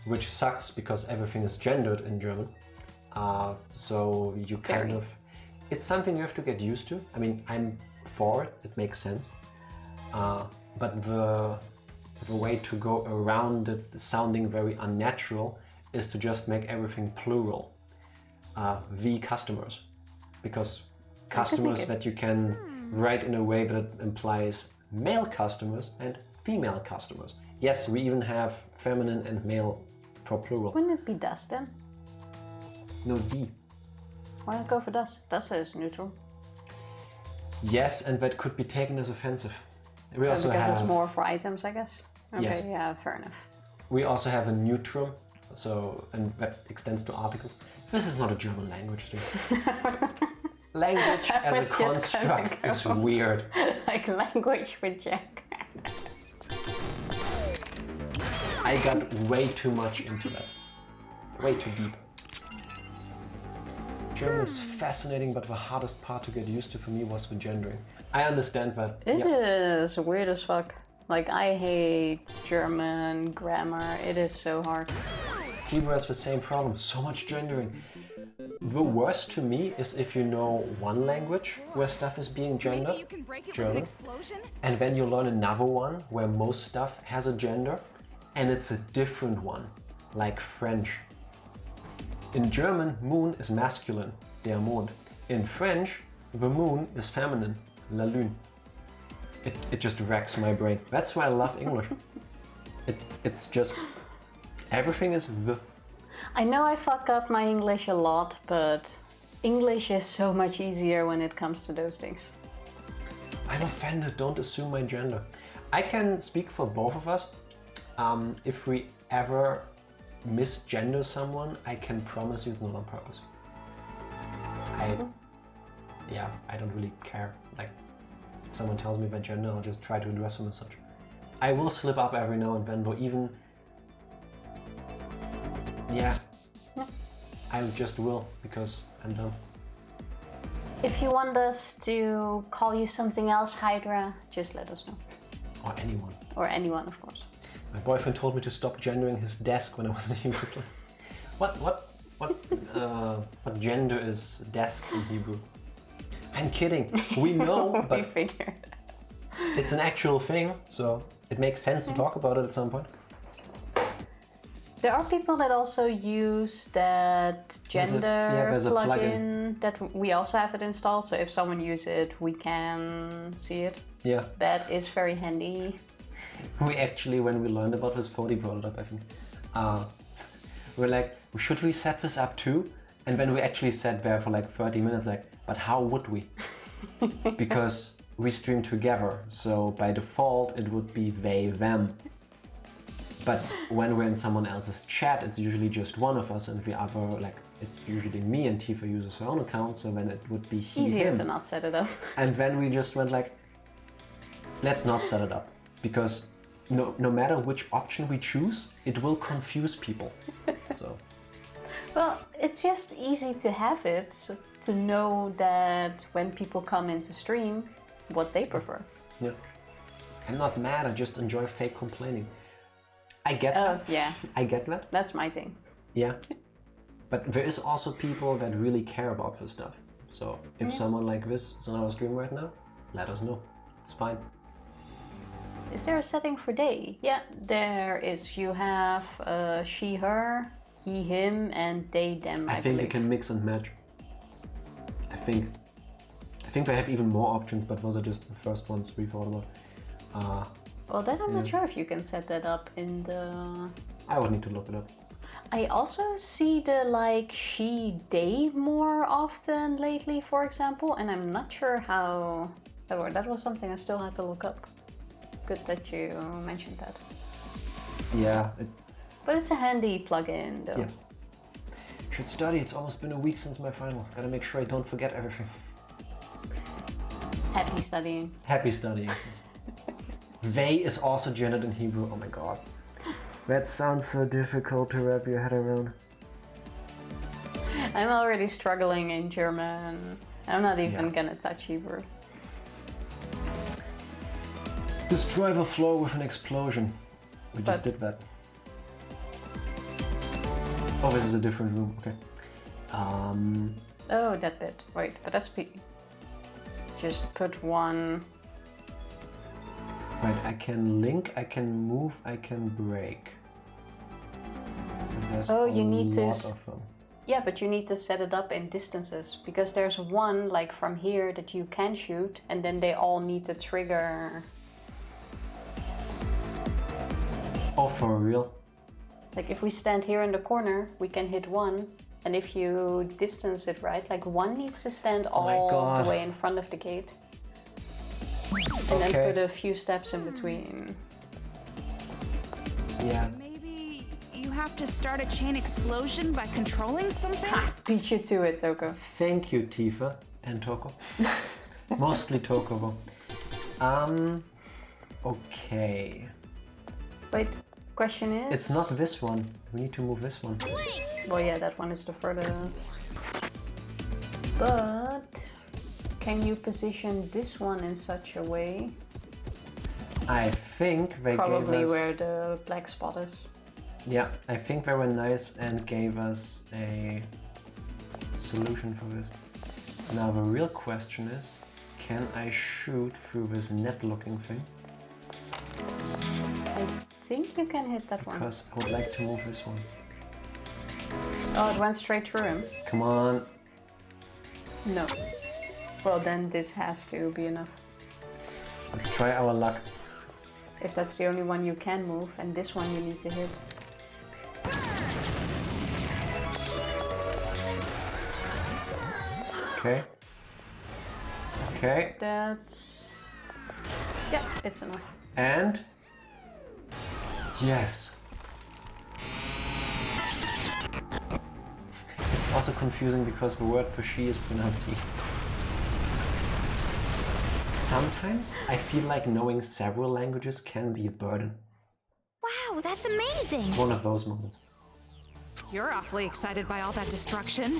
which sucks because everything is gendered in German. So you kind of, it's something you have to get used to. I mean, I'm for it, it makes sense. But the way to go around it sounding very unnatural is to just make everything plural. The customers. Because customers that you can write in a way that implies male customers and female customers. Yes, we even have feminine and male for plural. Wouldn't it be das then? No, die. Why not go for das? Das is neutral. Yes, and that could be taken as offensive. We also because have, it's more for items, I guess. Okay, yes. yeah, fair enough. We also have a neutrum, so and that extends to articles. This is not a German language thing. Language as a construct is weird. Like language with Jack. I got way too much into that. Way too deep. German is fascinating, but the hardest part to get used to for me was the gendering. I understand that. It is weird as fuck. Like, I hate German grammar. It is so hard. Hebrew has the same problem. So much gendering. The worst to me is if you know one language where stuff is being gendered, German, and then you learn another one where most stuff has a gender, and it's a different one, like French. In German, moon is masculine, der Mond. In French, the moon is feminine, la lune. It just wrecks my brain. That's why I love English. It's just, everything is the. I know I fuck up my English a lot, but English is so much easier when it comes to those things. I'm offended, don't assume my gender. I can speak for both of us. If we ever misgender someone, I can promise you it's not on purpose. I don't really care. Like, if someone tells me their gender, I'll just try to address them as such. I will slip up every now and then, but even... Yeah. I just will, because I'm dumb. If you want us to call you something else, Hydra, just let us know. Or anyone. Or anyone, of course. My boyfriend told me to stop gendering his desk when I was in Hebrew class. What gender is desk in Hebrew? I'm kidding. We know, but figured. It's an actual thing, so it makes sense to talk about it at some point. There are people that also use that gender plugin that we also have it installed. So if someone uses it, we can see it. Yeah. That is very handy. We actually, when we learned about this, Fodi brought it up, I think. We're like, should we set this up too? And then we actually sat there for like 30 minutes, like, but how would we? Because we stream together, so by default it would be they, them. But when we're in someone else's chat, it's usually just one of us, and the other, like, it's usually me, and Tifa uses her own account, so then it would be he, easier him. To not set it up. And then we just went like, let's not set it up, because no matter which option we choose, it will confuse people. So. Well, it's just easy to have it, so to know that when people come into stream, what they prefer. Yeah. I'm not mad, I just enjoy fake complaining. I get that. Yeah. I get that. That's my thing. Yeah. But there is also people that really care about this stuff. So if someone like this is on our stream right now, let us know. It's fine. Is there a setting for they? Yeah, there is. You have she, her, he, him, and they, them, I think you can mix and match. I think they have even more options, but those are just the first ones we thought about. Well, then I'm not sure if you can set that up in the... I would need to look it up. I also see the like she, they more often lately, for example, and I'm not sure how that worked. That was something I still had to look up. good that you mentioned that. Yeah. But it's a handy plugin, though. Yeah. Should study. It's almost been a week since my final. Gotta make sure I don't forget everything. Happy studying. Happy studying. Vey is also gendered in Hebrew. Oh my god. That sounds so difficult to wrap your head around. I'm already struggling in German. I'm not even gonna touch Hebrew. Destroy the floor with an explosion. We just did that. Oh, this is a different room. Okay. Oh, that bit. Wait, but that's just put one. Right, I can link, I can move, I can break. Oh, you need to. Of them. Yeah, but you need to set it up in distances because there's one like from here that you can shoot, and then they all need to trigger. Oh, for real? Like if we stand here in the corner, we can hit one, and if you distance it right, like one needs to stand all the way in front of the gate. And then put a few steps in between. Yeah. Maybe you have to start a chain explosion by controlling something? Ha! Beat you to it, Toko. Thank you, Tifa and Toko. Mostly Toko. Okay. Wait, question is... It's not this one. We need to move this one. Well, yeah, that one is the furthest. But... can you position this one in such a way? I think they probably gave us... where the black spot is. Yeah, I think they were nice and gave us a solution for this. Now the real question is, can I shoot through this net-looking thing? I think you can hit that one. Because I would like to move this one. Oh, it went straight through him. Come on. No. Well, then this has to be enough. Let's try our luck. If that's the only one you can move, and this one you need to hit. Okay. Okay. That's... yeah, it's enough. And... yes. It's also confusing because the word for she is pronounced E. Sometimes I feel like knowing several languages can be a burden. Wow, that's amazing! It's one of those moments. You're awfully excited by all that destruction.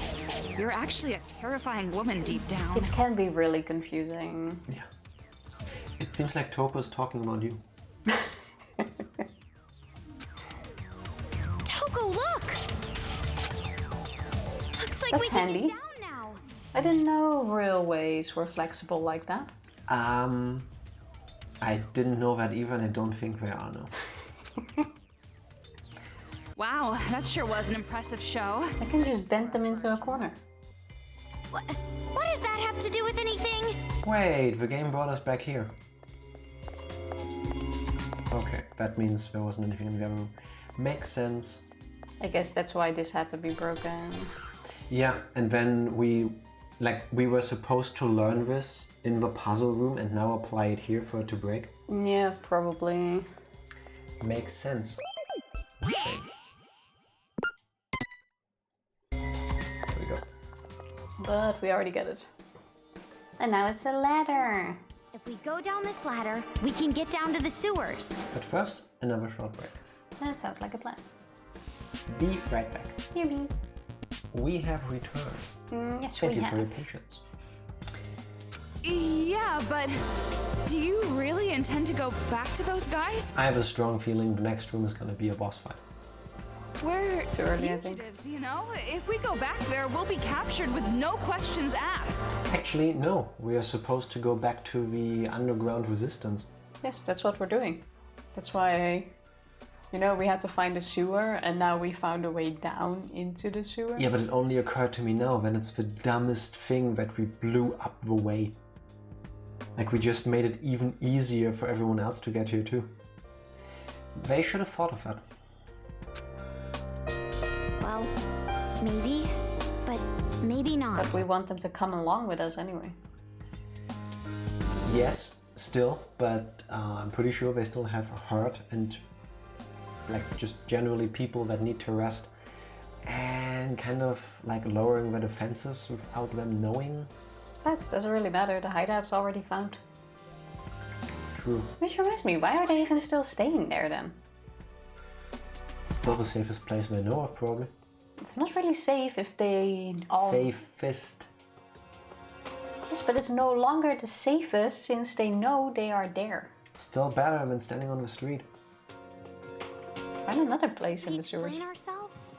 You're actually a terrifying woman deep down. It can be really confusing. Yeah. It seems like Toko is talking about you. Toko, look! Looks like That's we can handy. get down now. I didn't know railways were flexible like that. I didn't know that either, and I don't think they are now. Wow, that sure was an impressive show. I can just bend them into a corner. What does that have to do with anything? Wait, the game brought us back here. Okay, that means there wasn't anything in the other room. Makes sense. I guess that's why this had to be broken. Yeah, and then we were supposed to learn this in the puzzle room and now apply it here for it to break. Yeah, probably. Makes sense. Let's see. There we go. But we already get it. And now it's a ladder. If we go down this ladder, we can get down to the sewers. But first, another short break. That sounds like a plan. Be right back. Here be. We have returned. Yes, Thank we you have. for your patience. Yeah, but do you really intend to go back to those guys? I have a strong feeling the next room is gonna be a boss fight. We're Too early, I think. fugitives, you know? If we go back there, we'll be captured with no questions asked. Actually, no. We are supposed to go back to the underground resistance. Yes, that's what we're doing. That's why, you know, we had to find a sewer and now we found a way down into the sewer. Yeah, but it only occurred to me now, then it's the dumbest thing that we blew up the way. Like, we just made it even easier for everyone else to get here too. They should have thought of that. Well, maybe, but maybe not. But we want them to come along with us anyway. Yes, Still, but I'm pretty sure they still have hurt and like just generally people that need to rest, and kind of like lowering their defenses without them knowing. Besides, doesn't really matter, the hideout's already found. True. Which reminds me, why are they even still staying there then? It's still the safest place they know of, probably. It's not really safe if they all... Safest. Yes, but it's no longer the safest since they know they are there. Still better than standing on the street. Find another place in the sewers. Explain ourselves?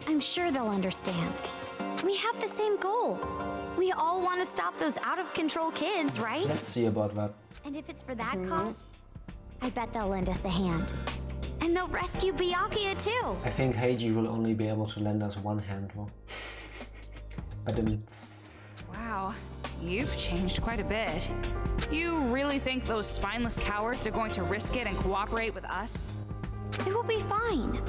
I'm sure they'll understand. We have the same goal. We all want to stop those out-of-control kids, right? Let's see about that. And if it's for that cause, I bet they'll lend us a hand. And they'll rescue Byakuya too. I think Heiji will only be able to lend us one hand, though. But then Wow, you've changed quite a bit. You really think those spineless cowards are going to risk it and cooperate with us? It will be fine.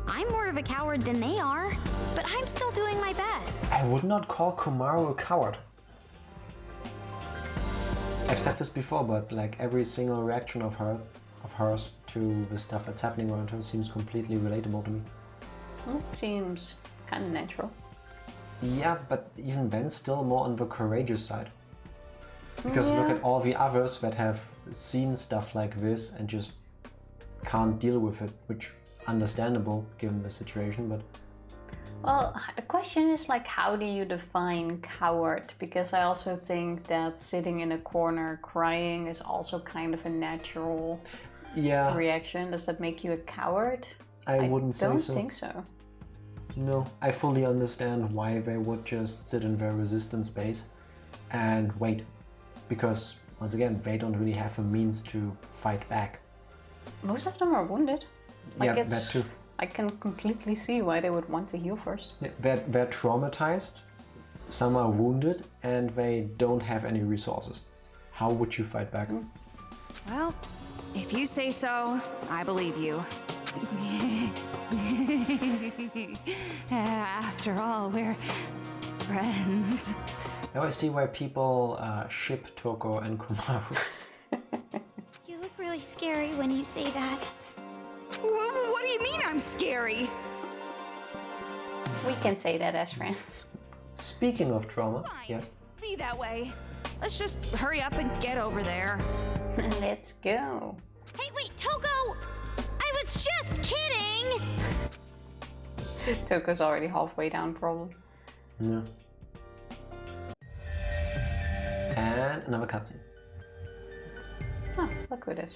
I'm more of a coward than they are, but I'm still doing my best. I would not call Komaru a coward. I've said this before, but like every single reaction of hers to the stuff that's happening around her seems completely relatable to me. Well, seems kind of natural. Yeah, but even then still more on the courageous side. Because look at all the others that have seen stuff like this and just can't deal with it, which understandable given the situation, but... Well, the question is like, how do you define coward? Because I also think that sitting in a corner crying is also kind of a natural reaction. Does that make you a coward? I wouldn't say so. I don't think so. No, I fully understand why they would just sit in their resistance base and wait. Because, once again, they don't really have a means to fight back. Most of them are wounded. Like yeah, that too. I can completely see why they would want to heal first. Yeah, they're traumatized, some are wounded, and they don't have any resources. How would you fight back? Well, if you say so, I believe you. After all, we're friends. Now I see why people ship Toko and Komaru. You look really scary when you say that. What do you mean I'm scary? We can say that as friends. Speaking of trauma, Fine. yes. Be that way. Let's just hurry up and get over there. Let's go. Hey, wait, Toko! I was just kidding! Toko's already halfway down, probably. Yeah. And another cutscene. Oh, look who it is.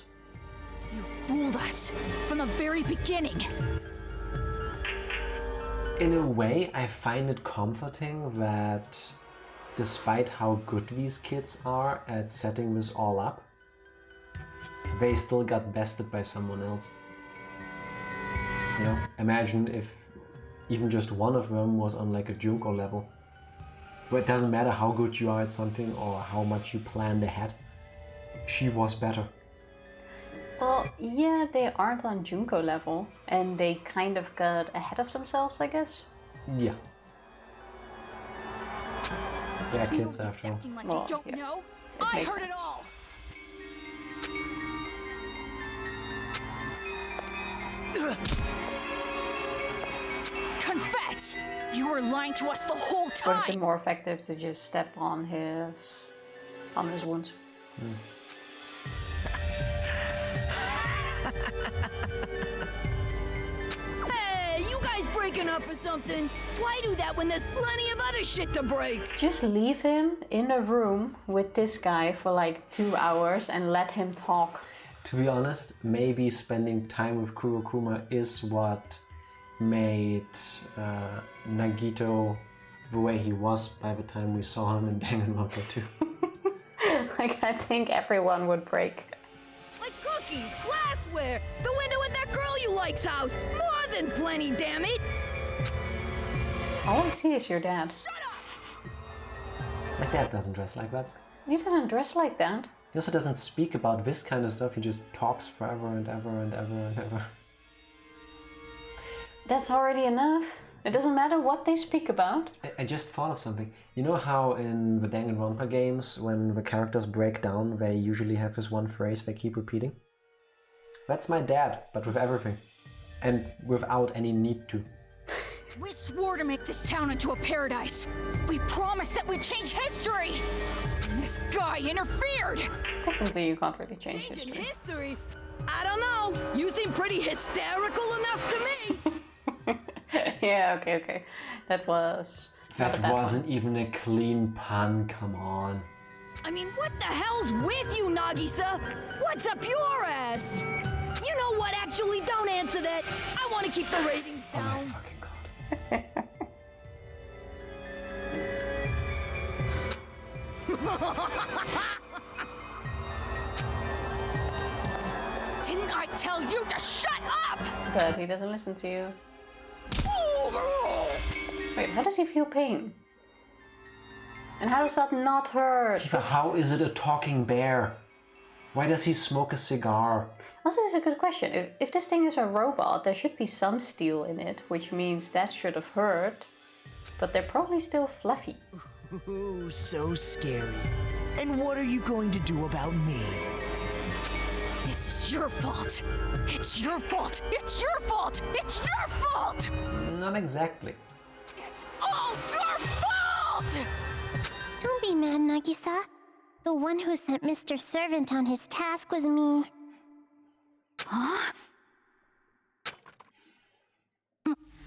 You fooled us from the very beginning. In a way, I find it comforting that despite how good these kids are at setting this all up, they still got bested by someone else. You know, imagine if even just one of them was on like a Junko level. But it doesn't matter how good you are at something or how much you planned ahead. She was better. Well, yeah, they aren't on Junko level, and they kind of got ahead of themselves, I guess. Yeah. They're kids after all. Acting like Well, you don't yeah. know. It I makes heard it sense. all. Confess! You were lying to us the whole Would have been time. more effective to just step on his wounds. Hey, you guys breaking up or something? Why do that when there's plenty of other shit to break? Just leave him in a room with this guy for like 2 hours and let him talk. To be honest, maybe spending time with Kurokuma is what made Nagito the way he was by the time we saw him in Danganronpa 2. Like, I think everyone would break. Like cookies, glassware, the window at that girl you like's house. More than plenty, damn it! All I see is your dad. My dad doesn't dress like that. He doesn't dress like that. He also doesn't speak about this kind of stuff, he just talks forever and ever and ever and ever. That's already enough It doesn't matter what they speak about. I just thought of something. You know how in the Danganronpa games, when the characters break down, they usually have this one phrase they keep repeating? That's my dad, but with everything. And without any need to. We swore to make this town into a paradise. We promised that we'd change history. And this guy interfered. Technically, you can't really change Changing history. history? I don't know. You seem pretty hysterical enough to me. Yeah, okay. That was... That wasn't even a clean pun, come on. I mean, what the hell's with you, Nagisa? What's up your ass? You know what? Actually, don't answer that. I want to keep the ratings Oh my down. fucking god. Didn't I tell you to shut up? But he doesn't listen to you. Wait, how does he feel pain? And how does that not hurt? Tifa, how is it a talking bear? Why does he smoke a cigar? Also, that's a good question. If this thing is a robot, there should be some steel in it, which means that should have hurt. But they're probably still fluffy. Ooh, so scary. And what are you going to do about me? This is your fault. It's your fault. It's your fault. It's your fault. Not exactly. It's all your fault. Don't be mad, Nagisa. The one who sent Mr. Servant on his task was me. Huh?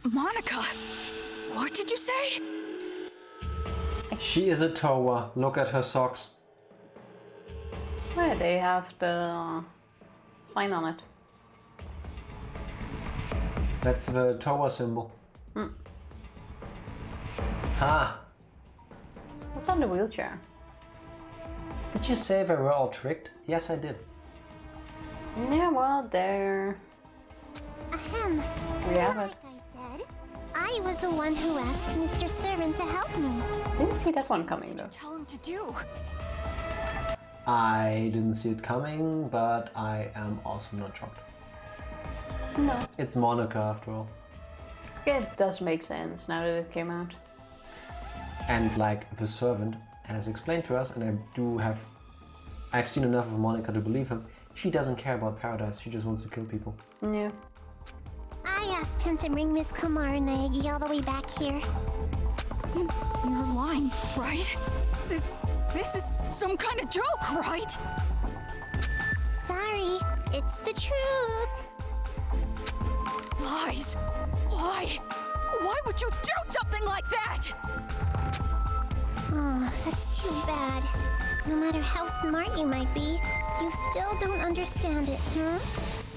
Monica, what did you say? She is a Towa. Look at her socks. Yeah, they have the sign on it. That's the Towa symbol. Ha! What's on the wheelchair? Did you say they were all tricked? Yes, I did. Yeah, well, there Ahem. we have it. Like I said, I was the one who asked Mr. Servant to help me. Didn't see that one coming though. Tell him to do. I didn't see it coming, but I am also not shocked. No. It's Monica after all. It does make sense now that it came out. And like the servant has explained to us, and I've seen enough of Monica to believe him, she doesn't care about paradise, she just wants to kill people. Yeah. I asked him to bring Miss Kamaru Naegi all the way back here. You're lying, right? This is some kind of joke, right? Sorry, it's the truth. Lies. Why? Why would you do something like that? Oh, that's too bad. No matter how smart you might be, you still don't understand it, huh?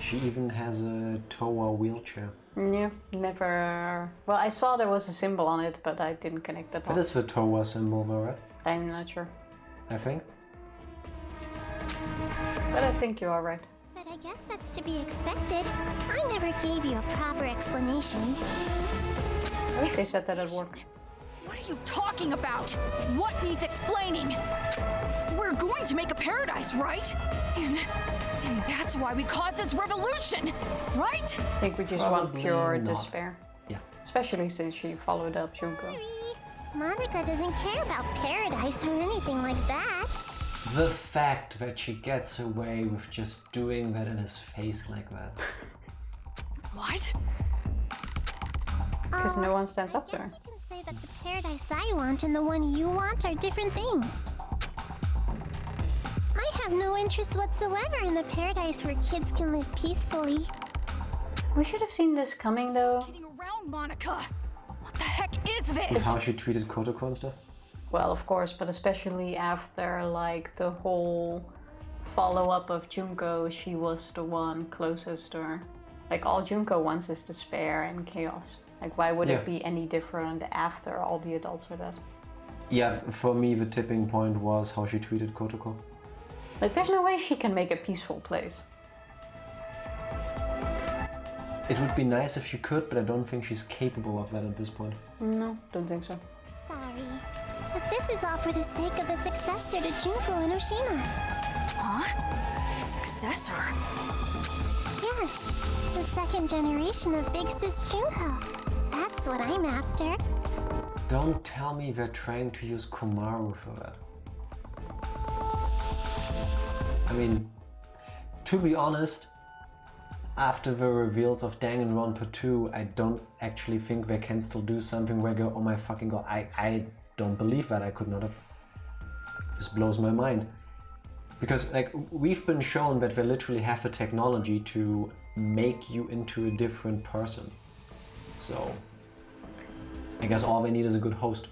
She even has a Towa wheelchair. Yeah, never... Well, I saw there was a symbol on it, but I didn't connect that That one. is the Towa symbol though, right? I'm not sure. I think. But I think you are right. But I guess that's to be expected. I never gave you a proper explanation. I wish they said that at work. What are you talking about? What needs explaining? We're going to make a paradise, right? And that's why we caused this revolution, right? I think we just want Probably pure not. despair. Yeah. Especially since she followed up Junko. Sorry. Monica doesn't care about paradise or anything like that. The fact that she gets away with just doing that in his face like that. What? Because no one stands up to her. You can say that the paradise I want and the one you want are different things. I have no interest whatsoever in the paradise where kids can live peacefully. We should have seen this coming though. Getting around, Monica. What the heck is With this? how she treated Kotoko and stuff. Well, of course, but especially after like the whole follow-up of Junko, she was the one closest to her. Like all Junko wants is despair and chaos. Like why would Yeah. it be any different after all the adults are dead? Yeah, for me the tipping point was how she treated Kotoko. Like there's no way she can make a peaceful place. It would be nice if she could, but I don't think she's capable of that at this point. No, don't think so. Sorry. But this is all for the sake of the successor to Junko and Oshima. Huh? Successor? Yes, the second generation of Big Sis Junko. That's That's what I'm after. Don't tell me they're trying to use Komaru for that. I mean, to be honest, after the reveals of Danganronpa 2, I don't actually think they can still do something where I go, oh my fucking god, I don't believe that, I could not have. This blows my mind. Because like we've been shown that they literally have the technology to make you into a different person. So I guess all they need is a good host.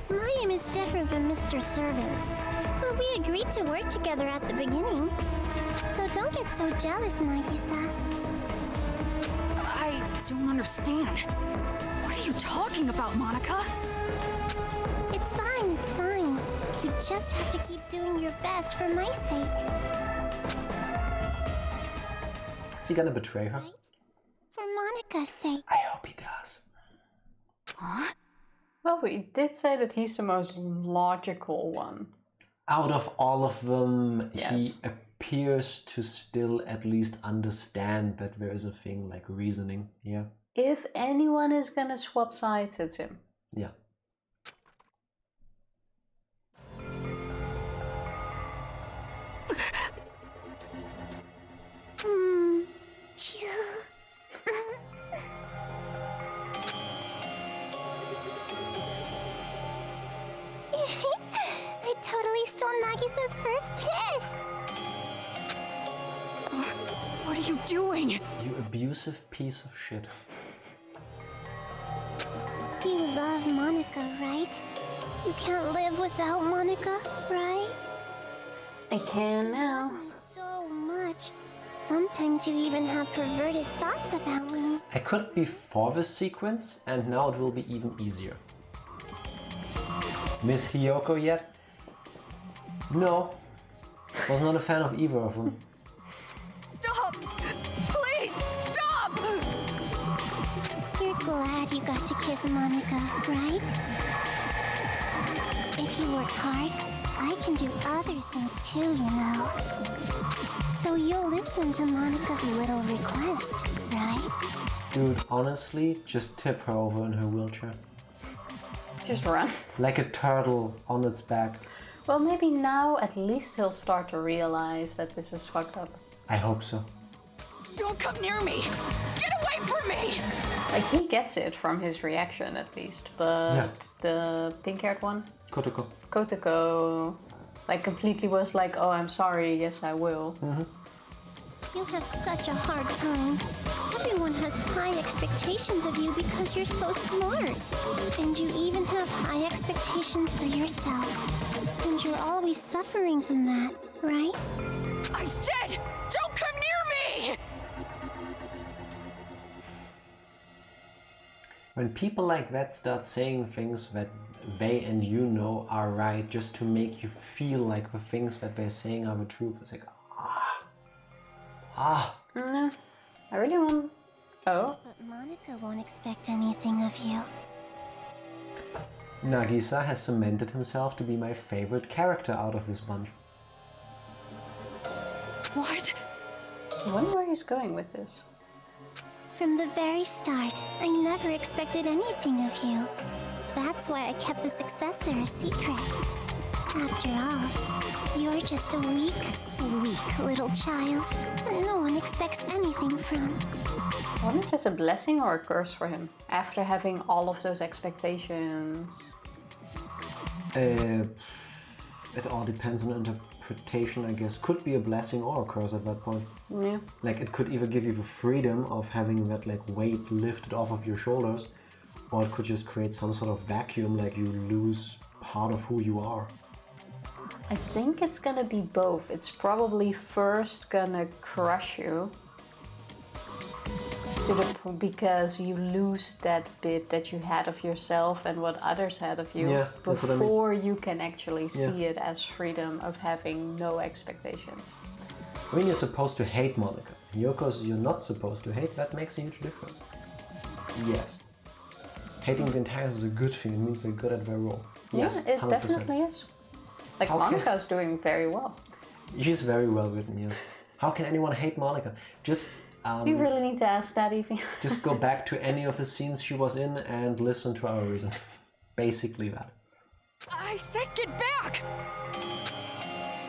Mayim is different from Mr. Servants, but we agreed to work together at the beginning. So don't get so jealous, Nagisa. I don't understand. What are you talking about, Monika? It's fine, it's fine. You just have to keep doing your best for my sake. Is he gonna betray her? Right? For Monika's sake. I hope he does. Huh? Well, we did say that he's the most logical one. Out of all of them, Yes. he appears to still at least understand that there is a thing like reasoning. Yeah. If anyone is gonna swap sides, it's him. Yeah. I totally stole Nagisa's first kiss! What are you doing? You abusive piece of shit. You love Monika, right? You can't live without Monika, right? I can now. Me so much. Sometimes you even have perverted thoughts about me. I could be for this sequence, and now it will be even easier. Miss Hiyoko yet? No. Was not a fan of either of them. Stop! Please, stop! You're glad you got to kiss Monika, right? If you work hard, I can do other things too, you know. So you'll listen to Monika's little request, right? Dude, honestly, just tip her over in her wheelchair. Just run. Like a turtle on its back. Well, maybe now at least he'll start to realize that this is fucked up. I hope so. Don't come near me! Get away from me! Like, he gets it from his reaction at least, but Yeah. the pink-haired one, Kotoko. Kotoko, like completely was like, oh, I'm sorry, yes I will. You have such a hard time. Everyone has high expectations of you because you're so smart. And you even have high expectations for yourself. And you're always suffering from that, right? I said, don't come near me! When people like that start saying things that they and you know are right just to make you feel like the things that they're saying are the truth, it's like, No, I really want... Oh? But Monika won't expect anything of you. Nagisa has cemented himself to be my favorite character out of this bunch. What? I wonder where he's going with this. From the very start, I never expected anything of you. That's why I kept the successor a secret. After all, you're just a weak little child that no one expects anything from. I wonder if that's a blessing or a curse for him, after having all of those expectations. It all depends on interpretation, I guess. Could be a blessing or a curse at that point. Yeah. Like, it could either give you the freedom of having that like weight lifted off of your shoulders, or it could just create some sort of vacuum, like you lose part of who you are. I think it's gonna be both. It's probably first gonna crush you because you lose that bit that you had of yourself and what others had of you, Yeah, that's what I mean. before you can actually see it as freedom of having no expectations. I mean, you're supposed to hate Monika. Yoko's you're not supposed to hate. That makes a huge difference. Yes. Hating the entires is a good thing. It means they're good at their role. Yes, Yeah, it 100%. definitely is. Like, Okay. Monika's doing very well. She's very well written, yes. How can anyone hate Monika? Just You really need to ask that, Evie. Just go back to any of the scenes she was in and listen to our reason. Basically that. I said get back!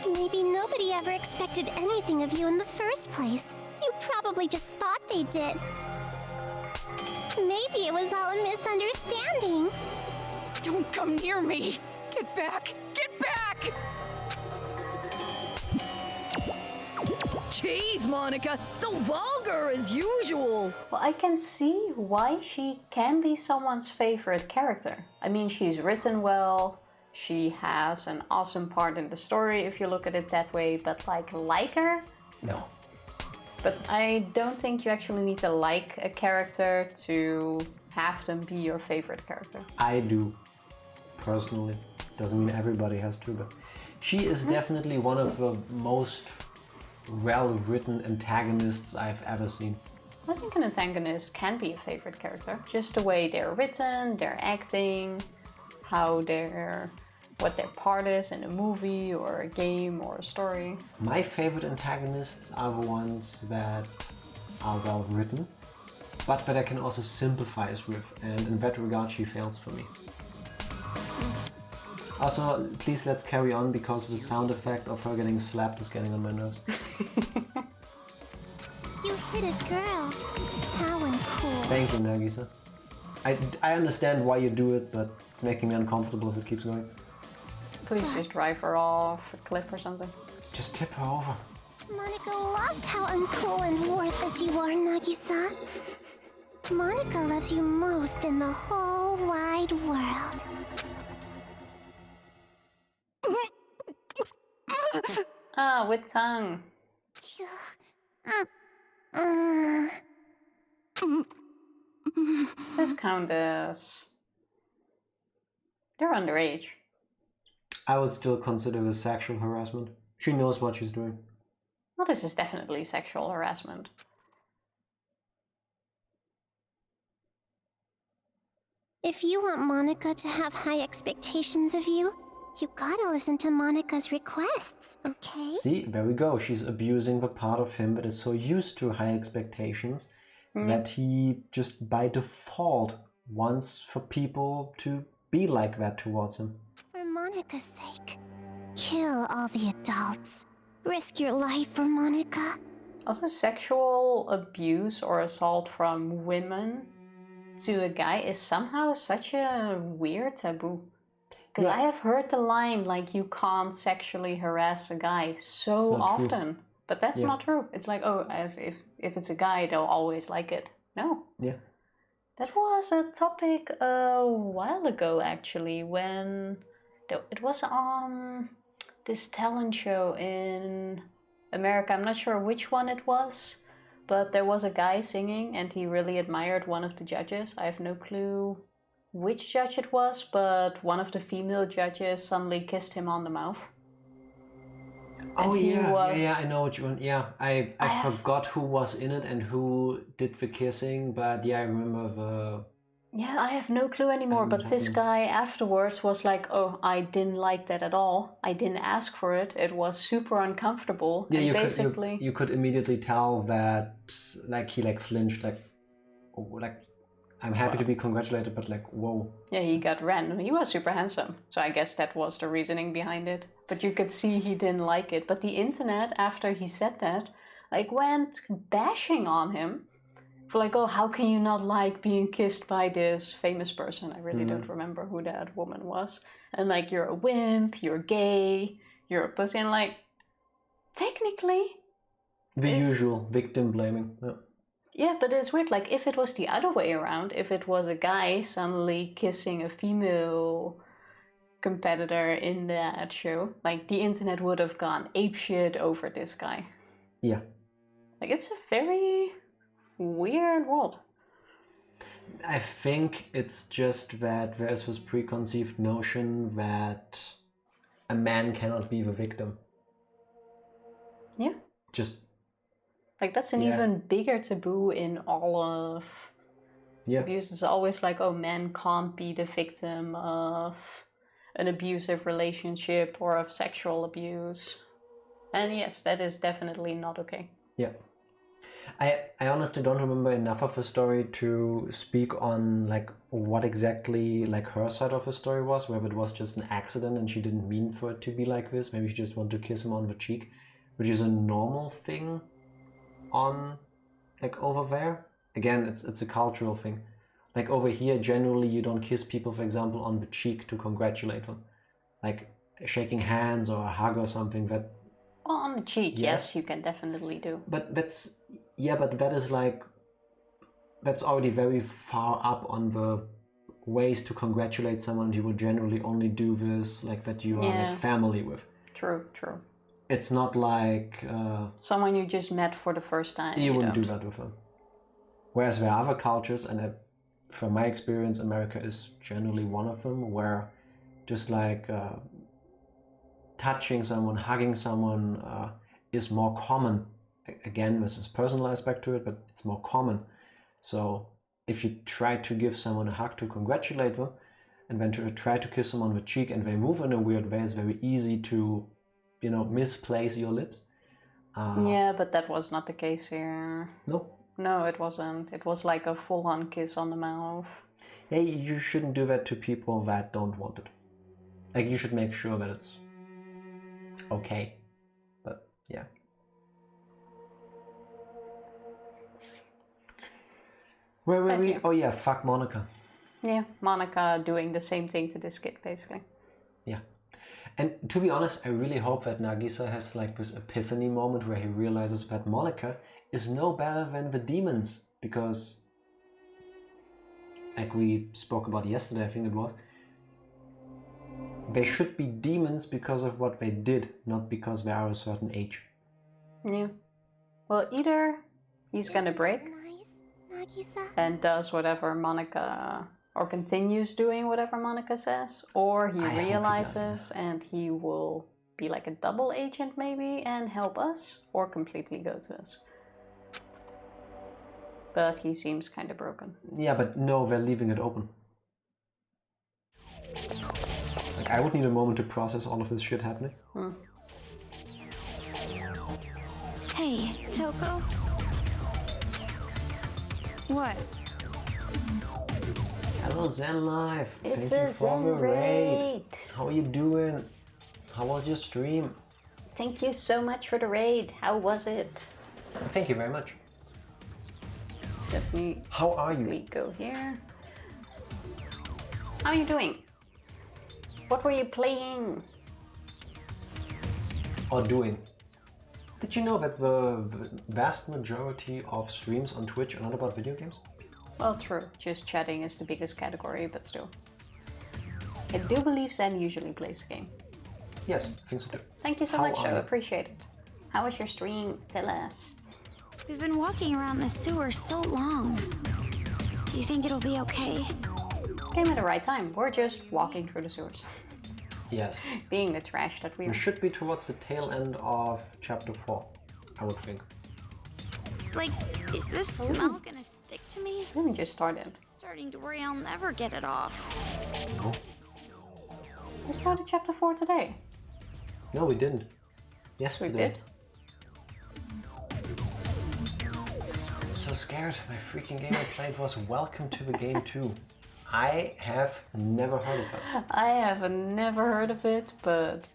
Maybe nobody ever expected anything of you in the first place. You probably just thought they did. Maybe it was all a misunderstanding. Don't come near me! Get back! Get back! Jeez, Monica, so vulgar as usual. Well, I can see why she can be someone's favorite character. I mean, she's written well, she has an awesome part in the story if you look at it that way, but like her? No. But I don't think you actually need to like a character to have them be your favorite character. I do, personally. Doesn't mean everybody has to, but she is definitely one of the most well-written antagonists I've ever seen. I think an antagonist can be a favorite character. Just the way they're written, their acting, what their part is in a movie or a game or a story. My favorite antagonists are the ones that are well written, but that I can also sympathize with, and in that regard she fails for me. Also, please let's carry on because the sound effect of her getting slapped is getting on my nerves. You hit a girl. How uncool. Thank you, Nagisa. I understand why you do it, but it's making me uncomfortable if it keeps going. Please just drive her off a cliff or something. Just tip her over. Monica loves how uncool and worthless you are, Nagisa. Monica loves you most in the whole wide world. Ah, with tongue. This count as... They're underage. I would still consider this sexual harassment. She knows what she's doing. Well, this is definitely sexual harassment. If you want Monica to have high expectations of you, you gotta listen to Monica's requests, okay? See, there we go. She's abusing the part of him that is so used to high expectations that he just by default wants for people to be like that towards him. For Monica's sake, kill all the adults. Risk your life for Monica. Also, sexual abuse or assault from women to a guy is somehow such a weird taboo. Because I have heard the line, like, you can't sexually harass a guy so often. True. But that's not true. It's like, oh, if it's a guy, they'll always like it. No. Yeah. That was a topic a while ago, actually, when it was on this talent show in America. I'm not sure which one it was, but there was a guy singing and he really admired one of the judges. I have no clue which judge it was, but one of the female judges suddenly kissed him on the mouth. Oh yeah, I know what you want. Yeah, I forgot who was in it and who did the kissing, but yeah, I remember the... Yeah, I have no clue anymore, but this guy afterwards was like, oh, I didn't like that at all. I didn't ask for it. It was super uncomfortable. Yeah, and you could immediately tell that, like, he flinched, I'm happy to be congratulated, but whoa. Yeah, he got random. He was super handsome, so I guess that was the reasoning behind it. But you could see he didn't like it. But the internet, after he said that, went bashing on him. For oh, how can you not like being kissed by this famous person? I really don't remember who that woman was. And you're a wimp, you're gay, you're a pussy, and technically... The usual victim blaming. Yeah. Yeah, but it's weird, if it was the other way around, if it was a guy suddenly kissing a female competitor in that show, the internet would have gone apeshit over this guy. Yeah. It's a very weird world. I think it's just that there's this preconceived notion that a man cannot be the victim. Yeah. Just... that's an even bigger taboo in all of abuse. It's always oh, men can't be the victim of an abusive relationship or of sexual abuse. And yes, that is definitely not okay. Yeah. I honestly don't remember enough of the story to speak on like what exactly like her side of the story was, whether it was just an accident and she didn't mean for it to be like this. Maybe she just wanted to kiss him on the cheek, which is a normal thing on like over there. Again, it's a cultural thing. Like over here, generally you don't kiss people, for example, on the cheek to congratulate them. Like shaking hands or a hug or something that... Well, on the cheek, yes, you can definitely do. But that's... Yeah, but that is like... That's already very far up on the ways to congratulate someone. You would generally only do this like that you are like family with. True, true. It's not like... someone you just met for the first time. You wouldn't do that with them. Whereas there are other cultures, and from my experience, America is generally one of them, where just like touching someone, hugging someone is more common. Again, there's this personal aspect to it, but it's more common. So if you try to give someone a hug to congratulate them, and then to try to kiss them on the cheek and they move in a weird way, it's very easy to, you know, misplace your lips. Yeah, but that was not the case here. No. No, it wasn't. It was like a full-on kiss on the mouth. Hey, you shouldn't do that to people that don't want it. Like, you should make sure that it's okay. But, yeah. Where were we? Oh yeah, fuck Monica. Yeah, Monica doing the same thing to this kid, basically. Yeah. And to be honest, I really hope that Nagisa has like this epiphany moment where he realizes that Monica is no better than the demons, because like we spoke about yesterday, I think it was, they should be demons because of what they did, not because they are a certain age. Yeah. Well, either he's gonna break and does whatever Monica, or continues doing whatever Monica says, or he realizes and he will be like a double agent maybe and help us, or completely go to us. But he seems kind of broken. Yeah, but no, they're leaving it open. Like, I would need a moment to process all of this shit happening. Hey, Toko. What? Hello, Zen Life. It's Thank a you for Zen the raid. raid. How are you doing? How was your stream? Thank you so much for the raid. How was it? Thank you very much. Let me How are you? We go here. How are you doing? What were you playing? Or doing? Did you know that the vast majority of streams on Twitch are not about video games? Well, true. Just chatting is the biggest category, but still. I do believe Zen usually plays a game. Yes, I think so too. Thank you so How much, are Joe. you? Appreciate it. How was your stream? Tell us. We've been walking around the sewer so long. Do you think it'll be okay? Came at the right time. We're just walking through the sewers. Yes. Being the trash that we We are. should be towards the tail end of chapter 4, I would think. Like, is this smell gonna stick to me? We just started. I'm starting to worry I'll never get it off. No? We started chapter 4 today. No, we didn't. We Yesterday. did. So scared. My freaking game I played was Welcome to the Game 2. I have never heard of it. I have never heard of it, but...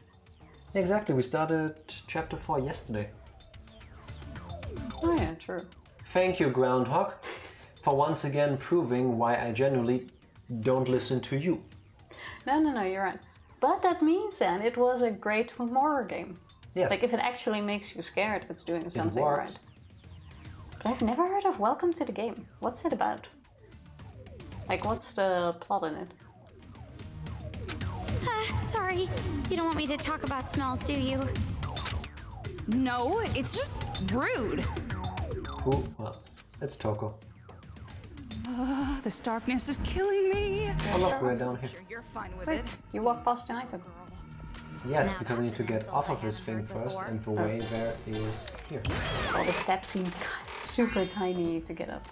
Exactly, we started chapter 4 yesterday. Oh yeah, true. Thank you, Groundhog, for once again proving why I genuinely don't listen to you. No, you're right. But that means then it was a great horror game. Yes. Like if it actually makes you scared, it's doing something works. right. But I've never heard of Welcome to the Game. What's it about? Like what's the plot in it? Sorry. You don't want me to talk about smells, do you? No, it's just rude. Who? Well, it's Toko. This darkness is killing me. Oh look, we're down here. Sure, you're fine with Wait, it. you walk past the item. Yes, Now because I need that's to an get insult off I of this haven't thing heard first, before. and the way there is here. All the steps seem super tiny to get up.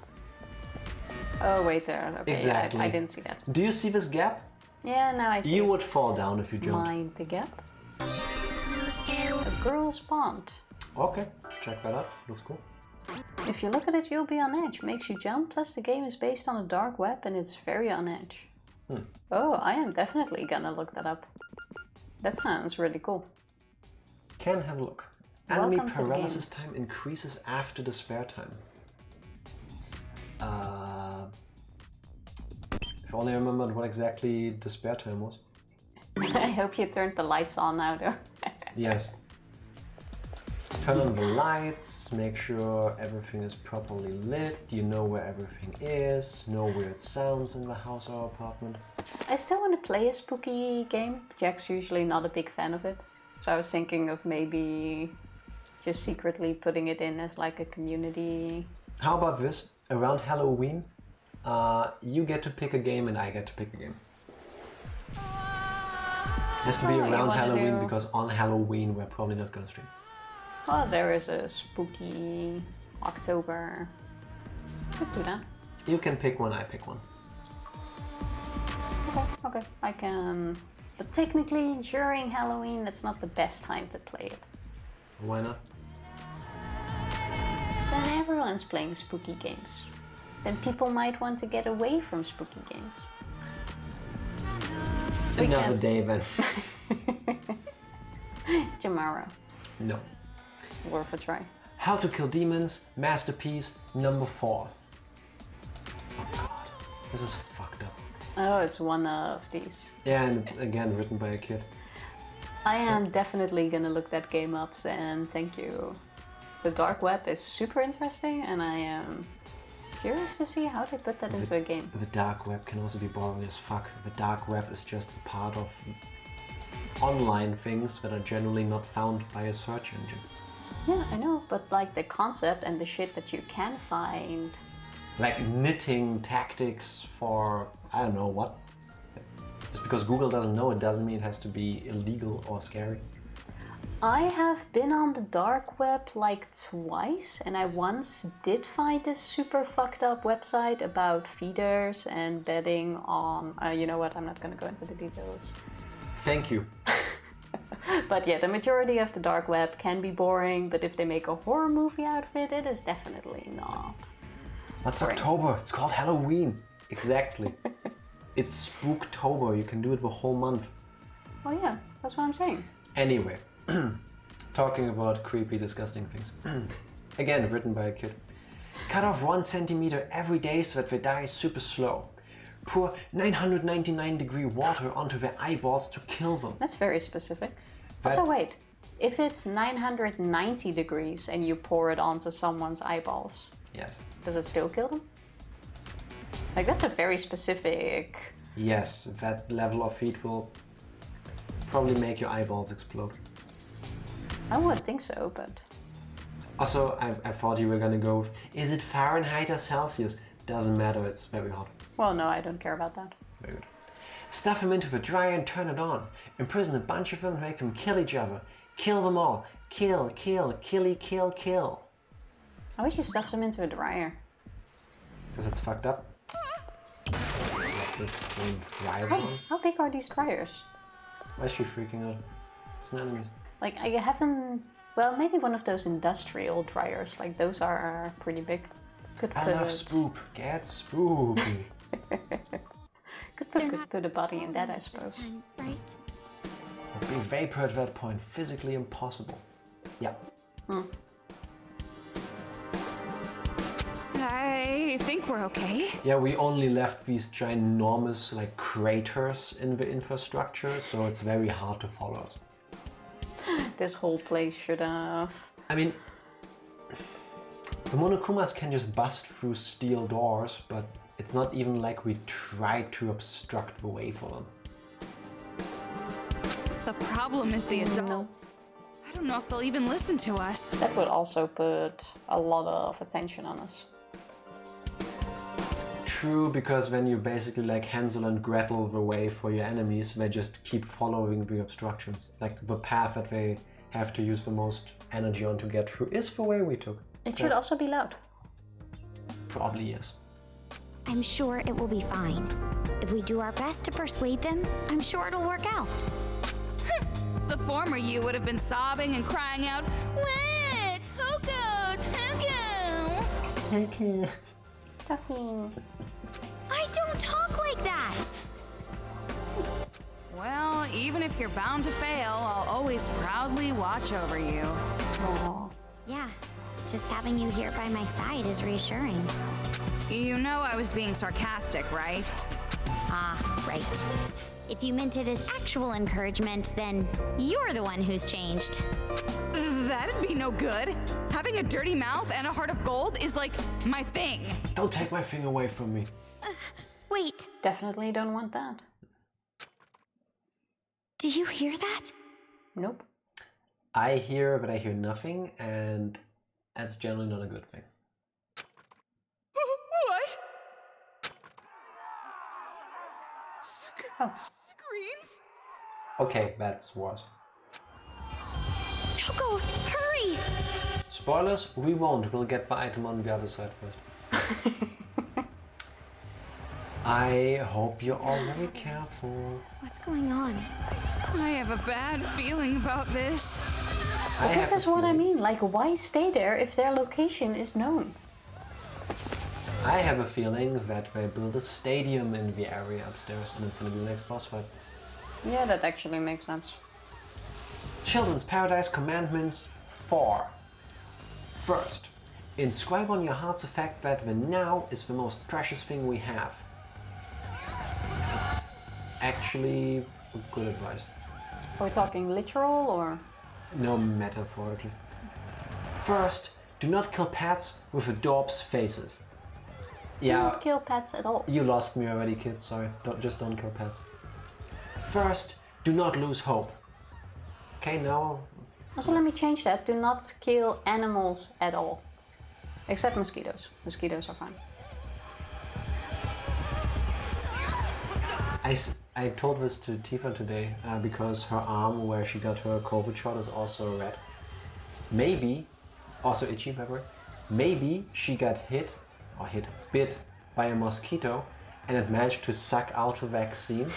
Oh wait there. Okay, Exactly. I didn't see that. Do you see this gap? Yeah, now I see You it. would fall down if you jumped. Mind the gap. A girl's pond. Okay, let's check that out. Looks cool. If you look at it, you'll be on edge. Makes you jump, plus the game is based on a dark web and it's very on edge. Oh, I am definitely gonna look that up. That sounds really cool. Can have a look. Enemy Welcome to the paralysis time increases after the spare time. If only I remembered what exactly the spare time was. I hope you turned the lights on now though. Yes. Turn on the lights, make sure everything is properly lit, you know where everything is, no weird sounds in the house or apartment. I still want to play a spooky game. Jack's usually not a big fan of it. So I was thinking of maybe just secretly putting it in as like a community. How about this? Around Halloween, you get to pick a game and I get to pick a game. It has to be around Halloween because on Halloween we're probably not gonna stream. Well, there is a spooky October. Could do that. You can pick one, I pick one. Okay, I can. But technically, during Halloween, that's not the best time to play it. Why not? Then everyone's playing spooky games. Then people might want to get away from spooky games. Another day then. Tomorrow. No. Worth a try. How to Kill Demons, Masterpiece, number 4. Oh god, this is fucked up. Oh, it's one of these. Yeah, and it's again written by a kid. I am definitely gonna look that game up, and thank you. The dark web is super interesting, and I am curious to see how they put that into a game. The dark web can also be boring as fuck. The dark web is just a part of online things that are generally not found by a search engine. Yeah, I know, but like the concept and the shit that you can find. Like knitting tactics for, I don't know what. Just because Google doesn't know it doesn't mean it has to be illegal or scary. I have been on the dark web like twice, and I once did find this super fucked up website about feeders and betting on... you know what, I'm not gonna go into the details. Thank you. But yeah, the majority of the dark web can be boring, but if they make a horror movie out of it, it is definitely not. That's October, it's called Halloween. Exactly. It's Spooktober, you can do it the whole month. Oh yeah, that's what I'm saying. Anyway, talking about creepy, disgusting things. Again, written by a kid. Cut off 1 centimeter every day so that they die super slow. Pour 999-degree water onto their eyeballs to kill them. That's very specific. Also wait, if it's 990 degrees and you pour it onto someone's eyeballs, yes, does it still kill them? Like that's a very specific... Yes, that level of heat will probably make your eyeballs explode. I would think so, but... Also, I thought you were gonna go with, is it Fahrenheit or Celsius? Doesn't matter, it's very hot. Well, no, I don't care about that. Very good. Stuff them into the dryer and turn it on. Imprison a bunch of them and make them kill each other. Kill them all. Kill, kill, killy, kill, kill. I wish you stuffed them into a dryer. Because it's fucked up. What this game thrives on. How big are these dryers? Why is she freaking out? It's an enemy. Like, I haven't... Well, maybe one of those industrial dryers. Like, those are pretty big. Could put... Enough spook. Get spooky. Could put a body in that, I suppose. Time, right? Being vapor at that point, physically impossible. Yeah. I think we're okay. Yeah, we only left these ginormous like craters in the infrastructure, so it's very hard to follow us. This whole place should have... I mean, the Monokumas can just bust through steel doors, but it's not even like we tried to obstruct the way for them. The problem is the adults. I don't know if they'll even listen to us. That would also put a lot of attention on us. True, because when you basically like Hansel and Gretel the way for your enemies, they just keep following the obstructions. Like the path that they have to use the most energy on to get through is the way we took. It should also be loud. Probably yes. I'm sure it will be fine. If we do our best to persuade them, I'm sure it'll work out. The former you would have been sobbing and crying out, "Wait, Toko, Toko!" Talking. I don't talk like that! Well, even if you're bound to fail, I'll always proudly watch over you. Aw. Yeah, just having you here by my side is reassuring. You know I was being sarcastic, right? Ah, right. If you meant it as actual encouragement, then you're the one who's changed. That'd be no good. Having a dirty mouth and a heart of gold is like my thing. Don't take my thing away from me. Wait, Definitely don't want that. do you hear that? Nope. I hear, but I hear nothing, and that's generally not a good thing. What? Oh. Screams? Okay, that's worse. Toko, hurry! Spoilers, we won't. We'll get the item on the other side first. I hope you're all very careful. What's going on? I have a bad feeling about this. But this have is a what I feeling- mean. Like, why stay there if their location is known? I have a feeling that they build a stadium in the area upstairs, and it's gonna be the next boss fight. Yeah, that actually makes sense. Children's Paradise Commandments 4. First, inscribe on your hearts the fact that the now is the most precious thing we have. That's actually good advice. Are we talking literal or? No, metaphorically. First, do not kill pets with adorbs' faces. Yeah, Don't kill pets at all. you lost me already, kids. Sorry. Just don't kill pets. First, do not lose hope. Okay, now Also, let me change that. Do not kill animals at all. Except mosquitoes. Mosquitoes are fine. I told this to Tifa today because her arm where she got her COVID shot is also red. Maybe, also itchy, by the way. Maybe she got bit by a mosquito and it managed to suck out the vaccine.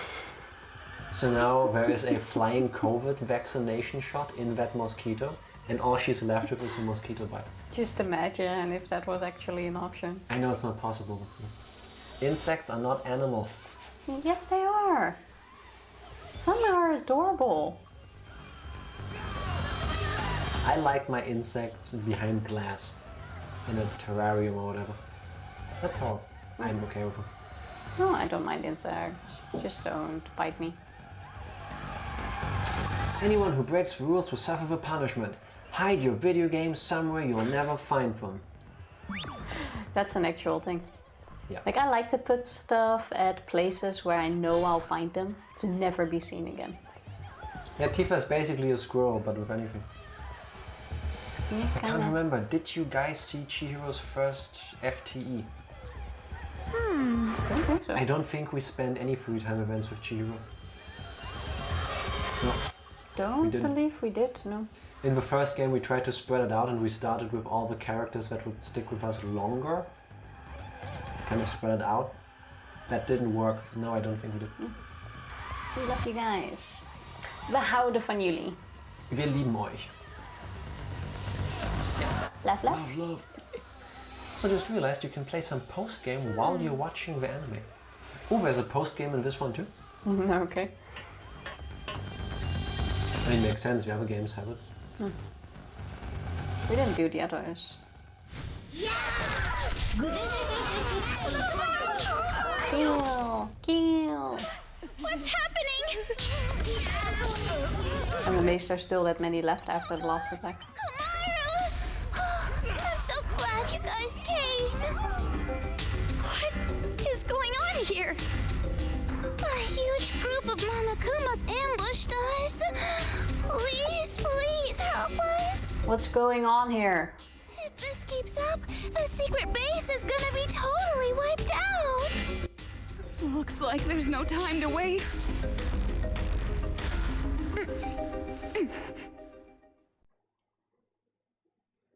So now there is a flying COVID vaccination shot in that mosquito and all she's left with is a mosquito bite. Just imagine if that was actually an option. I know it's not possible, but still. Insects are not animals. Yes, they are. Some are adorable. I like my insects behind glass in a terrarium or whatever. That's all. I'm okay with them. No, I don't mind insects. Just don't bite me. Anyone who breaks the rules will suffer the punishment. Hide your video games somewhere you'll never find them. That's an actual thing. Yeah. Like, I like to put stuff at places where I know I'll find them to never be seen again. Yeah, Tifa is basically a squirrel, but with anything. Yeah, I can't remember. Did you guys see Chihiro's first FTE? I don't think so. I don't think we spend any free time events with Chihiro. No. Don't didn't. believe we did, no. In the first game we tried to spread it out and we started with all the characters that would stick with us longer. Kind of spread it out. That didn't work. No, I don't think we did. We love you guys. We houden van jullie. Wir lieben euch. Love, love. Love, love. So just realized you can play some post-game while you're watching the anime. Oh, there's a post-game in this one too? Okay. I mean, makes sense, the other games have it. We didn't do the others. Kill! Kill! What's happening? I'm amazed there's still that many left after the last attack. Komaru! I'm so glad you guys came. What is going on here? A huge group of Monokumas ambushed us. Please, please help us. What's going on here? If this keeps up, the secret base is gonna be totally wiped out. Looks like there's no time to waste.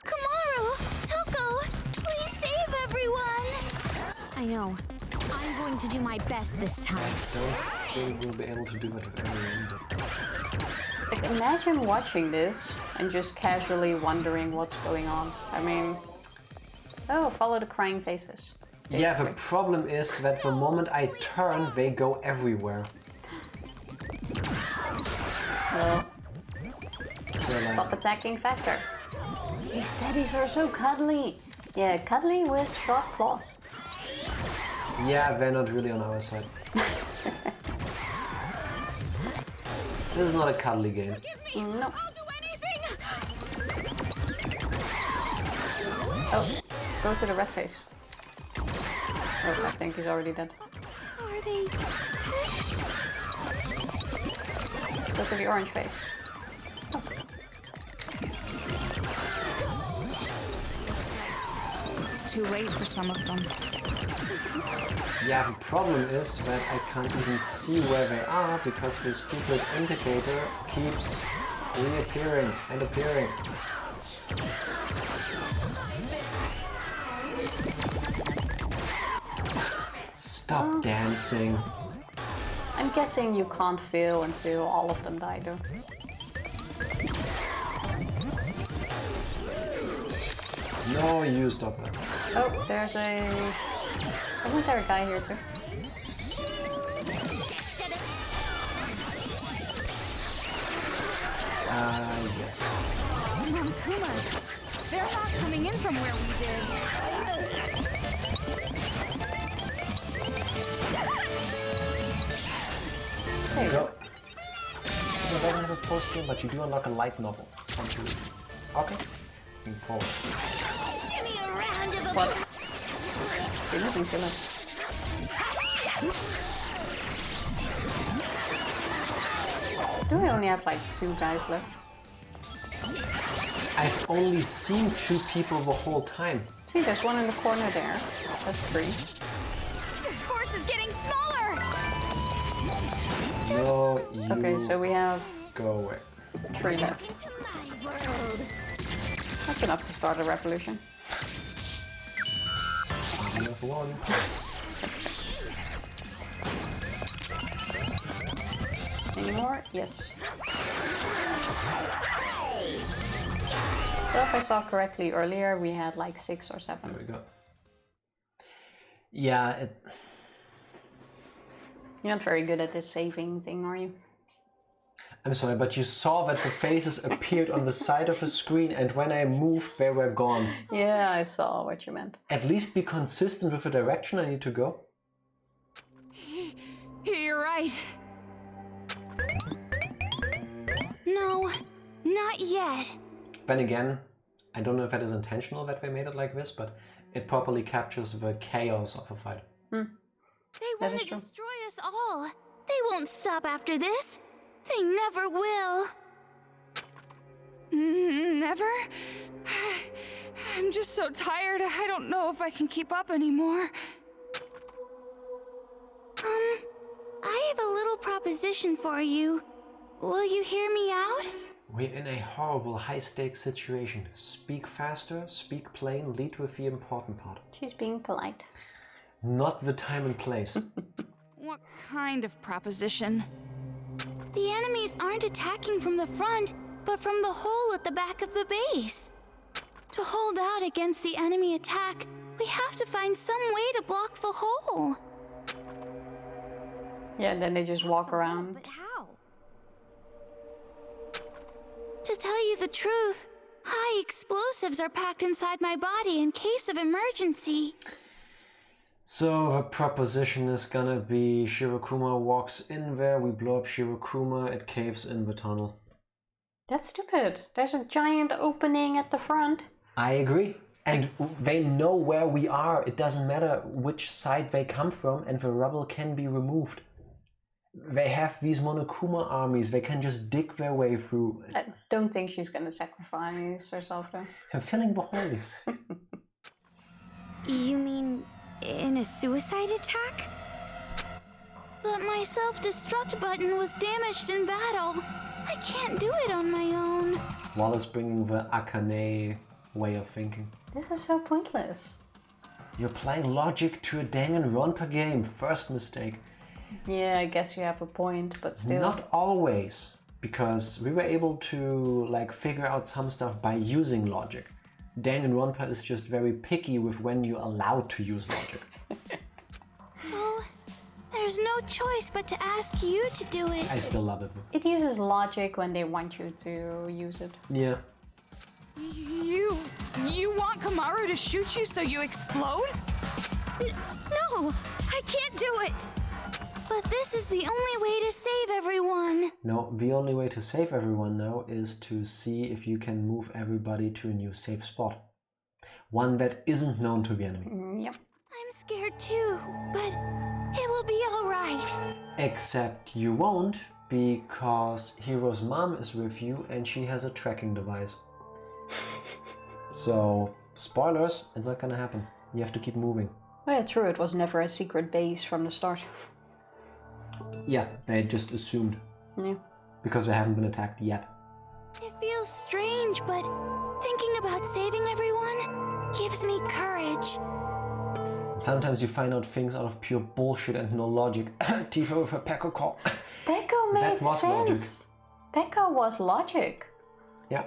Komaru, Toko, please save everyone. I know. I'm going to do my best this time. Don't think we'll be able to do it with everyone, but... Like, imagine watching this and just casually wondering what's going on. I mean, Oh, follow the crying faces. Yeah, the problem is that the moment I turn, they go everywhere. Well, So like, stop attacking faster. These teddies are so cuddly. Yeah, cuddly with sharp claws. yeah, they're not really on our side. This is not a cuddly game. No. I'll do anything! Oh, go to the red face. Oh, I think he's already dead. Are they? Go to the orange face. It's too late for some of them. Yeah, the problem is that I can't even see where they are because the stupid indicator keeps reappearing and appearing. Stop dancing. I'm guessing you can't feel until all of them die, though. No, you stop it. Oh, there's a... Wasn't there a guy here, too? Yes. Monokumas. They're not coming in from where we did. There you go. You don't have a post game, but you do unlock a light novel. It's fun to read. Okay. Moving forward. Give me a round of What? You're losing too much. Do we only have like 2 guys left? I've only seen 2 people the whole time. See, there's one in the corner there. That's 3. Your course is getting smaller! No, you Okay, so we have go away. 3 left. That's enough to start a revolution. You have 1. Any more? Yes. So if I saw correctly earlier, we had like 6 or 7. There we go. Yeah, You're not very good at this saving thing, are you? I'm sorry, but you saw that the faces appeared on the side of the screen, and when I moved, they were gone. Yeah, I saw what you meant. At least be consistent with the direction I need to go. You're right. No, not yet. Then again, I don't know if that is intentional that they made it like this, but it properly captures the chaos of a fight. They That want is to true. destroy us all. They won't stop after this. They never will. Never? I'm just so tired. I don't know if I can keep up anymore. I have a little proposition for you. Will you hear me out? We're in a horrible high-stakes situation. Speak faster, speak plain, lead with the important part. She's being polite. Not the time and place. What kind of proposition? The enemies aren't attacking from the front, but from the hole at the back of the base. To hold out against the enemy attack, we have to find some way to block the hole. Yeah, then they just walk around. But how? To tell you the truth, high explosives are packed inside my body in case of emergency. So the proposition is gonna be Shirokuma walks in there, we blow up Shirokuma, it caves in the tunnel. That's stupid. There's a giant opening at the front. I agree. And they know where we are. It doesn't matter which side they come from, and the rubble can be removed. They have these Monokuma armies, they can just dig their way through. I don't think she's gonna sacrifice herself though. I'm feeling the holies. You mean in a suicide attack? But my self-destruct button was damaged in battle. I can't do it on my own. Wallace bringing the Akane way of thinking. This is so pointless. You're applying logic to a Danganronpa game. First mistake. Yeah, I guess you have a point, but still. Not always, because we were able to like figure out some stuff by using logic. Danganronpa is just very picky with when you're allowed to use logic. So, there's no choice but to ask you to do it. I still love it. It uses logic when they want you to use it. Yeah. You want Kamaru to shoot you so you explode? No, I can't do it. But this is the only way to save everyone. No, the only way to save everyone now is to see if you can move everybody to a new safe spot. One that isn't known to the enemy. Yep. I'm scared too, but it will be alright. Except you won't, because Hiro's mom is with you and she has a tracking device. So, spoilers, it's not gonna happen. You have to keep moving. Oh yeah, true, it was never a secret base from the start. Yeah, they just assumed. Yeah. Because they haven't been attacked yet. It feels strange, but thinking about saving everyone gives me courage. Sometimes you find out things out of pure bullshit and no logic. Tifa with her Pekko call. Pekko made That was sense. logic. Pekko was logic. Yeah.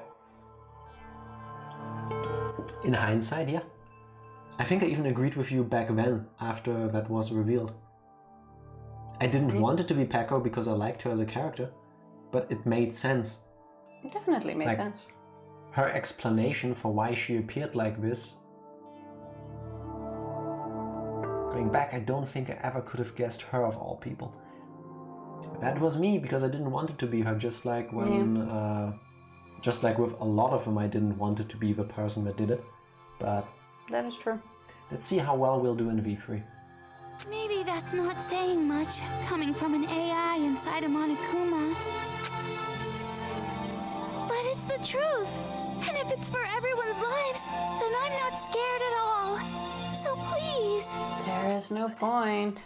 In hindsight, yeah. I think I even agreed with you back then, after that was revealed. I didn't want it to be Pekko because I liked her as a character, but it made sense. It definitely made sense. Her explanation for why she appeared like this. Going back, I don't think I ever could have guessed her of all people. That was me because I didn't want it to be her, just like when, just like with a lot of them, I didn't want it to be the person that did it. But that is true. Let's see how well we'll do in V3. Maybe that's not saying much, coming from an AI inside a Monokuma. But it's the truth. And if it's for everyone's lives, then I'm not scared at all. So please. There is no point.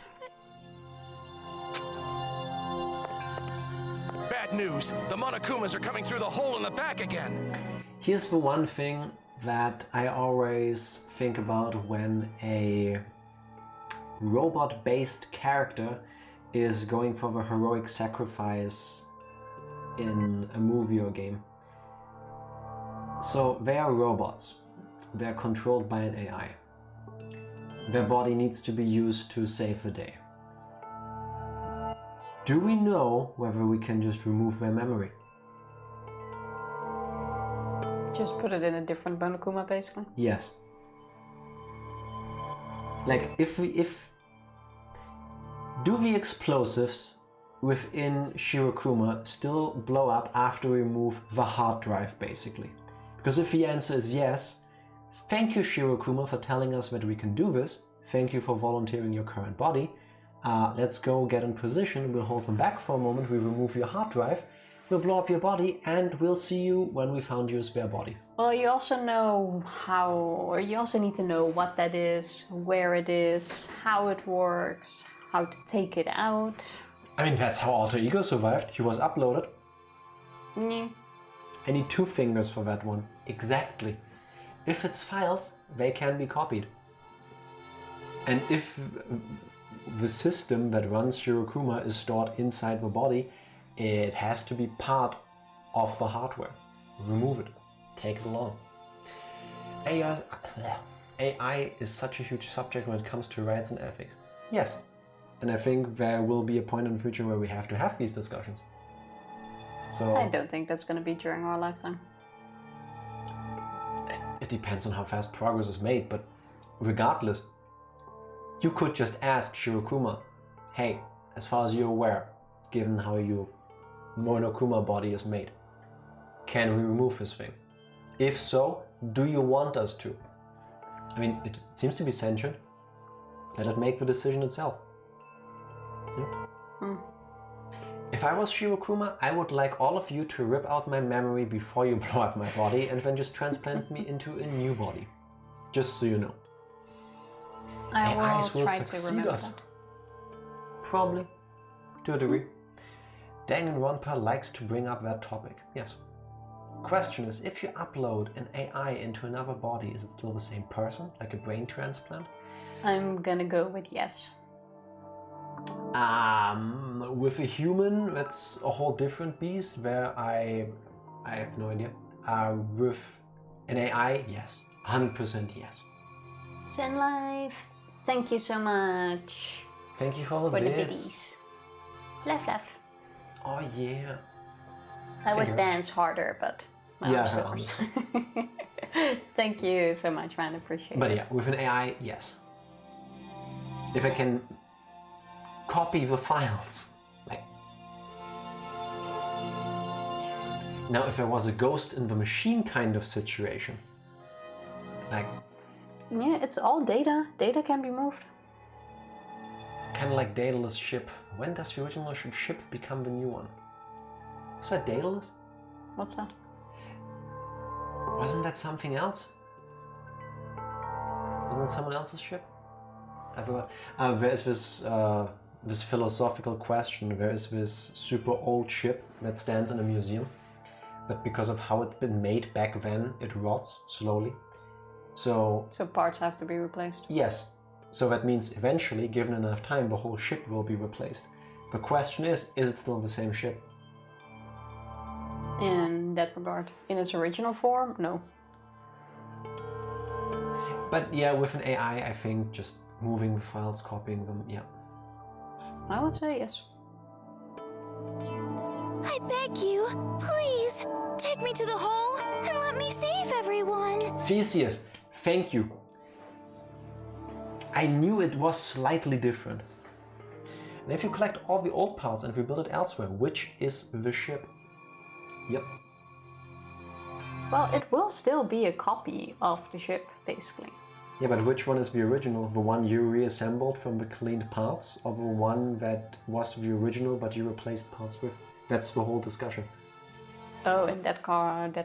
Bad news. The Monokumas are coming through the hole in the back again. Here's the one thing that I always think about when a robot-based character is going for the heroic sacrifice in a movie or game. So they are robots. They're controlled by an AI. Their body needs to be used to save the day. Do we know whether we can just remove their memory? Just put it in a different Monokuma, basically. Yes. Like, do the explosives within Shirokuma still blow up after we remove the hard drive, basically? Because if the answer is yes, thank you, Shirokuma, for telling us that we can do this. Thank you for volunteering your current body. Let's go get in position. We'll hold them back for a moment. We remove your hard drive. We'll blow up your body, and we'll see you when we found your spare body. Well, you also know how, or you also need to know what that is, where it is, how it works, how to take it out. I mean, that's how Alter Ego survived. He was uploaded. Yeah. I need 2 fingers for that one. Exactly. If it's files, they can be copied. And if the system that runs Shirokuma is stored inside the body, it has to be part of the hardware. Remove it. Take it along. AI is such a huge subject when it comes to rights and ethics. Yes. And I think there will be a point in the future where we have to have these discussions. So I don't think that's going to be during our lifetime. It depends on how fast progress is made, but regardless, you could just ask Shirokuma, hey, as far as you're aware, given how your Monokuma body is made, can we remove this thing? If so, do you want us to? I mean, it seems to be sentient. Let it make the decision itself. Yeah. If I was Shirokuma, I would like all of you to rip out my memory before you blow up my body and then just transplant me into a new body. Just so you know. AIs will try to succeed remember us. that. Probably. To a degree. Danganronpa likes to bring up that topic. Yes. Question is, if you upload an AI into another body, is it still the same person? Like a brain transplant? I'm gonna go with yes. With a human, that's a whole different beast where I have no idea. With an AI, yes. 100% yes. Zen Life, thank you so much Thank you for the for the bits. biddies. Laugh, laugh. Oh yeah. I would Yeah. dance harder, but my Yeah, arms sore. Thank you so much, man. Appreciate But it. yeah, with an AI, yes. If I can copy the files, like. Now, if there was a ghost in the machine kind of situation, like Yeah, it's all data. Data can be moved. kind of like Daedalus' ship. When does the original ship become the new one? Was that Daedalus? What's that? Wasn't that something else? Wasn't it someone else's ship? I forgot. There is this philosophical question. There is this super old ship that stands in a museum, but because of how it's been made back then, it rots slowly. So parts have to be replaced. yes, so that means eventually, given enough time, the whole ship will be replaced. The question is it still the same ship? In that regard, in its original form, no. But yeah, with an AI, I think just moving the files, copying them, yeah. I would say yes. I beg you, please, take me to the hole and let me save everyone. Theseus, thank you. I knew it was slightly different. And if you collect all the old parts and rebuild it elsewhere, which is the ship? Yep. Well, it will still be a copy of the ship, basically. Yeah, but which one is the original? The one you reassembled from the cleaned parts, or the one that was the original but you replaced parts with? That's the whole discussion. Oh, in that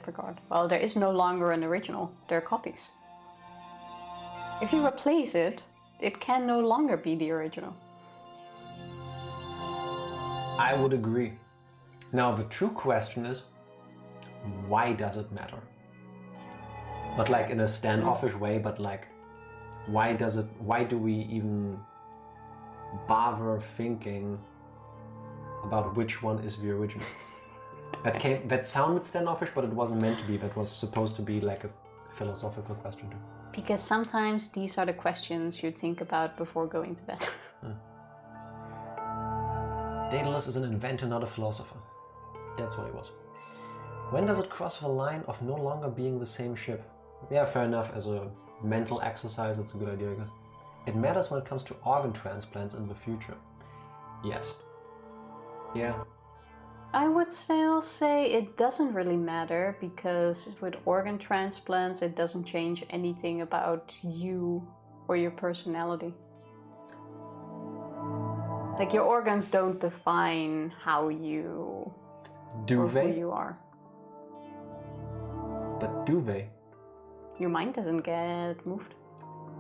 regard. Well, there is no longer an original. They're copies. If you replace it, it can no longer be the original. I would agree. Now, the true question is, why does it matter? Not like in a standoffish way, but like, why do we even bother thinking about which one is the original? That sounded standoffish, but it wasn't meant to be. That was supposed to be like a philosophical question too. Because sometimes these are the questions you think about before going to bed. Daedalus is an inventor, not a philosopher. That's what he was. When does it cross the line of no longer being the same ship? Yeah, fair enough. As a mental exercise, it's a good idea, I guess. It matters when it comes to organ transplants in the future. Yes. Yeah. I would still say it doesn't really matter, because with organ transplants it doesn't change anything about you or your personality. Like, your organs don't define how you Do or they? who you are. But do they? Your mind doesn't get moved.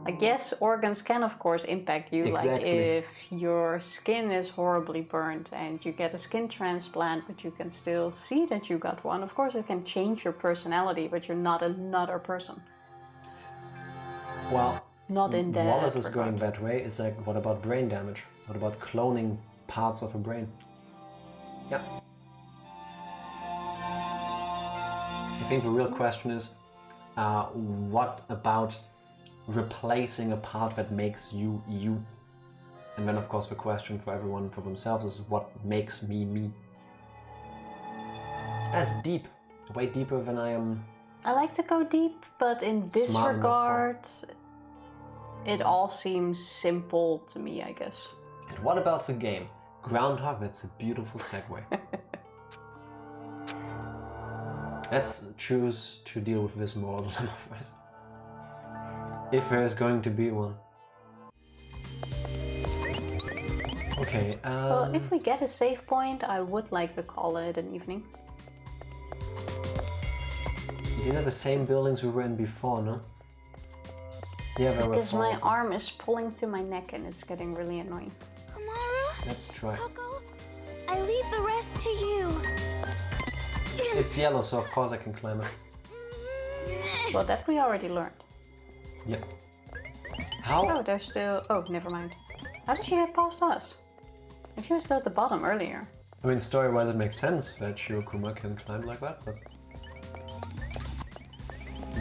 I guess organs can of course impact you, Exactly. like if your skin is horribly burnt and you get a skin transplant but you can still see that you got one, of course it can change your personality, but you're not another person. Well, Not in that Wallace is regard. going that way. It's like, what about brain damage? What about cloning parts of a brain? Yeah. I think the real question is, what about replacing a part that makes you you? And then of course the question for everyone for themselves is, what makes me me? That's deep, way deeper than I am. I like to go deep, but in this Smart enough for. regard, it all seems simple to me, I guess. And what about the game? Groundhog, that's a beautiful segue. Let's choose to deal with this more a little first. If there's going to be one. Okay, Well, if we get a save point, I would like to call it an evening. these are the same buildings we were in before, no? Yeah, they were Because four my of them. arm is pulling to my neck and it's getting really annoying. Amaru, Let's try. Toko, I leave the rest to you. It's yellow, so of course I can climb it. Well, that we already learned. Yeah. How? Oh, there's still... Oh, never mind. How did she get past us? If she was still at the bottom earlier. I mean, story-wise it makes sense that Shirokuma can climb like that, but...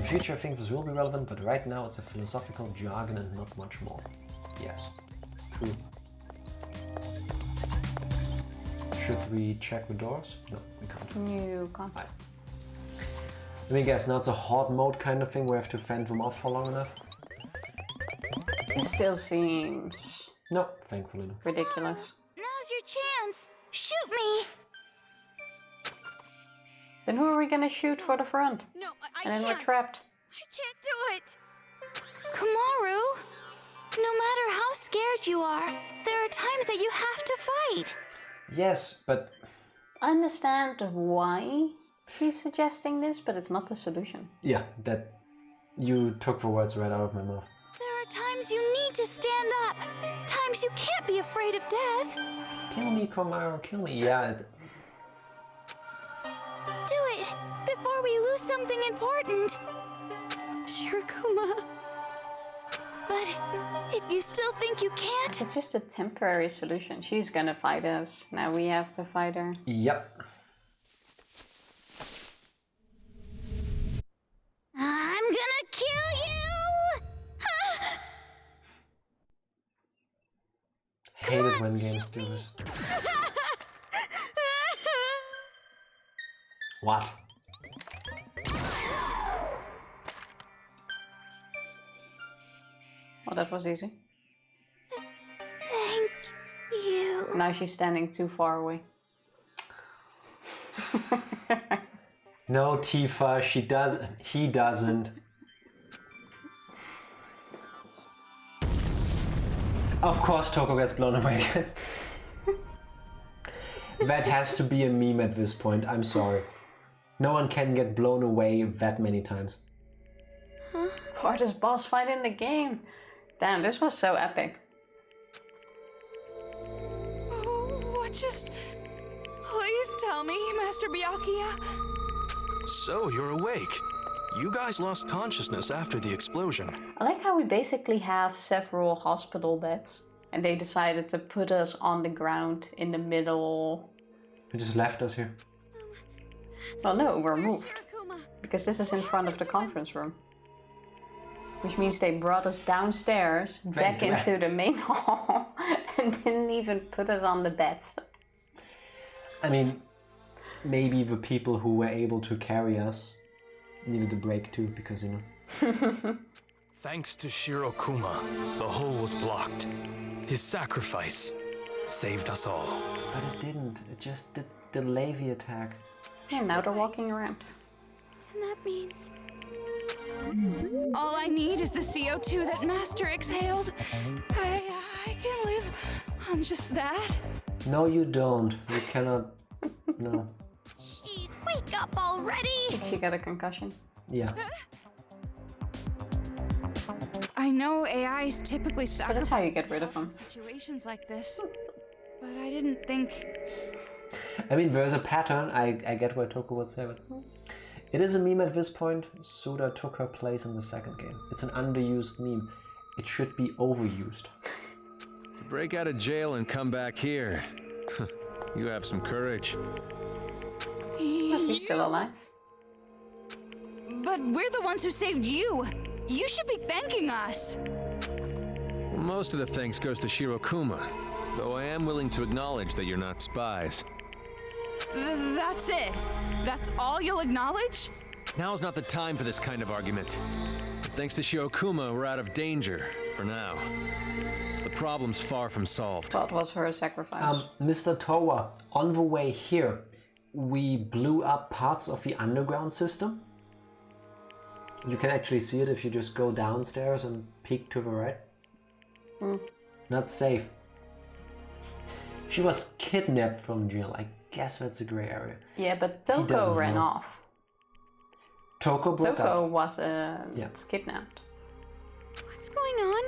future, I think this will be relevant, but right now it's a philosophical jargon and not much more. Yes, true. Should we check the doors? No, we can't. You can't. Right. Let me guess, now it's a horde mode kind of thing where we have to fend them off for long enough? It still seems No, thankfully not. ridiculous. Now's your chance. Shoot me. Then who are we gonna shoot for the front? No, I And then can't. we're trapped. I can't do it. Kamaru, no matter how scared you are, there are times that you have to fight. Yes, but I understand why she's suggesting this, but it's not the solution. yeah, that you took the words right out of my mouth. There are times you need to stand up. Times you can't be afraid of death. Kill me, Komaru, kill me. Yeah, Do it before we lose something important. Sure, Kuma. But if you still think you can't, It's just a temporary solution. She's gonna fight us. Now we have to fight her. yep. I'm gonna kill you! Hate it when games do this. What? Oh, that was easy. Thank you. Now she's standing too far away. No, Tifa, she does. He doesn't. Of course, Toko gets blown away again. That has to be a meme at this point. I'm sorry. No one can get blown away that many times. Hardest boss fight in the game. Damn, this was so epic. What just... Please tell me, Master Byakuya. So, you're awake. You guys lost consciousness after the explosion. I like how we basically have several hospital beds. And they decided to put us on the ground in the middle. They just left us here. Well, no, we're moved. Shirokuma. Because this is in front of the conference room. Which means they brought us downstairs, back into the main hall, and didn't even put us on the beds. I mean, maybe the people who were able to carry us needed a break too, because, you know. Thanks to Shirokuma, the hole was blocked. His sacrifice saved us all. But it didn't. It just did delay the attack. Yeah, now they're walking around. And that means All I need is the CO2 that Master exhaled. I can live on just that. No, you don't. You cannot. No. jeez, wake up already! She got a concussion. Yeah. I know AIs typically But sacrifice that's how you get rid of them. situations like this, but I didn't think. I mean, there's a pattern. I get why Toko would say it. It is a meme at this point. Suda took her place in the second game. It's an underused meme. It should be overused. To break out of jail and come back here. You have some courage. He's still alive. But we're the ones who saved you. You should be thanking us. Well, most of the thanks goes to Shirokuma, though I am willing to acknowledge that you're not spies. That's it. That's all you'll acknowledge? Now's not the time for this kind of argument. Thanks to Shirokuma, we're out of danger, for now. The problem's far from solved. What was her sacrifice? Mr. Towa, on the way here, we blew up parts of the underground system. You can actually see it if you just go downstairs and peek to the right. Not safe. She was kidnapped from jail. I guess that's a gray area. Yeah, but doesn't Toko ran know. off. Toko broke Toko up. was Yeah. kidnapped. What's going on?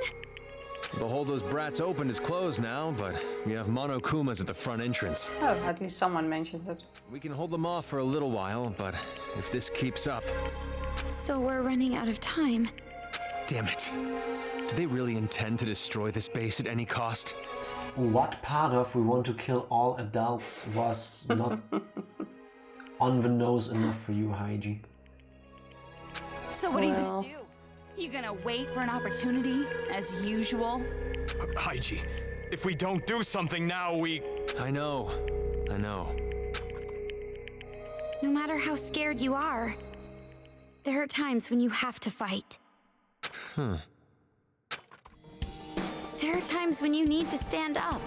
The hole those brats opened is closed now, but we have Monokumas at the front entrance. Oh, at least someone mentioned it. We can hold them off for a little while, but if this keeps up... So we're running out of time. Damn it. Do they really intend to destroy this base at any cost? What part of we want to kill all adults was not on the nose enough for you, Haiji? So what are you gonna do? You gonna wait for an opportunity, as usual? Haiji, if we don't do something now, we... I know. No matter how scared you are, there are times when you have to fight. There are times when you need to stand up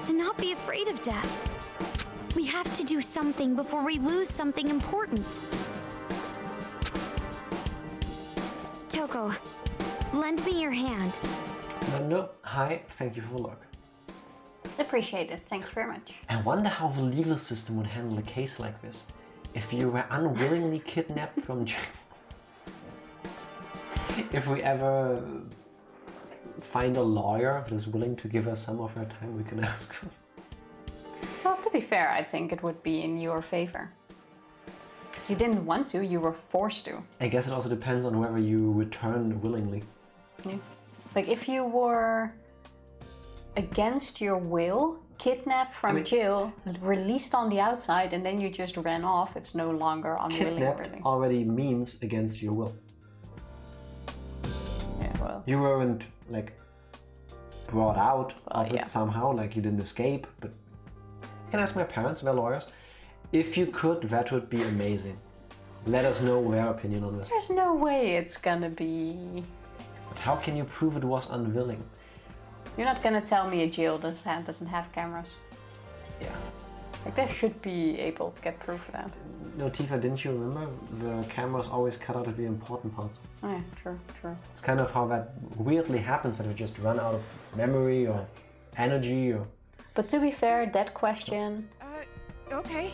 and not be afraid of death. We have to do something before we lose something important. Toko, lend me your hand. No, hi, thank you for the look. Appreciate it, thank you very much. I wonder how the legal system would handle a case like this. If you were unwillingly kidnapped from jail. If we ever find a lawyer that is willing to give us some of her time, we can ask her. Well, to be fair, I think it would be in your favor. You didn't want to, you were forced to. I guess it also depends on whether you return willingly. Yeah. Like if you were against your will, kidnapped from jail, released on the outside, and then you just ran off, it's no longer unwilling. Kidnapped already means against your will. Yeah, well. You weren't like brought out of it somehow, like you didn't escape, but I can ask my parents, they're lawyers. If you could, that would be amazing. Let us know their opinion on this. There's no way it's gonna be... But how can you prove it was unwilling? You're not gonna tell me a jail doesn't have cameras. Yeah. Like they should be able to get proof of that. No, Tifa, didn't you remember? The cameras always cut out of the important parts. Oh yeah, true. It's kind of how that weirdly happens, that we just run out of memory or energy or... But to be fair, that question... Okay.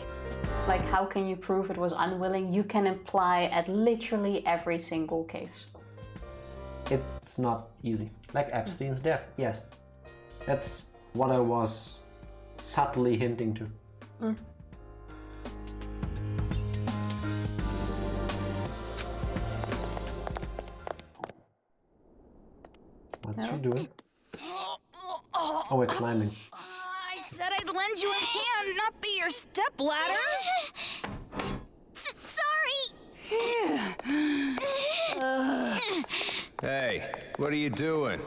Like, how can you prove it was unwilling? You can apply at literally every single case. It's not easy. Like Epstein's death, yes. That's what I was subtly hinting to. What's she doing? Oh, we're climbing. I said I'd lend you a hand, not be your stepladder. Sorry. Hey, what are you doing?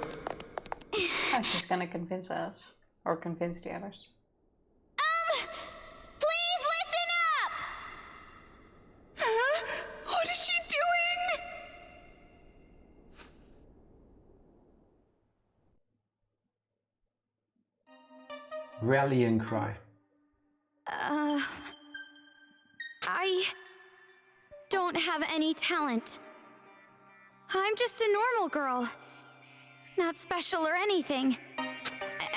Oh, she's gonna convince us. Or convince the others. Please listen up! Huh? What is she doing? Rallying cry. I don't have any talent. I'm just a normal girl. Not special or anything.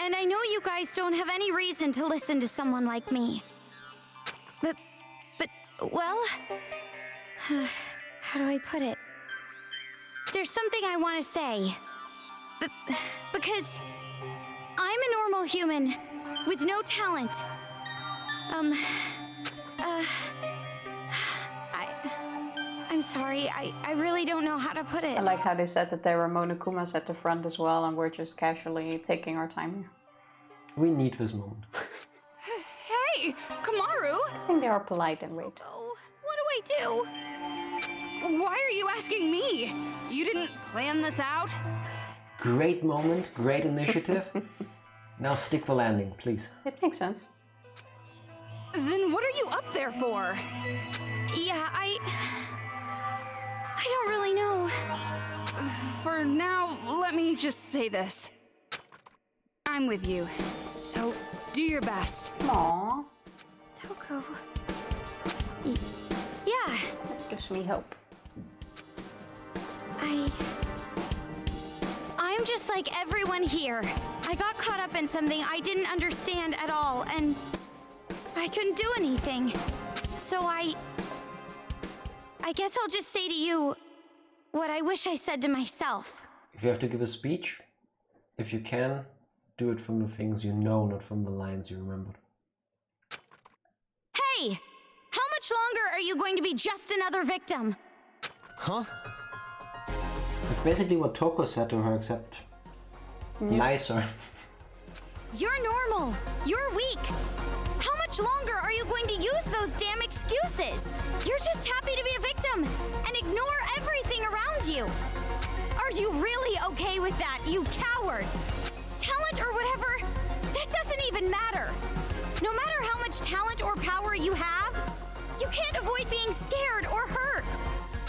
And I know you guys don't have any reason to listen to someone like me. But, well, how do I put it? There's something I want to say. Because I'm a normal human with no talent. I'm sorry, I really don't know how to put it. I like how they said that there were Monokumas at the front as well, and we're just casually taking our time here. We need this moment. Hey, Kamaru! I think they are polite and wait. Oh, what do I do? Why are you asking me? You didn't plan this out? Great moment, great initiative. Now stick the landing, please. It makes sense. Then what are you up there for? Yeah, I don't really know. For now, let me just say this. I'm with you, so do your best. Aww. Toko. Yeah. That gives me hope. I'm just like everyone here. I got caught up in something I didn't understand at all, and I couldn't do anything. So I guess I'll just say to you what I wish I said to myself. If you have to give a speech, if you can, do it from the things you know, not from the lines you remembered. Hey! How much longer are you going to be just another victim? Huh? It's basically what Toko said to her, except nicer. You're normal. You're weak. How much longer are you going to use those damn excuses? You're just happy to be a victim and ignore everything. you. Are you really okay with that, you coward? Talent or whatever, that doesn't even matter. No matter how much talent or power you have, you can't avoid being scared or hurt.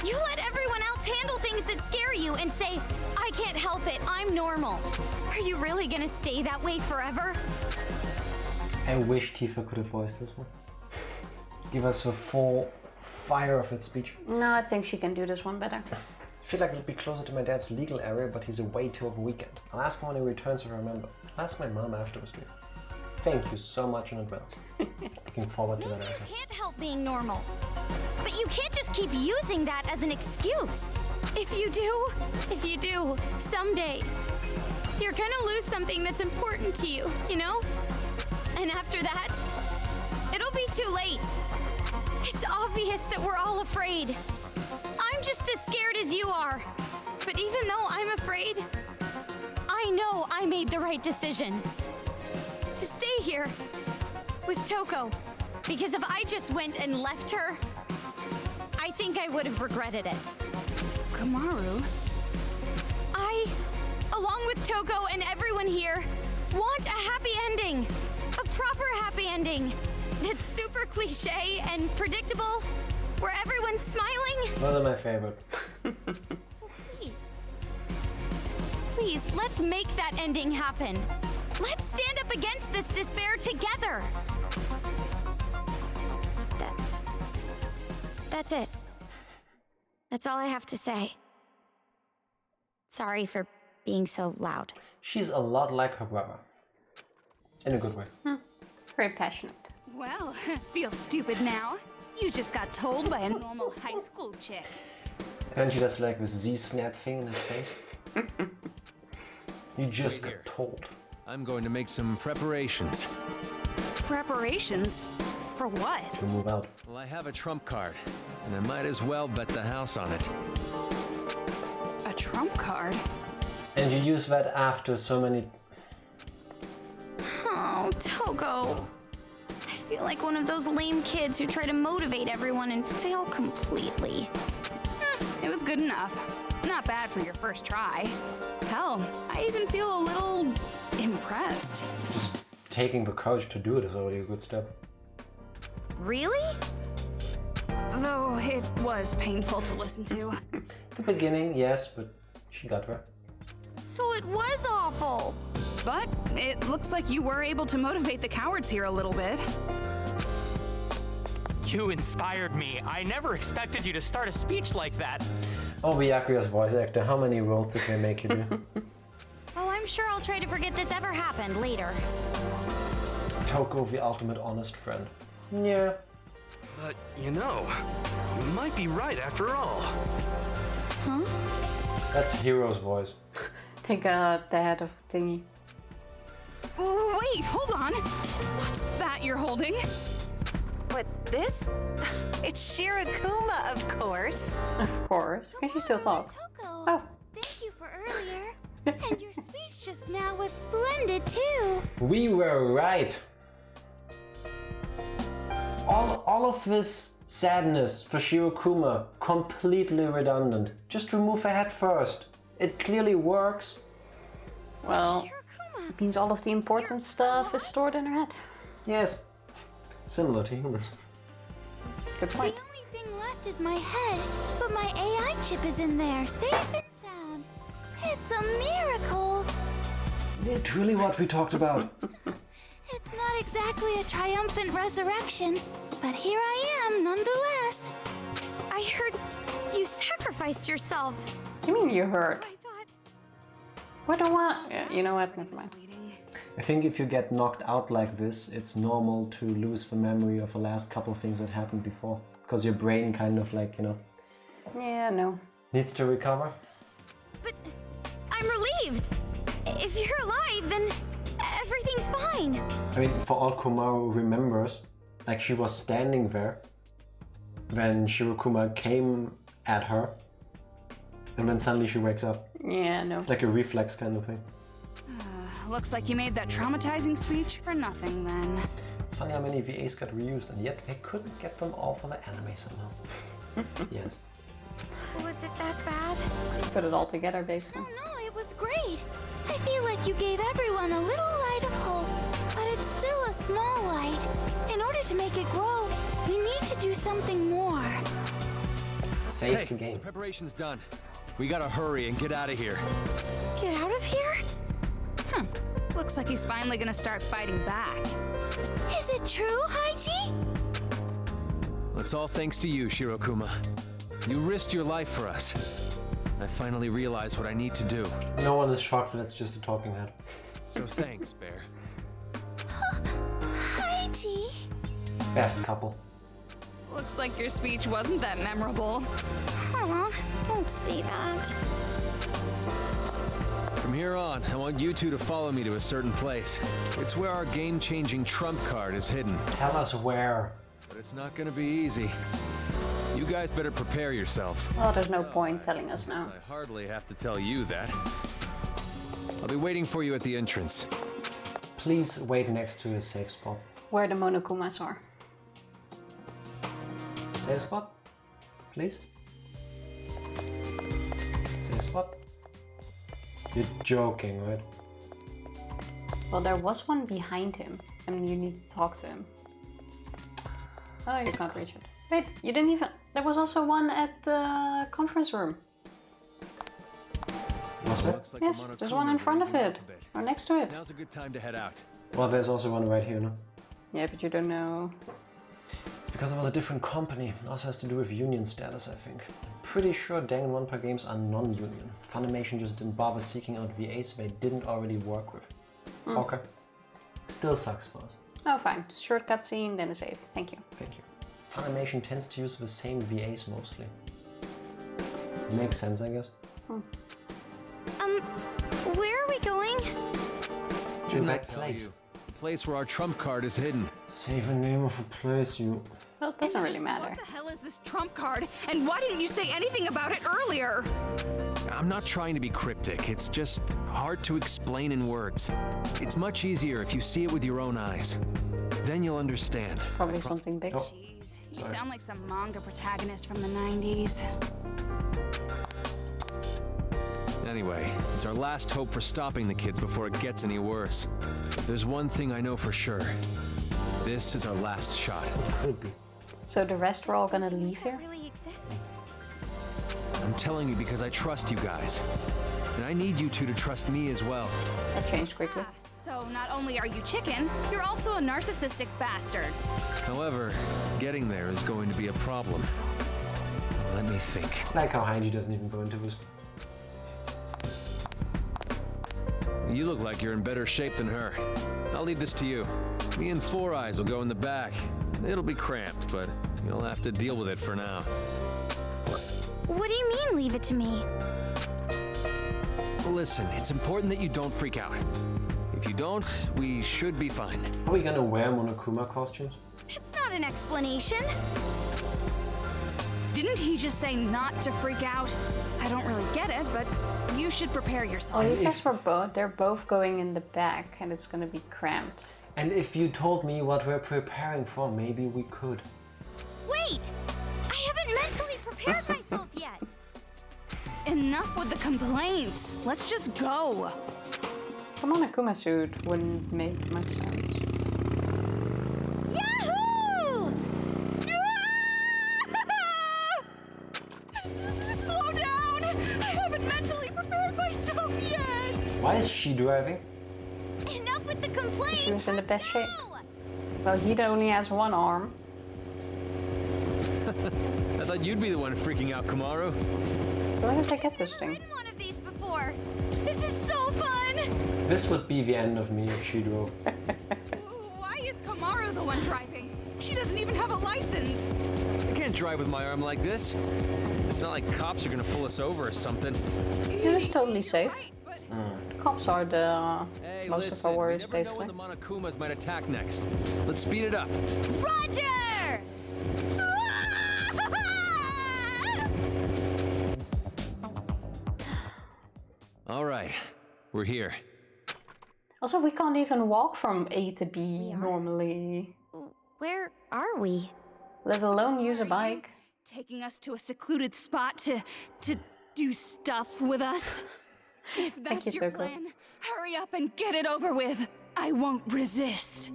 You let everyone else handle things that scare you and say, I can't help it, I'm normal. Are you really gonna stay that way forever? I wish Tifa could have voiced this one. Give us the full fire of its speech. No, I think she can do this one better. I feel like it'd be closer to my dad's legal area, but he's away till the weekend. I'll ask him when he returns if I remember. I'll ask my mom after the stream. Thank you so much in advance. Looking forward to that answer. You can't help being normal. But you can't just keep using that as an excuse. If you do, someday, you're gonna lose something that's important to you, you know? And after that, it'll be too late. It's obvious that we're all afraid. I'm just as scared as you are. But even though I'm afraid, I know I made the right decision. To stay here with Toko. Because if I just went and left her, I think I would have regretted it. Kamaru? I, along with Toko and everyone here, want a happy ending. A proper happy ending. That's super cliche and predictable, where everyone's smiling. Those are my favorite. So please, let's make that ending happen. Let's stand up against this despair together. That's it. That's all I have to say. Sorry for being so loud. She's a lot like her brother. In a good way. Very passionate. Well, feel stupid now. You just got told by a normal high school chick. And she does like this Z-snap thing in his face. You just got told. I'm going to make some preparations. Preparations? For what? To move out. Well, I have a trump card, and I might as well bet the house on it. A trump card? And you use that after so many... Oh, Togo. I feel like one of those lame kids who try to motivate everyone and fail completely. It was good enough. Not bad for your first try. Hell, I even feel a little impressed. Just taking the courage to do it is already a good step. Really? Though it was painful to listen to. The beginning, yes, but she got there. So it was awful. But it looks like you were able to motivate the cowards here a little bit. You inspired me. I never expected you to start a speech like that. Oh, Byakuya's voice actor, how many roles did they make you do? Oh, I'm sure I'll try to forget this ever happened later. Toko, the ultimate honest friend. Yeah. But, you know, you might be right after all. Huh? That's Hero's voice. Think the head of Thingy. Wait, hold on. What's that you're holding? What, this? It's Shirokuma, of course. Of course. Can she still talk? Toko, Oh. thank you for earlier. And your speech just now was splendid too. We were right. All of this sadness for Shirokuma, completely redundant. Just remove her head first. It clearly works. Well, it means all of the important stuff is stored in her head. Yes. Similar to humans. Good point. The only thing left is my head, but my AI chip is in there, safe and sound. It's a miracle. Literally what we talked about. It's not exactly a triumphant resurrection, but here I am nonetheless. I heard you sacrificed yourself. You mean you heard? I thought... What do I... Yeah, you know what? Never mind. I think if you get knocked out like this, it's normal to lose the memory of the last couple of things that happened before. Because your brain kind of like, you know... Yeah, no. Needs to recover. But I'm relieved. If you're alive, then everything's fine. I mean, for all Komaru remembers, like she was standing there when Shirokuma came at her, and then suddenly she wakes up. Yeah, no. It's like a reflex kind of thing. Looks like you made that traumatizing speech for nothing then. It's funny how many VAs got reused, and yet they couldn't get them all for the anime somehow. Yes. Was it that bad? Put it all together, basically. Oh no, it was great. I feel like you gave everyone a little light of hope, but it's still a small light. In order to make it grow, we need to do something more. Save the game. The preparation's done. We gotta hurry and get out of here. Get out of here? Looks like he's finally gonna start fighting back. Is it true, Haiji? It's all thanks to you, Shirokuma. You risked your life for us. I finally realized what I need to do. No one is shocked that it's just a talking head. So thanks, Bear. Haiji? Best couple. Looks like your speech wasn't that memorable. Don't say that. From here on, I want you two to follow me to a certain place. It's where our game-changing trump card is hidden. Tell us where. But it's not gonna be easy. You guys better prepare yourselves. Oh, there's no point telling us now. I hardly have to tell you that. I'll be waiting for you at the entrance. Please wait next to a safe spot. Where the Monokumas are. Safe spot? Please? Safe spot? You're joking, right? Well, there was one behind him, and you need to talk to him. Oh, you can't reach it. Wait, you didn't even... There was also one at the conference room. Was there? Like Yes, there's one in front of it. Or next to it. Now's a good time to head out. Well, there's also one right here, no? Yeah, but you don't know... It's because it was a different company. It also has to do with union status, I think. Pretty sure Danganronpa games are non-union. Funimation just didn't bother seeking out VAs they didn't already work with. Okay. Still sucks for us. Oh, fine. Short cutscene, then a save. Thank you. Thank you. Funimation tends to use the same VAs mostly. Makes sense, I guess. Where are we going? To that Tell place. you. The place where our trump card is hidden. Say the name of a place, you... Well, it doesn't really matter. What the hell is this trump card? And why didn't you say anything about it earlier? I'm not trying to be cryptic. It's just hard to explain in words. It's much easier if you see it with your own eyes. Then you'll understand. Probably something big. Oh. Jeez, you sound like some manga protagonist from the 90s. Anyway, it's our last hope for stopping the kids before it gets any worse. If there's one thing I know for sure, this is our last shot. Could be. So the rest are all gonna leave here? Really exist? I'm telling you because I trust you guys. And I need you two to trust me as well. That changed quickly. So not only are you chicken, you're also a narcissistic bastard. However, getting there is going to be a problem. Let me think. Like how Haiji doesn't even go into this. You look like you're in better shape than her. I'll leave this to you. Me and Four Eyes will go in the back. It'll be cramped, but you'll have to deal with it for now. What do you mean, leave it to me? Listen, it's important that you don't freak out. If you don't, we should be fine. Are we gonna wear Monokuma costumes? It's not an explanation. Didn't he just say not to freak out? I don't really get it, but you should prepare yourself. Oh, he says they're both going in the back and it's gonna be cramped. And if you told me what we're preparing for, maybe we could. Wait! I haven't mentally prepared myself yet. Enough with the complaints. Let's just go. The Monokuma suit wouldn't make much sense. Yahoo! Slow down! I haven't mentally prepared myself yet! Why is she driving? Enough with the complaints! She was in the best shape. Go! Well, he only has one arm. I thought you'd be the one freaking out, Kamaru. Where did I get this I've thing? ridden one of these before. This is so fun! This would be the end of me if she drove. Why is Kamaru the one driving? She doesn't even have a license. I can't drive with my arm like this. It's not like cops are gonna pull us over or something. It was totally safe. Right, but The cops are the Hey, most listen, of our worries, we never know basically. when the Monokumas might attack next. Let's speed it up. Roger! All right, we're here. Also, we can't even walk from A to B normally, Where are we? let alone use a bike. taking us to a secluded spot to do stuff with us. If that's your plan, hurry up and get it over with. I won't resist.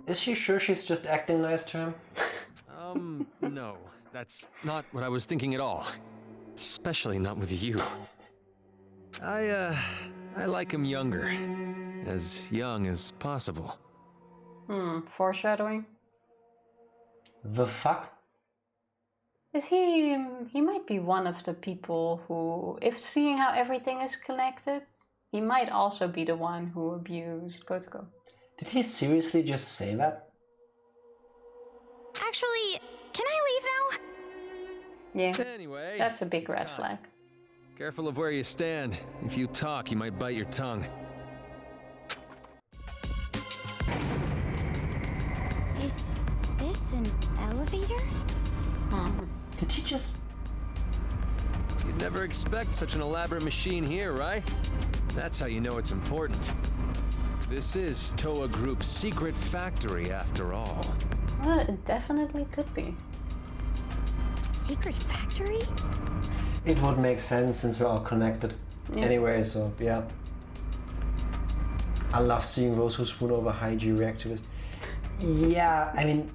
Is she sure she's just acting nice to him? No. That's not what I was thinking at all. Especially not with you. I like him younger. As young as possible. Foreshadowing. The fuck? Is he might be one of the people who, if seeing how everything is connected, he might also be the one who abused Kotoko. Did he seriously just say that? Actually, can I leave now? Yeah. Anyway, that's a big red flag. Careful of where you stand. If you talk, you might bite your tongue. Is this an elevator? Did he just... You'd never expect such an elaborate machine here, right? That's how you know it's important. This is Toa Group's secret factory, after all. Well, it definitely could be. Secret factory? It would make sense since we're all connected. Yeah. Anyway, so yeah. I love seeing those who swoon over high-G reactivists. Yeah, I mean...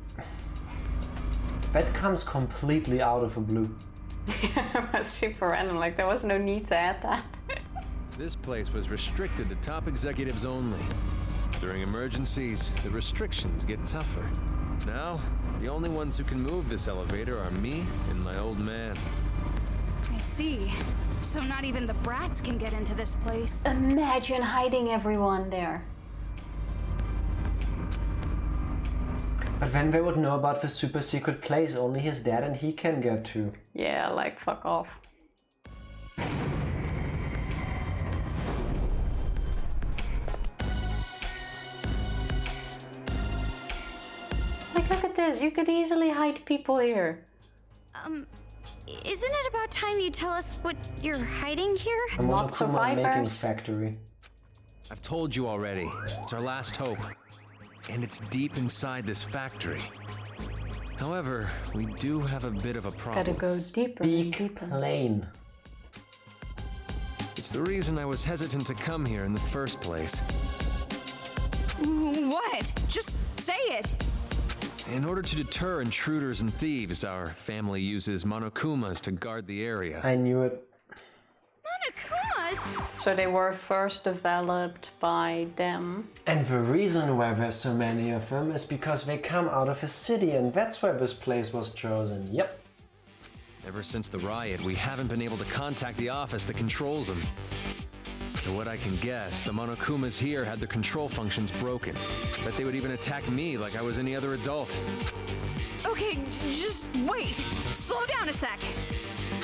That comes completely out of the blue. It was super random, like there was no need to add that. This place was restricted to top executives only. During emergencies, the restrictions get tougher. Now, the only ones who can move this elevator are me and my old man. I see. So not even the brats can get into this place. Imagine hiding everyone there. But then they would know about the super secret place only his dad and he can get to. Yeah, like fuck off. Like, look at this. You could easily hide people here. Isn't it about time you tell us what you're hiding here? A Monokuma making factory. I've told you already. It's our last hope. And it's deep inside this factory. However, we do have a bit of a problem. Gotta go deeper. Speak plain. It's the reason I was hesitant to come here in the first place. What? Just say it! In order to deter intruders and thieves, our family uses Monokumas to guard the area. I knew it. Monokumas? So they were first developed by them. And the reason why there's so many of them is because they come out of a city and that's why this place was chosen. Yep. Ever since the riot, we haven't been able to contact the office that controls them. To what I can guess, the Monokumas here had their control functions broken. Bet they would even attack me like I was any other adult. Okay, just wait. Slow down a sec.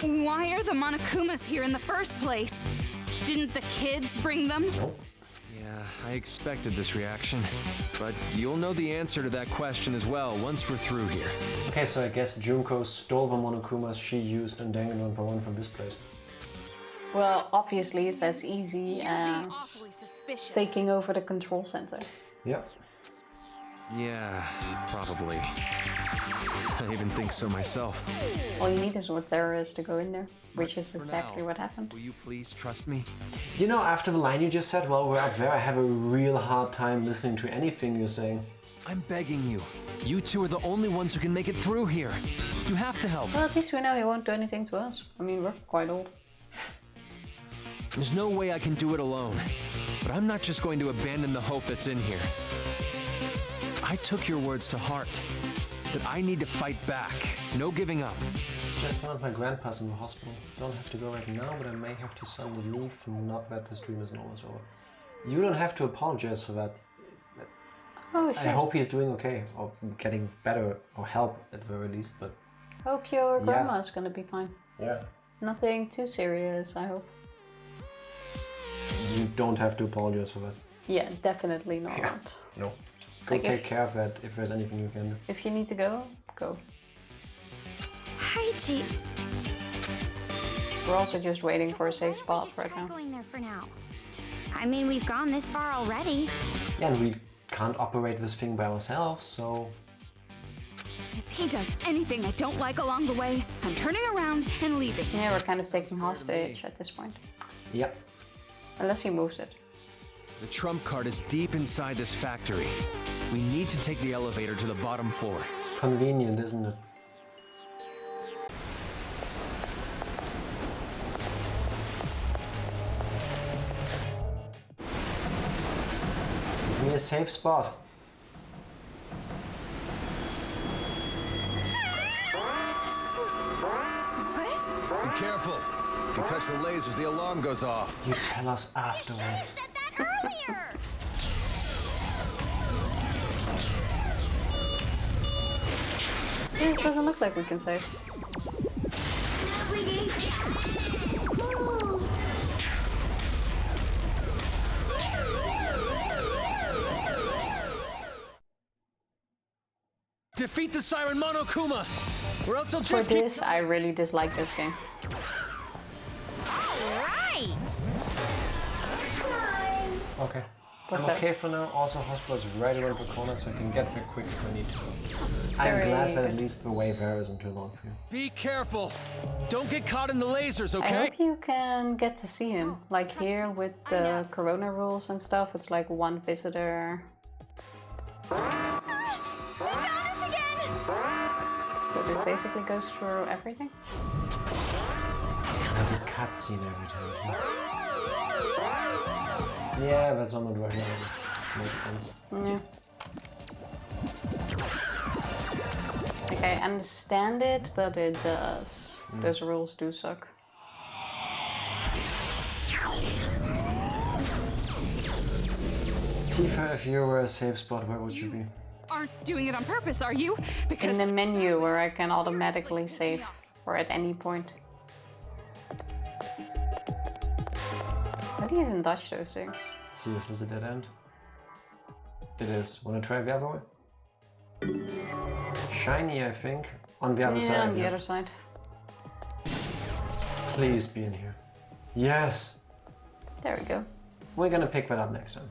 Why are the Monokumas here in the first place? Didn't the kids bring them? Nope. Yeah, I expected this reaction. But you'll know the answer to that question as well once we're through here. Okay, so I guess Junko stole the Monokumas she used in Danganronpa 1 from this place. Well, obviously it's as easy as taking over the control center. Yep. Yeah, probably. I even think so myself. All you need is what terrorists to go in there, which is exactly what happened. Will you please trust me? You know, after the line you just said, well, we're up there, I have a real hard time listening to anything you're saying. I'm begging you. You two are the only ones who can make it through here. You have to help. Well, at least we know he won't do anything to us. I mean, we're quite old. There's no way I can do it alone. But I'm not just going to abandon the hope that's in here. I took your words to heart. That I need to fight back. No giving up. Just found my grandpa's in the hospital. Don't have to go right now, but I may have to suddenly leave. Not that the stream is almost over. You don't have to apologize for that. Oh, shit. I hope he's doing okay, or getting better, or help at the very least, but... Hope your grandma's gonna be fine. Yeah. Nothing too serious, I hope. You don't have to apologize for that. Yeah, definitely not. Yeah. No. Go Like take care of that if there's anything you can do. If you need to go, go. Haiji. We're also just waiting for a safe spot right now. Going there for now. I mean, we've gone this far already. Yeah, and we can't operate this thing by ourselves, so... If he does anything I don't like along the way, I'm turning around and leaving. Yeah, we're kind of taking hostage at this point. Yep. Unless he moves it. The trump card is deep inside this factory. We need to take the elevator to the bottom floor. Convenient, isn't it? Give me a safe spot. Be careful. If you touch the lasers, the alarm goes off. You tell us afterwards. Said that earlier! This doesn't look like we can save. Defeat the siren Monokuma, or else he'll For just keep... this, I really dislike this game. Right! Okay. What's I'm that? okay for now. Also, hospital is right around the corner, so I can get there quick if I need to. I'm Very glad that at good. least the way there isn't too long for you. Be careful. Don't get caught in the lasers, I okay? hope you can get to see him. Like here with the corona rules and stuff, it's like one visitor. So this basically goes through everything? There's a cutscene every time. Yeah, that's not right now. Makes sense. Yeah. Like I understand it, but it does. Those rules do suck. Tifa, if you were a safe spot, where would you be? Aren't doing it on purpose, are you? In Because the menu where I can automatically save, or at any point. How do you even dodge those things? Let's see, is this a dead end? It is. Wanna try the other way? Shiny, I think. On the other side. Yeah, on the other side. Please be in here. Yes! There we go. We're gonna pick that up next time.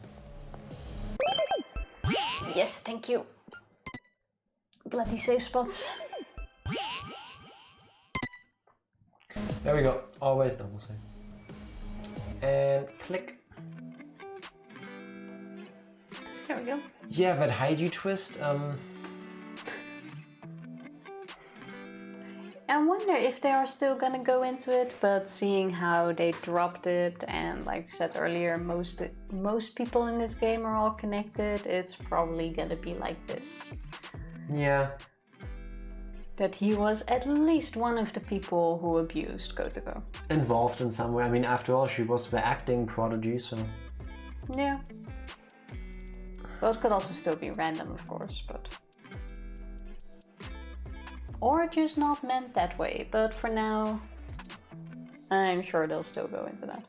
Yes, thank you. Bloody safe spots. There we go. Always double save. And click. There we go. Yeah, that Haiju twist, I wonder if they are still gonna go into it, but seeing how they dropped it, and like I said earlier, most people in this game are all connected, it's probably gonna be like this. yeah. That he was at least one of the people who abused Kotoko. Involved in some way. I mean, after all, she was the acting prodigy, so... Yeah. Well, it could also still be random, of course, but... Or just not meant that way, but for now, I'm sure they'll still go into that.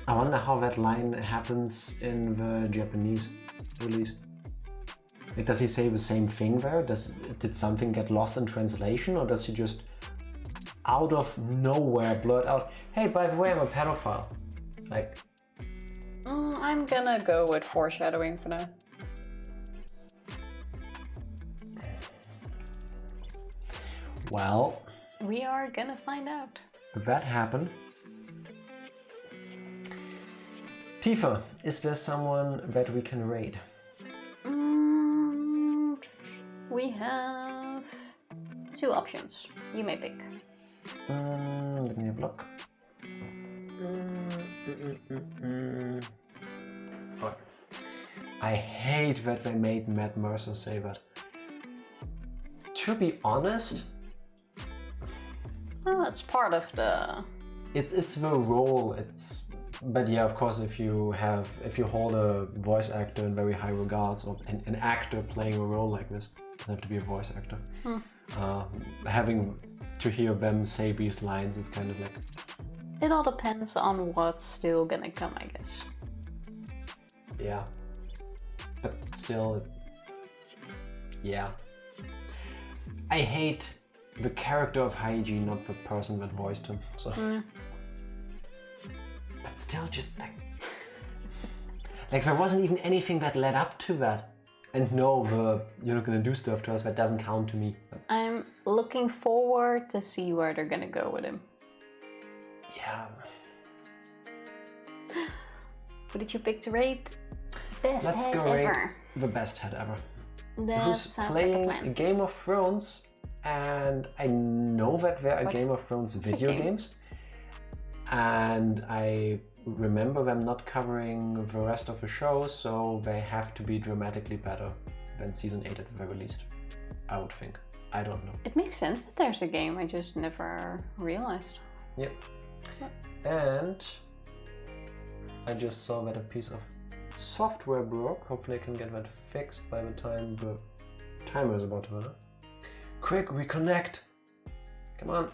I wonder how that line happens in the Japanese release. Like, does he say the same thing there? Did something get lost in translation, or does he just out of nowhere blurt out, "Hey, by the way, I'm a pedophile"? Like, I'm gonna go with foreshadowing for now. well, We are gonna find out. that happened. Tifa, is there someone that we can raid? We have 2 options. You may pick. Let me have a look. Oh. I hate that they made Matt Mercer say that. To be honest, Oh, it's part of the... it's the role. But yeah, of course, if you hold a voice actor in very high regards, or an actor playing a role like this, it doesn't have to be a voice actor. Having to hear them say these lines is kind of like... It all depends on what's still gonna come, I guess. Yeah. But still... Yeah. I hate the character of Haiji, not the person that voiced him, so... But still, just like... like, there wasn't even anything that led up to that. And no, you're not gonna do stuff to us, that doesn't count to me. I'm looking forward to see where they're gonna go with him. Yeah. What did you pick to rate? Best Let's head go ever. rate the best head ever. That Who's sounds playing like a plan. Game of Thrones, and I know that there are What? Game of Thrones What's a video game? games, and I remember them not covering the rest of the show, so they have to be dramatically better than season 8 at the very least. I would think. I don't know. It makes sense that there's a game, I just never realized. Yep. And I just saw that a piece of software broke. Hopefully I can get that fixed by the time the timer is about to run out. Quick, reconnect! Come on.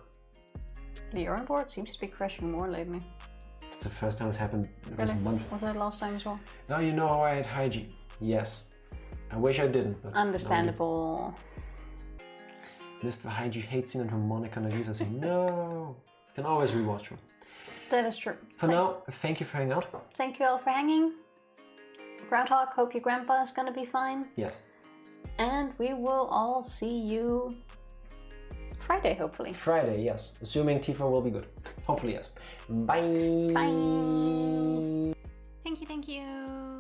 The Earn board seems to be crashing more lately. It's the first time it's happened this Really? month. Was that last time as well? Now you know how I had hygiene. Yes. I wish I didn't, but... Understandable. Missed the hygiene hate scene and from Monica and Elisa saying no. Can always rewatch them. That is true. For now, thank you for hanging out. Thank you all for hanging. Groundhog, hope your grandpa is gonna be fine. Yes. And we will all see you Friday, hopefully. Friday, yes. Assuming Tifa will be good. Hopefully, yes. Bye. Bye. Thank you, thank you.